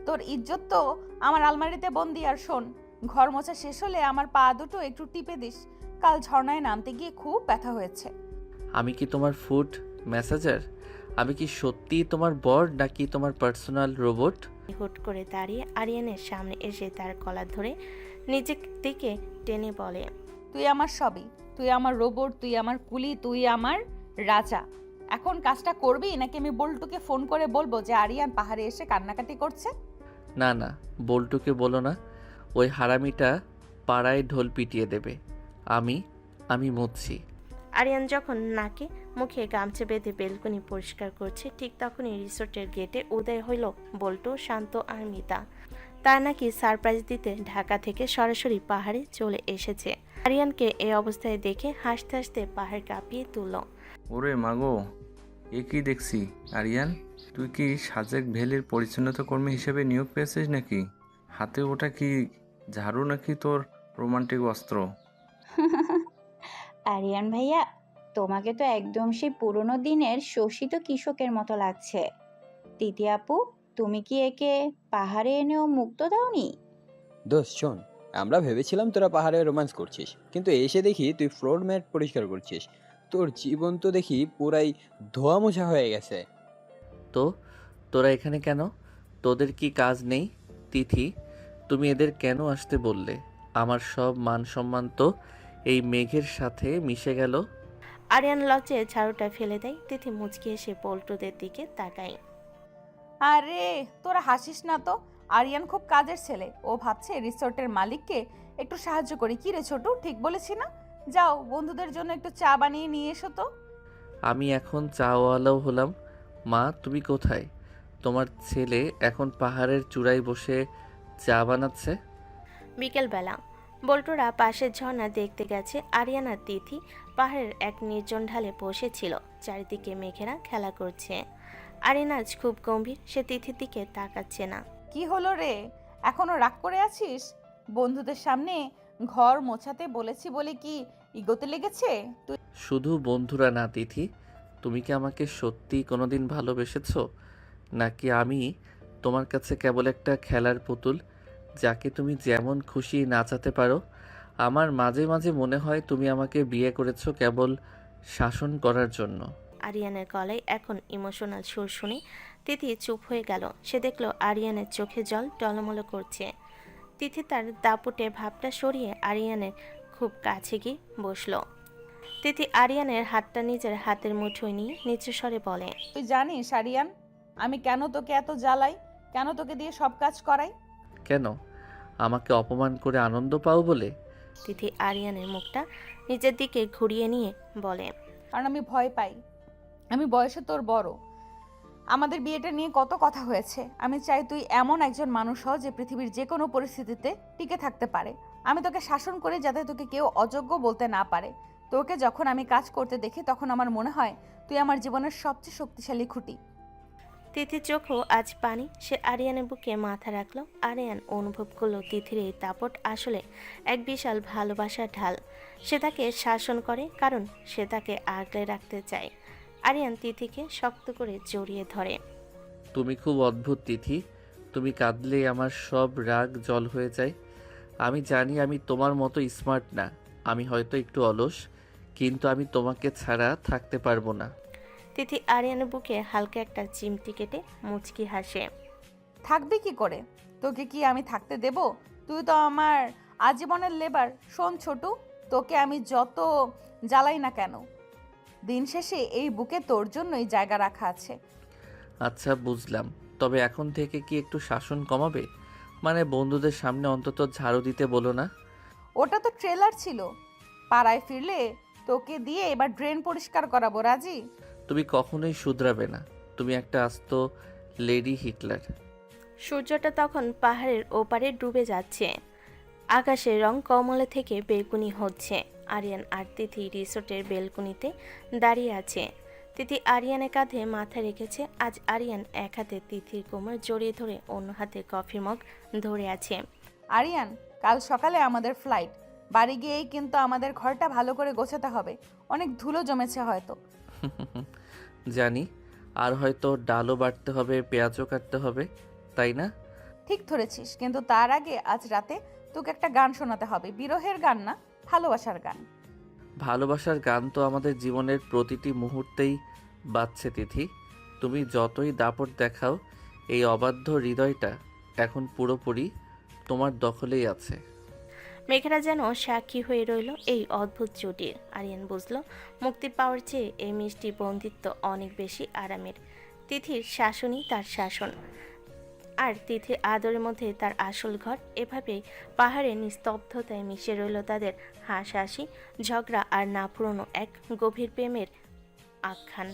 তোর ইজ্জত তো আমার আলমারিতে বন্দি। আর শোন, ঘর মোছা শেষ হলে আমার পা দুটো একটু টিপে দিস। কাল ঝর্ণায় নামতে গিয়ে খুব ব্যথা হয়েছে। আমি কি তোমার ফুড মেসেঞ্জার? আমি কি সত্যি তোমার বর নাকি তোমার পার্সোনাল রোবট? হুট করে দাঁড়িয়ে আরিয়ানের সামনে এসে তার কলার ধরে নিজের দিকে টেনে বলে, তুই আমার সবই, তুই আমার রোবট, তুই আমার কুলি, তুই আমার রাজা। এখন কাজটা করবি নাকি আমি বল্টুকে ফোন করে বলবো যে আরিয়ান পাহাড়ে এসে কান্নাকাটি করছে? না না, বল্টুকে বলো না, ওই হারামিটা পাড়ায় ঢোল পিটিয়ে দেবে। আমি মুছছি। আরিয়ান যখন নাকে মুখে গামছা বেঁধে বেলকনি পরিষ্কার করছে, ঠিক তখনই রিসোর্টের গেটে উদয় হইল বল্টু, শান্ত আর মিতা। তার নাকি সারপ্রাইজ দিতে ঢাকা থেকে সরাসরি পাহাড়ে চলে এসেছে। আরিয়ানকে এই অবস্থায় দেখে হাসতে হাসতে পাহাড় কাঁপিয়ে তুলল। ওরে মাগো, এ কি দেখছি আরিয়ান, তুই কি সাজেক ভ্যালির পরিচ্ছন্নতা কর্মী হিসেবে নিয়োগ পেয়েছিস নাকি? হাতে ওটা কি ঝাড়ু নাকি তোর রোমান্টিক অস্ত্র? আরিয়ান ভাইয়া, তোমাকে তো একদম সেই পুরোনো দিনের শোষিত কৃষকের মতো লাগছে। তিথি আপু, তুমি কি একে পাহাড়ে এনেও মুক্ত দাওনি? দোস্ত শোন, আমরা ভেবেছিলাম তোরা পাহাড়ে রোম্যান্স করছিস, কিন্তু এসে দেখি তুই ফ্লোর ম্যাট পরিষ্কার করছিস। তোর জীবন তো দেখি পুরাই ধোয়া মোছা হয়ে গেছে। তো তোরা এখানে কেন? তোদের কি কাজ নেই? তিথি, তুমি এদের কেন আসতে বললে? আমার সব মান সম্মান তো এই মেঘের সাথে মিশে গেল। আরিয়ান লজ্জে ঝাড়ুটা ফেলে দেয়। তিথি মুচকি এসে পল্টুদের দিকে তাকায়। আরে তোরা হাসিস না তো, আরিয়ান খুব কাজের ছেলে। ও ভাবছে রিসোর্টের মালিককে একটু সাহায্য করি। কি রে ছোটু, ঠিক বলেছি না? যাও বন্ধুদের জন্য একটু চা বানিয়ে নিয়ে এসো তো। আমি এখন চাওয়ালাও হলাম। মা, তুমি কোথায়? তোমার ছেলে এখন পাহাড়ের চূড়ায় বসে চা বানাচ্ছে। বিকেলবেলা বল্টুরা পাশের ঝর্ণা দেখতে গেছে। আরিয়ান আর তিথি পাহাড়ের এক নির্জন ঢালে বসেছিল। চারিদিকে মেঘেরা খেলা করছে। আরিয়ান আজ খুব গম্ভীর, সে তিথির দিকে তাকাচ্ছে না। কি হলো রে, এখনো রাগ করে আছিস? বন্ধুদের সামনে ঘর মোছাতে বলেছি বলে কি ইগোতে লেগেছে? তুই শুধু বন্ধুরা না তিথি, তুমি কি আমাকে সত্যি কোনোদিন ভালোবেসেছো, নাকি আমি তোমার কাছে কেবল একটা খেলার পুতুল যাকে তুমি যেমন খুশি নাচাতে পারো? আমার মাঝে মাঝে মনে হয় তুমি আমাকে বিয়ে করেছো কেবল শাসন করার জন্য। আরিয়ানের গলায় এখন ইমোশনাল সুর শুনে তিথি চুপ হয়ে গেল। সে দেখলো আরিয়ানের চোখে জল টলমল করছে। তিথি তার দাপুটে ভাবটা সরিয়ে আরিয়ানের খুব কাছে গিয়ে বসলো। তিথি আরিয়ানের হাতটা নিজের হাতের মুঠোয় নিয়ে নিচু স্বরে বলে, তুই জানিস আরিয়ান, আমি কেন তোকে এত জ্বালাই, কেন তোকে দিয়ে সব কাজ করাই? কেন? আমাকে অপমান করে আনন্দ পাও বলে? তিথি আরিয়ানের মুখটা নিজের দিকে ঘুরিয়ে নিয়ে বলে, কারণ আমি ভয় পাই। আমি বয়সে তোর বড়, আমাদের বিয়েটা নিয়ে কত কথা হয়েছে। আমি চাই তুই এমন একজন মানুষ হ যে পৃথিবীর যে কোনো পরিস্থিতিতে টিকে থাকতে পারে। আমি তোকে শাসন করি যাতে তোকে কেউ অযোগ্য বলতে না পারে। তোকে যখন আমি কাজ করতে দেখি তখন আমার মনে হয় তুই আমার জীবনের সবচেয়ে শক্তিশালী খুঁটি। তিথির চোখও আজ পানি। সে আরিয়ানের বুকে মাথা রাখলো। আরিয়ান অনুভব করলো তিথির এই দাপট আসলে এক বিশাল ভালোবাসার ঢাল। সে তাকে শাসন করে কারণ সে তাকে আগলে রাখতে চায়। আরিয়ান তিথিকে শক্ত করে জড়িয়ে ধরে। তুমি খুব অদ্ভুত তিথি, তুমি কাঁদলে আমার সব রাগ জল হয়ে যায়। আমি জানি আমি তোমার মতো স্মার্ট না, আমি হয়তো একটু অলস, কিন্তু আমি তোমাকে ছাড়া থাকতে পারবো না। তিথি আরিয়ানের বুকে হালকা একটা চিমটি কেটে মুচকি হাসে। থাকবি কি করে? তোকে কি আমি থাকতে দেব? তুই তো আমার আজীবনের লেবার। শোন ছোটু, তোকে আমি যত জ্বালাই না কেন, দিন শেষে এই বুকে তোর জন্যই জায়গা রাখা আছে। আচ্ছা বুঝলাম, তবে এখন থেকে কি একটু শাসন কমাবে? মানে বন্ধুদের সামনে অন্তত ঝাড়ু দিতে বলো না। ওটা তো ট্রেলার ছিল। পাড়ায় ফিরলে তোকে দিয়ে এবার ড্রেন পরিষ্কার করাবো, রাজি? তুমি কখনোই শুধরাবে না, তুমি একটা আস্ত লেডি হিটলার। সূর্যটা তখন পাহাড়ের ওপারে ডুবে যাচ্ছে। আকাশের রং কমলা থেকে বেগুনি হচ্ছে। আরিয়ান আর তিথি রিসোর্টের বেলকনিতে দাঁড়িয়ে আছে। তিথি আরিয়ানের কাঁধে মাথা রেখেছে। আজ আরিয়ান এক হাতে তিথির কোমর জড়িয়ে ধরে অন্য হাতে কফি মগ ধরে আছে। আরিয়ান, কাল সকালে আমাদের ফ্লাইট। বাড়ি গিয়েই কিন্তু আমাদের ঘরটা ভালো করে গোছাতে হবে। অনেক ধুলো জমেছে হয়তো। জানি, আর হয়তো ডালও বাটতে হবে, পেঁয়াজও কাটতে হবে, তাই না? ঠিক ধরেছিস, কিন্তু তার আগে আজ রাতে তোকে একটা গান শোনাতে হবে। বিরহের গান না, ভালোবাসার গান। ভালোবাসার গান তো আমাদের জীবনের প্রতিটি মুহূর্তেই বাজছে তিথি। তুমি যতই দাপট দেখাও, এই অবাধ্য হৃদয়টা এখন পুরোপুরি তোমার দখলেই আছে। মেঘেরা যেন সাক্ষী হয়ে রইল এই অদ্ভুত জুটির। আরিয়ান বুঝলো মুক্তি পাওয়ার চেয়ে এই মিষ্টি বন্দিত্ব অনেক বেশি আরামের। তিথির শাসনই তার শাসন, আর তিথির আদরের মধ্যে তার আসল ঘর। এভাবেই পাহাড়ের নিস্তব্ধতায় মিশে রইল তাদের হাসাহাসি, ঝগড়া আর না পুরনো এক গভীর প্রেমের আখ্যান।